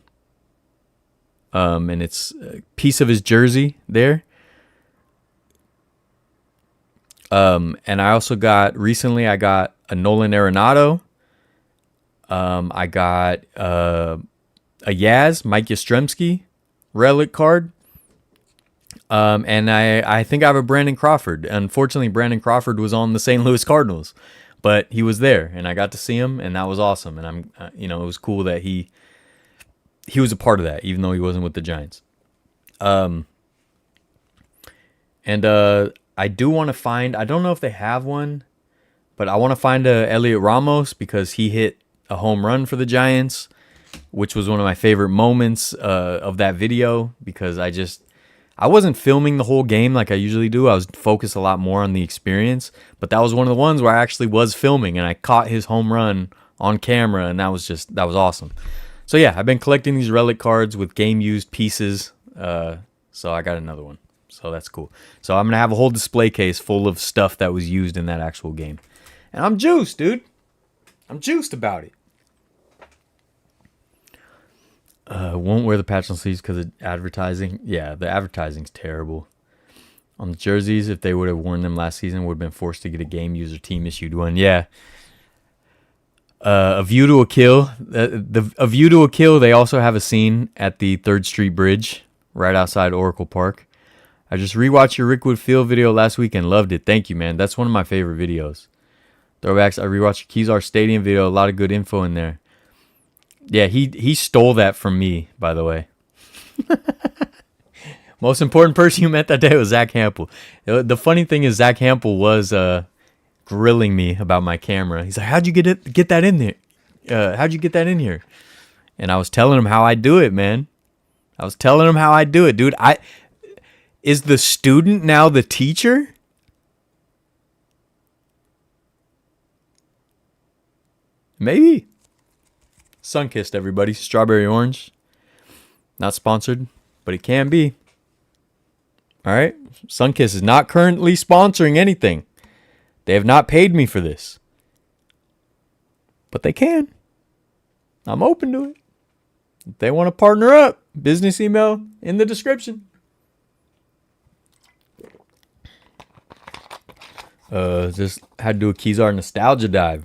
And it's a piece of his jersey there. And I also recently I got a Nolan Arenado. I got a Mike Yastrzemski relic card. And I think I have a Brandon Crawford. Unfortunately, Brandon Crawford was on the St. Louis Cardinals, but he was there and I got to see him and that was awesome. And I'm, it was cool that he was a part of that, even though he wasn't with the Giants. And I do want to find, I don't know if they have one, but I want to find a Elliot Ramos because he hit a home run for the Giants, which was one of my favorite moments of that video because I wasn't filming the whole game like I usually do. I was focused a lot more on the experience, but that was one of the ones where I actually was filming and I caught his home run on camera, and that was awesome. So yeah, I've been collecting these relic cards with game used pieces. So I got another one. So that's cool. So I'm gonna have a whole display case full of stuff that was used in that actual game. And I'm juiced, dude. I'm juiced about it. Won't wear the patch on sleeves because of advertising. Yeah, the advertising's terrible. On the jerseys, if they would have worn them last season, would have been forced to get a game user team issued one. Yeah. A View to a Kill. A View to a Kill, they also have a scene at the 3rd Street Bridge right outside Oracle Park. I just rewatched your Rickwood Field video last week and loved it. Thank you, man. That's one of my favorite videos. Throwbacks, I rewatched your Kezar Stadium video. A lot of good info in there. Yeah, he stole that from me, by the way. Most important person you met that day was Zach Hampel. The funny thing is Zach Hampel was grilling me about my camera. He's like, how'd you get that in there? How'd you get that in here? And I was telling him how I do it, man. I was telling him how I do it, dude. Is the student now the teacher? Maybe. Sunkissed, everybody. Strawberry Orange. Not sponsored, but it can be. All right? Sunkiss is not currently sponsoring anything. They have not paid me for this. But they can. I'm open to it. If they want to partner up, business email in the description. Just had to do a Kezar nostalgia dive.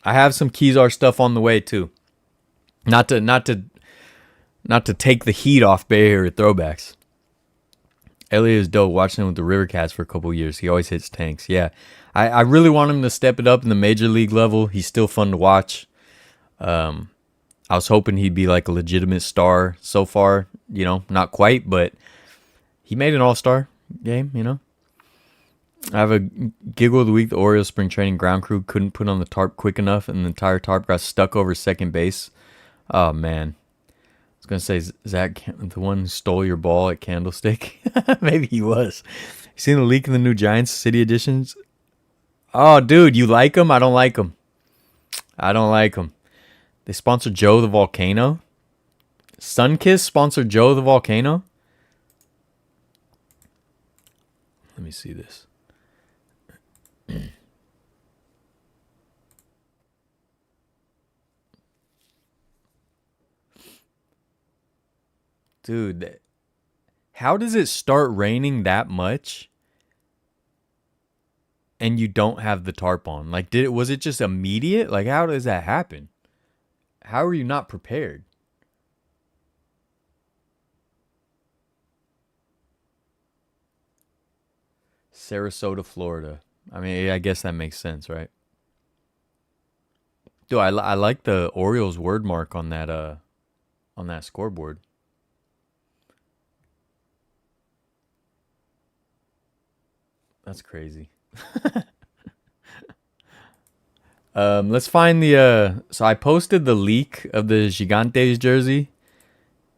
I have some Kezar stuff on the way too. Not to take the heat off Bay Area throwbacks. Elliot is dope. Watching him with the River Cats for a couple years. He always hits tanks. Yeah. I really want him to step it up in the major league level. He's still fun to watch. I was hoping he'd be like a legitimate star so far. You know, not quite, but he made an all-star game, you know. I have a giggle of the week. The Orioles spring training ground crew couldn't put on the tarp quick enough, and the entire tarp got stuck over second base. Oh, man. I was going to say, Zach, the one who stole your ball at Candlestick? Maybe he was. You seen the leak in the new Giants City editions? Oh, dude, you like them? I don't like them. I don't like them. They sponsored Joe the Volcano. Sunkiss sponsored Joe the Volcano. Let me see this. Dude, how does it start raining that much and you don't have the tarp on? Like, was it just immediate? Like, how does that happen? How are you not prepared? Sarasota, Florida. I mean, I guess that makes sense, right? Dude, I like the Orioles word mark on that scoreboard. That's crazy. Let's find the so I posted the leak of the Gigantes jersey,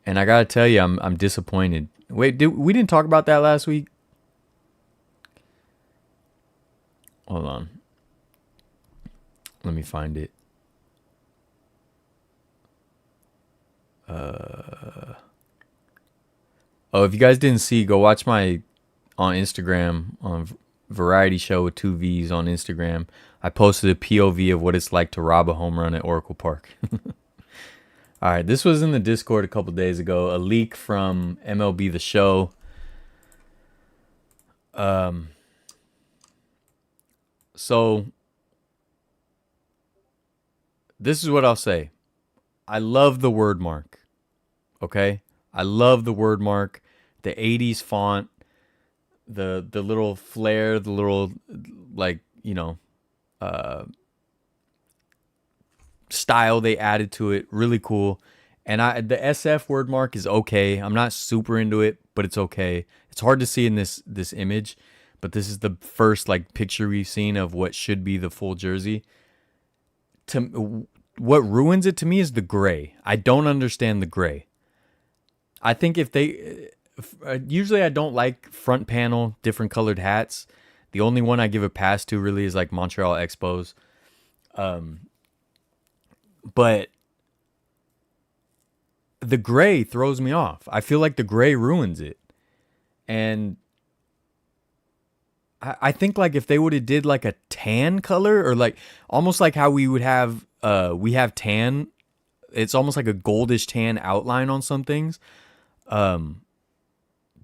and I gotta tell you, I'm disappointed. Wait, we didn't talk about that last week? Hold on. Let me find it. Oh, if you guys didn't see, go watch my on Instagram on Variety Show with 2 V's on Instagram. I posted a POV of what it's like to rob a home run at Oracle Park. All right, this was in the Discord a couple days ago. A leak from MLB The Show. So this is what I'll say. I love the word mark. Okay? I love the word mark. The 80s font. The little flair, the little, like, you know, style they added to it. Really cool. And the SF word mark is okay. I'm not super into it, but it's okay. It's hard to see in this image, but this is the first like picture we've seen of what should be the full jersey. What ruins it to me is the gray. I don't understand the gray. I think if they usually I don't like front panel different colored hats. The only one I give a pass to really is like Montreal Expos. but the gray throws me off. I feel like the gray ruins it. And I think like if they would have did like a tan color, or like almost like how we would have we have tan, it's almost like a goldish tan outline on some things. That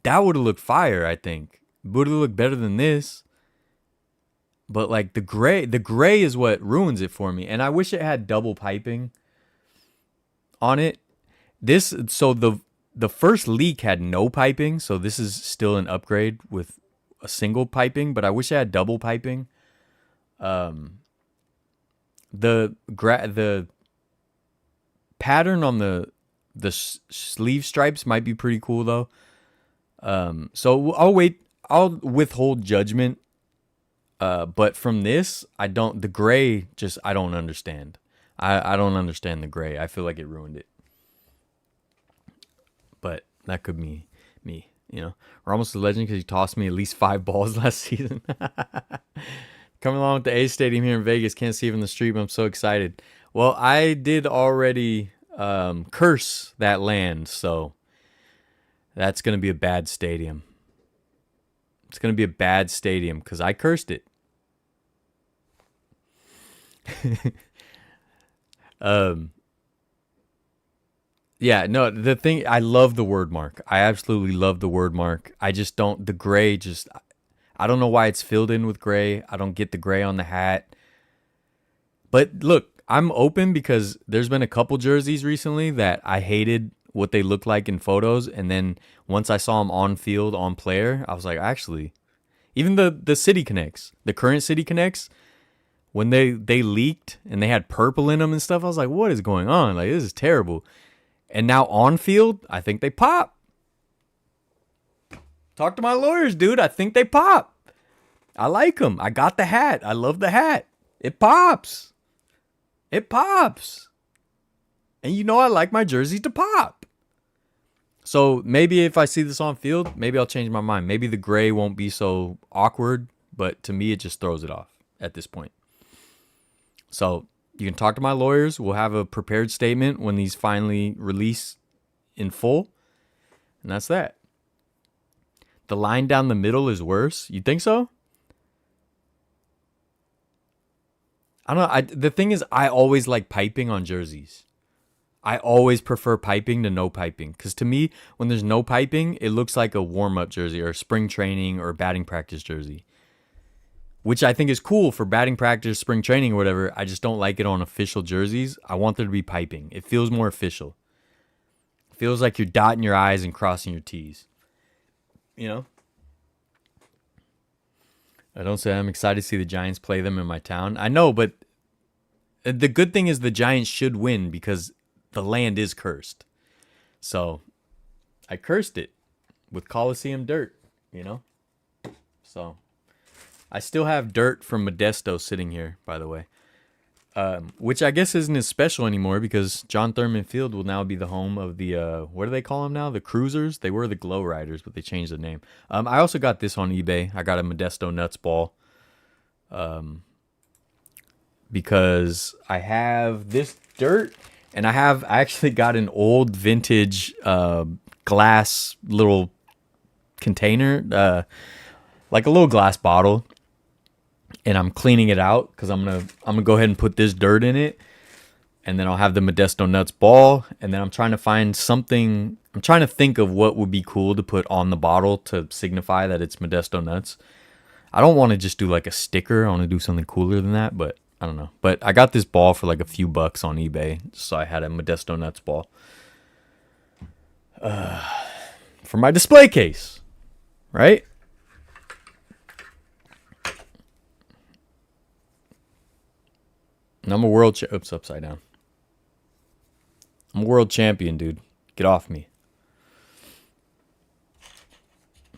would have looked fire, I think. Would have looked better than this. But like the gray is what ruins it for me. And I wish it had double piping on it. So the first leak had no piping, so this is still an upgrade with a single piping, but I wish it had double piping. The pattern on the sleeve stripes might be pretty cool though. So I'll withhold judgment. But from this, the gray I don't understand. I don't understand the gray. I feel like it ruined it. But that could be me, you know. Ramos is a legend because he tossed me at least 5 balls last season. Coming along with the A Stadium here in Vegas. Can't see it from the street, but I'm so excited. Well, I did already curse that land, so that's going to be a bad stadium. It's going to be a bad stadium because I cursed it. Yeah, no, the thing, I love the word mark. I absolutely love the word mark. I just don't, the gray I don't know why it's filled in with gray. I don't get the gray on the hat. But look, I'm open because there's been a couple jerseys recently that I hated what they looked like in photos. And then once I saw them on field, on player, I was like, actually, even the City Connects, the current City Connects, when they leaked and they had purple in them and stuff, I was like, what is going on? Like, this is terrible. And now on field, I think they pop. Talk to my lawyers, dude. I think they pop. I like them. I got the hat. I love the hat. It pops. It pops. And you know I like my jerseys to pop. So maybe if I see this on field, maybe I'll change my mind. Maybe the gray won't be so awkward, but to me it just throws it off at this point. So you can talk to my lawyers. We'll have a prepared statement when these finally release in full. And that's that. The line down the middle is worse. You think so? I don't know. The thing is, I always like piping on jerseys. I always prefer piping to no piping. Because to me, when there's no piping, it looks like a warm-up jersey or spring training or batting practice jersey. Which I think is cool for batting practice, spring training, or whatever. I just don't like it on official jerseys. I want there to be piping. It feels more official. It feels like you're dotting your I's and crossing your T's. You know? I don't say I'm excited to see the Giants play them in my town. I know, but the good thing is the Giants should win because the land is cursed. So I cursed it with Coliseum dirt, you know? So I still have dirt from Modesto sitting here, by the way. Which I guess isn't as special anymore because John Thurman Field will now be the home of the, what do they call them now? The Cruisers? They were the Glow Riders, but they changed the name. I also got this on eBay. I got a Modesto Nuts ball. Because I have this dirt, and I actually got an old vintage glass little container, like a little glass bottle. And I'm cleaning it out because I'm gonna go ahead and put this dirt in it, and then I'll have the Modesto Nuts ball. And then I'm trying to find something. I'm trying to think of what would be cool to put on the bottle to signify that it's Modesto Nuts. I don't want to just do like a sticker. I want to do something cooler than that, but I don't know. But I got this ball for like a few bucks on eBay, so I had a Modesto Nuts ball for my display case, right? And I'm a world oops, upside down. I'm a world champion, dude. Get off me.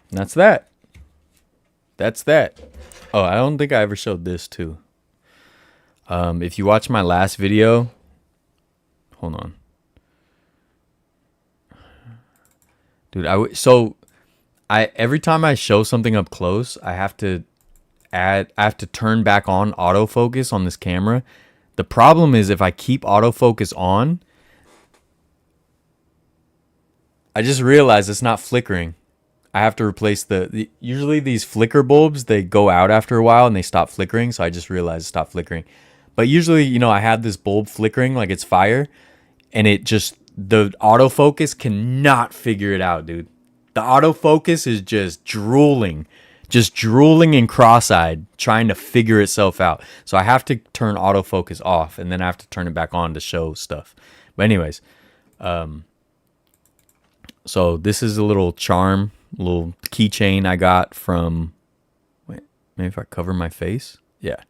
And that's that. That's that. Oh, I don't think I ever showed this too. If you watch my last video, hold on. Dude, every time I show something up close, I have to turn back on autofocus on this camera The problem is if I keep autofocus on, I just realized it's not flickering. I have to replace usually these flicker bulbs, they go out after a while and they stop flickering. So I just realized it stopped flickering. But usually, you know, I have this bulb flickering like it's fire, and the autofocus cannot figure it out, dude. The autofocus is just drooling and cross-eyed, trying to figure itself out. So I have to turn autofocus off, and then I have to turn it back on to show stuff. But anyways, so this is a little charm, little keychain I got from, wait, maybe if I cover my face? Yeah.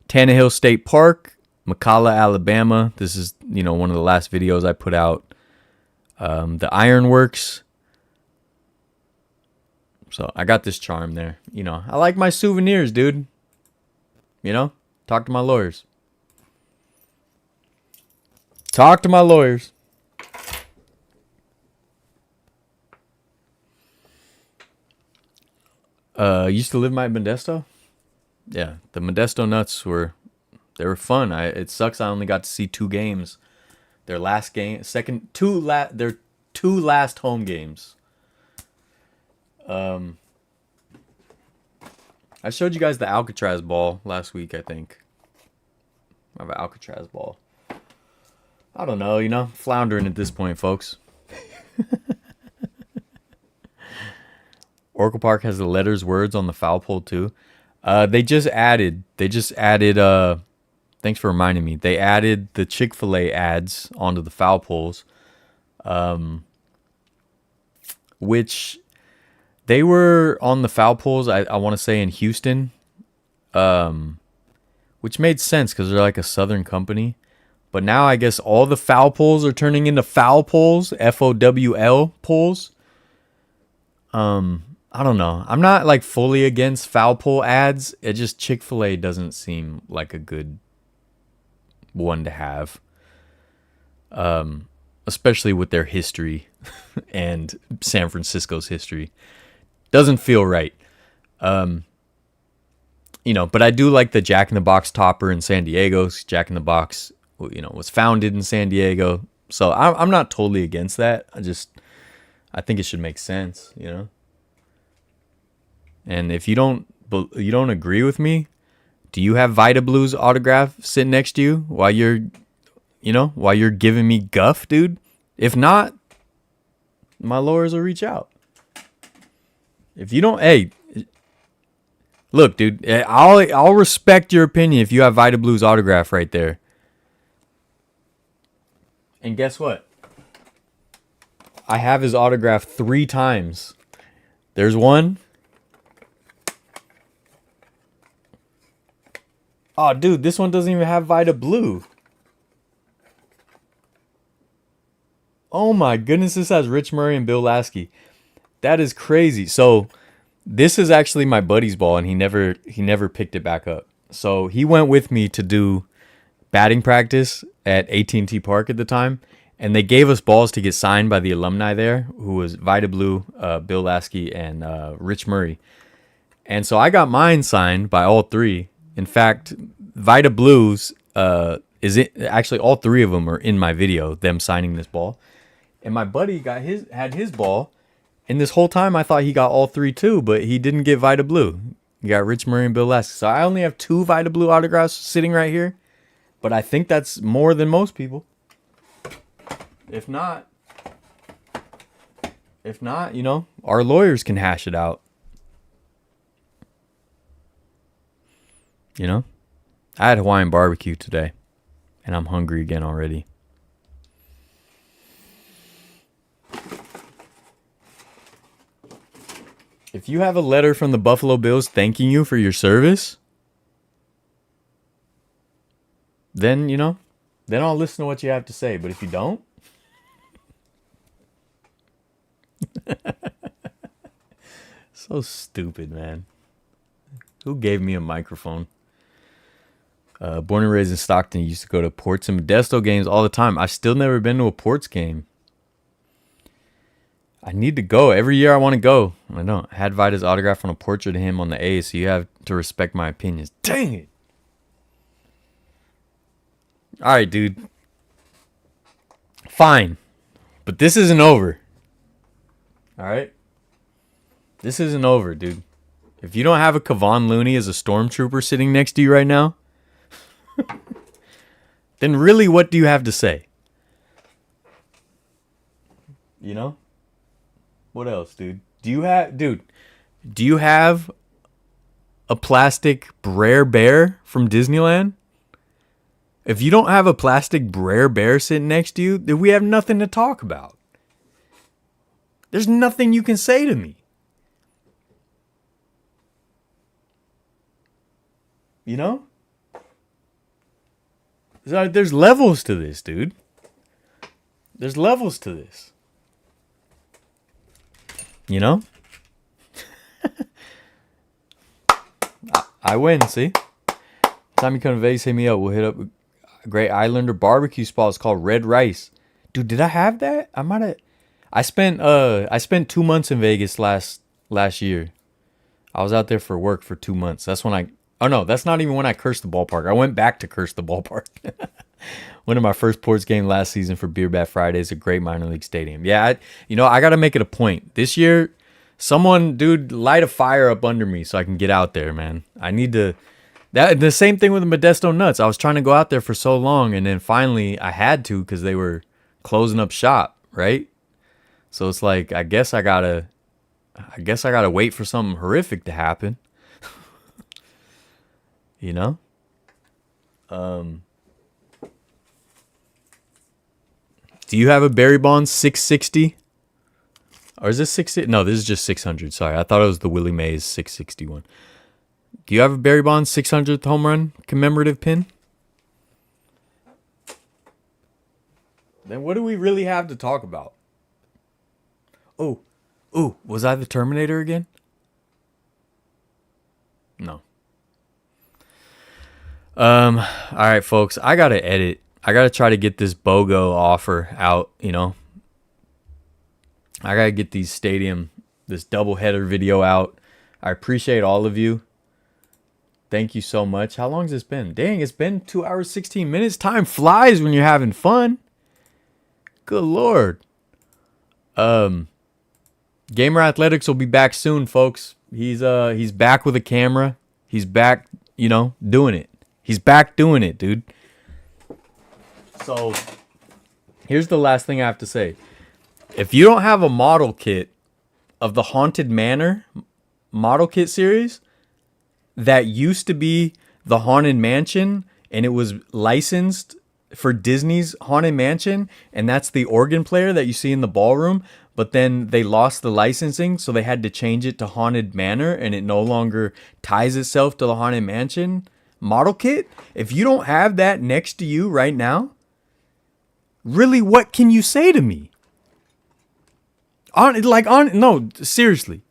Tannehill State Park, McCalla, Alabama. This is, you know, one of the last videos I put out. The Ironworks. So I got this charm there. You know, I like my souvenirs, dude. You know, talk to my lawyers. Talk to my lawyers. Used to live by Modesto. Yeah, the Modesto Nuts were fun. It sucks I only got to see 2 games. Their last game, their 2 last home games. I showed you guys the Alcatraz ball last week, I think. I have an Alcatraz ball. I don't know, you know, floundering at this point, folks. Oracle Park has the letters, words on the foul pole too. They just added, thanks for reminding me. They added the Chick-fil-A ads onto the foul poles. Which they were on the foul poles, I want to say in Houston. Which made sense because they're like a southern company. But now I guess all the foul poles are turning into foul poles, FOWL poles. I don't know. I'm not like fully against foul pole ads. It just Chick-fil-A doesn't seem like a good one to have. Especially with their history and San Francisco's history. Doesn't feel right. You know, but I do like the Jack in the Box topper in San Diego. Jack in the Box, you know, was founded in San Diego. So I'm not totally against that. I think it should make sense, you know. And if you don't agree with me, do you have Vita Blue's autograph sitting next to you while you're giving me guff, dude? If not, my lawyers will reach out. If you don't, hey, look, dude, I'll respect your opinion if you have Vita Blue's autograph right there. And guess what? I have his autograph 3 times. There's one. Oh, dude, this one doesn't even have Vita Blue. Oh my goodness, this has Rich Murray and Bill Lasky. That is crazy. So this is actually my buddy's ball, and he never picked it back up. So he went with me to do batting practice at AT&T Park at the time, and they gave us balls to get signed by the alumni there, who was Vita Blue, Bill Lasky, and Rich Murray. And so I got mine signed by all 3. In fact, Vita Blues actually all 3 of them are in my video, them signing this ball. And my buddy had his ball, and this whole time I thought he got all 3 too, but he didn't get Vita Blue. He got Rich Murray and Bill Lasky. So I only have 2 Vita Blue autographs sitting right here, but I think that's more than most people. If not, you know, our lawyers can hash it out. You know, I had Hawaiian barbecue today, and I'm hungry again already. If you have a letter from the Buffalo Bills thanking you for your service, then, you know, then I'll listen to what you have to say. But if you don't, so stupid, man. Who gave me a microphone? Born and raised in Stockton, used to go to Ports and Modesto games all the time. I've still never been to a Ports game. I need to go. Every year I want to go. I don't. I had Vita's autograph on a portrait of him on the A, so you have to respect my opinions. Dang it. All right, dude. Fine. But this isn't over. All right? This isn't over, dude. If you don't have a Kevon Looney as a stormtrooper sitting next to you right now, then really what do you have to say? You know? What else, dude? Do you have a plastic Brer Bear from Disneyland? If you don't have a plastic Brer Bear sitting next to you, then we have nothing to talk about. There's nothing you can say to me. You know? There's levels to this, dude. There's levels to this. You know? I win, see? Time you come to Vegas, hit me up. We'll hit up a great Islander barbecue spot. It's called Red Rice. Dude, did I have that? I might have. I spent 2 months in Vegas last year. I was out there for work for 2 months. That's when oh no, that's not even when I cursed the ballpark. I went back to curse the ballpark. Went to my first Ports game last season for Beer Bat Fridays, a great minor league stadium. Yeah, I got to make it a point. This year, someone, dude, light a fire up under me so I can get out there, man. I need to. The same thing with the Modesto Nuts. I was trying to go out there for so long, and then finally I had to because they were closing up shop, right? So it's like, I guess I gotta wait for something horrific to happen. You know? Do you have a Barry Bonds 660? Or is this 660? No, this is just 600. Sorry, I thought it was the Willie Mays 661. Do you have a Barry Bonds 600th home run commemorative pin? Then what do we really have to talk about? Oh, was I the Terminator again? No. All right, folks, I gotta edit. I gotta try to get this BOGO offer out, you know. I gotta get this doubleheader video out. I appreciate all of you. Thank you so much. How long has this been? Dang, it's been 2 hours, 16 minutes. Time flies when you're having fun. Good Lord. Gamer Athletics will be back soon, folks. He's back with a camera. He's back, doing it. He's back doing it, dude. So, here's the last thing I have to say. If you don't have a model kit of the Haunted Manor model kit series, that used to be the Haunted Mansion, and it was licensed for Disney's Haunted Mansion, and that's the organ player that you see in the ballroom, but then they lost the licensing, so they had to change it to Haunted Manor, and it no longer ties itself to the Haunted Mansion model kit. If you don't have that next to you right now, really, what can you say to me? No, seriously.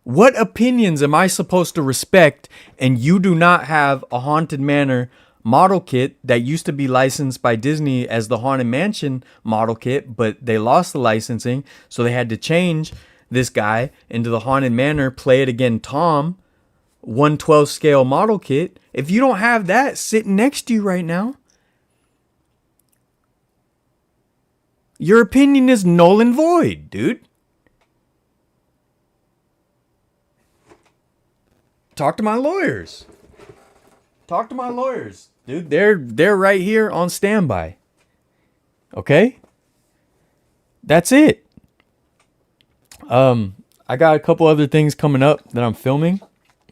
What opinions am I supposed to respect, and you do not have a Haunted Manor model kit that used to be licensed by Disney as the Haunted Mansion model kit, but they lost the licensing, so they had to change this guy into the Haunted Manor Play It Again Tom 1/12 scale model kit? If you don't have that sitting next to you right now, your opinion is null and void, dude. Talk to my lawyers. Dude. They're right here on standby. Okay? That's it. I got a couple other things coming up that I'm filming.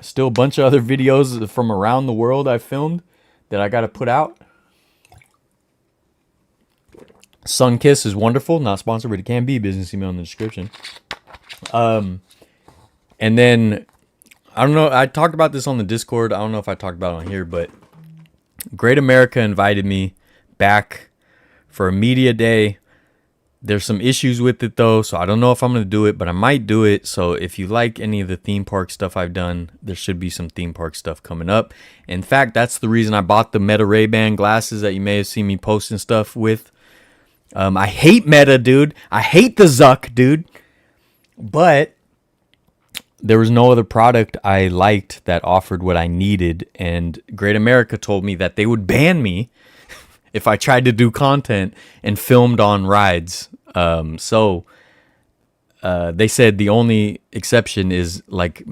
Still a bunch of other videos from around the world I filmed that I got to put out. Sunkiss is wonderful. Not sponsored, but it can be. Business email in the description. And then, I don't know. I talked about this on the Discord. I don't know if I talked about it on here, but Great America invited me back for a media day. There's some issues with it, though, so I don't know if I'm going to do it, but I might do it. So if you like any of the theme park stuff I've done, there should be some theme park stuff coming up. In fact, that's the reason I bought the Meta Ray-Ban glasses that you may have seen me posting stuff with. I hate Meta, dude. I hate the Zuck, dude. But there was no other product I liked that offered what I needed, and Great America told me that they would ban me if I tried to do content and filmed on rides. So they said the only exception is like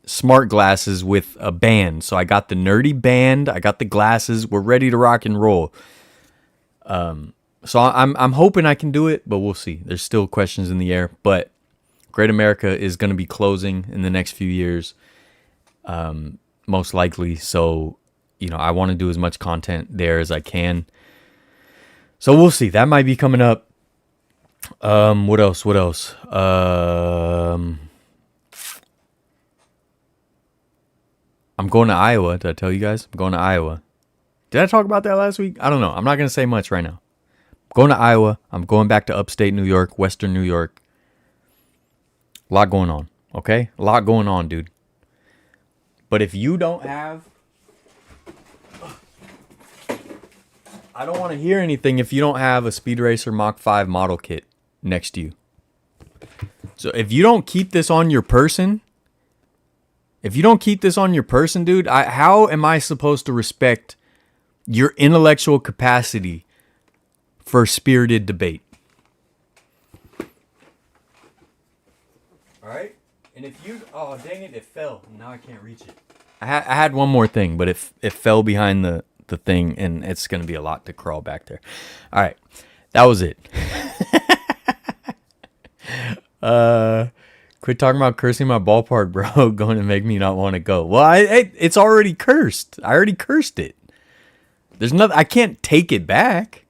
smart glasses with a band. So I got the nerdy band, I got the glasses, we're ready to rock and roll. So I'm hoping I can do it, but we'll see. There's still questions in the air, but Great America is going to be closing in the next few years, most likely. So, I want to do as much content there as I can. So we'll see. That might be coming up. What else? I'm going to Iowa. Did I tell you guys? I'm going to Iowa. Did I talk about that last week? I don't know. I'm not going to say much right now. I'm going to Iowa. I'm going back to upstate New York, Western New York. A lot going on, okay? A lot going on, dude. But if you don't have... I don't want to hear anything if you don't have a Speed Racer Mach 5 model kit next to you. So if you don't keep this on your person... dude, how am I supposed to respect your intellectual capacity for spirited debate? All right? And if you... Oh, dang it, it fell. Now I can't reach it. I had one more thing, but it fell behind the thing, and it's going to be a lot to crawl back there. All right. That was it. Quit talking about cursing my ballpark, bro. Going to make me not want to go. Well, it's already cursed. I already cursed it. There's nothing. I can't take it back.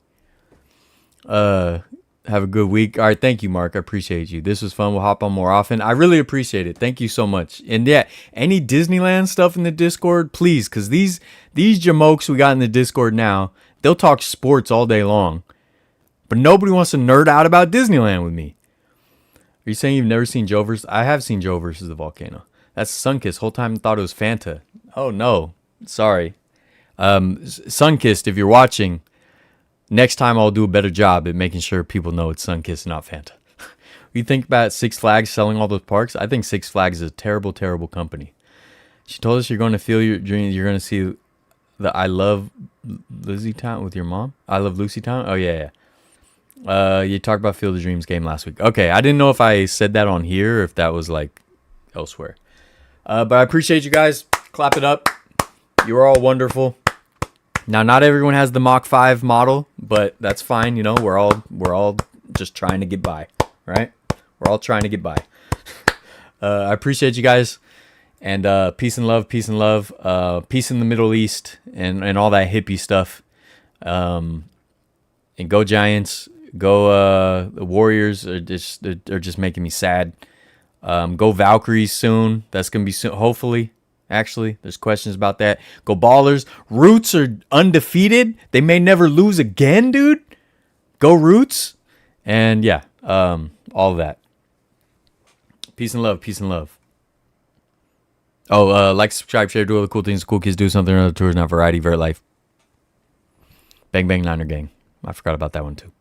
Have a good week. All right, thank you, Mark. I appreciate you. This was fun. We'll hop on more often. I really appreciate it. Thank you so much. And yeah, any Disneyland stuff in the Discord, please, because these jamokes we got in the Discord now, they'll talk sports all day long, but nobody wants to nerd out about Disneyland with me. Are you saying you've never seen Joe versus? I have seen Joe versus the volcano. That's Sunkist. Whole time I thought it was Fanta. Oh no, sorry. Sunkist, if you're watching, next time I'll do a better job at making sure people know it's Sunkist, not Fanta. You think about Six Flags selling all those parks? I think Six Flags is a terrible, terrible company. She told us you're going to feel your dreams. You're going to see the I Love Lucy Town with your mom. I Love Lucy Town. Oh yeah. You talked about Field of Dreams game last week. Okay, I didn't know if I said that on here or if that was like elsewhere. But I appreciate you guys. Clap it up. You are all wonderful. Now, not everyone has the Mach 5 model, but that's fine. We're all just trying to get by, right? We're all trying to get by. I appreciate you guys, and peace and love, peace in the Middle East, and all that hippie stuff. And go Giants, go the Warriors are just making me sad. Go Valkyries soon. That's gonna be soon, hopefully. Actually, there's questions about that. Go Ballers. Roots are undefeated. They may never lose again, dude. Go Roots. And yeah, all of that. Peace and love. Peace and love. Oh, like, subscribe, share, do all the cool things the cool kids do. Something on other tours, not variety. Vertlife. Bang Bang Niner Gang. I forgot about that one too.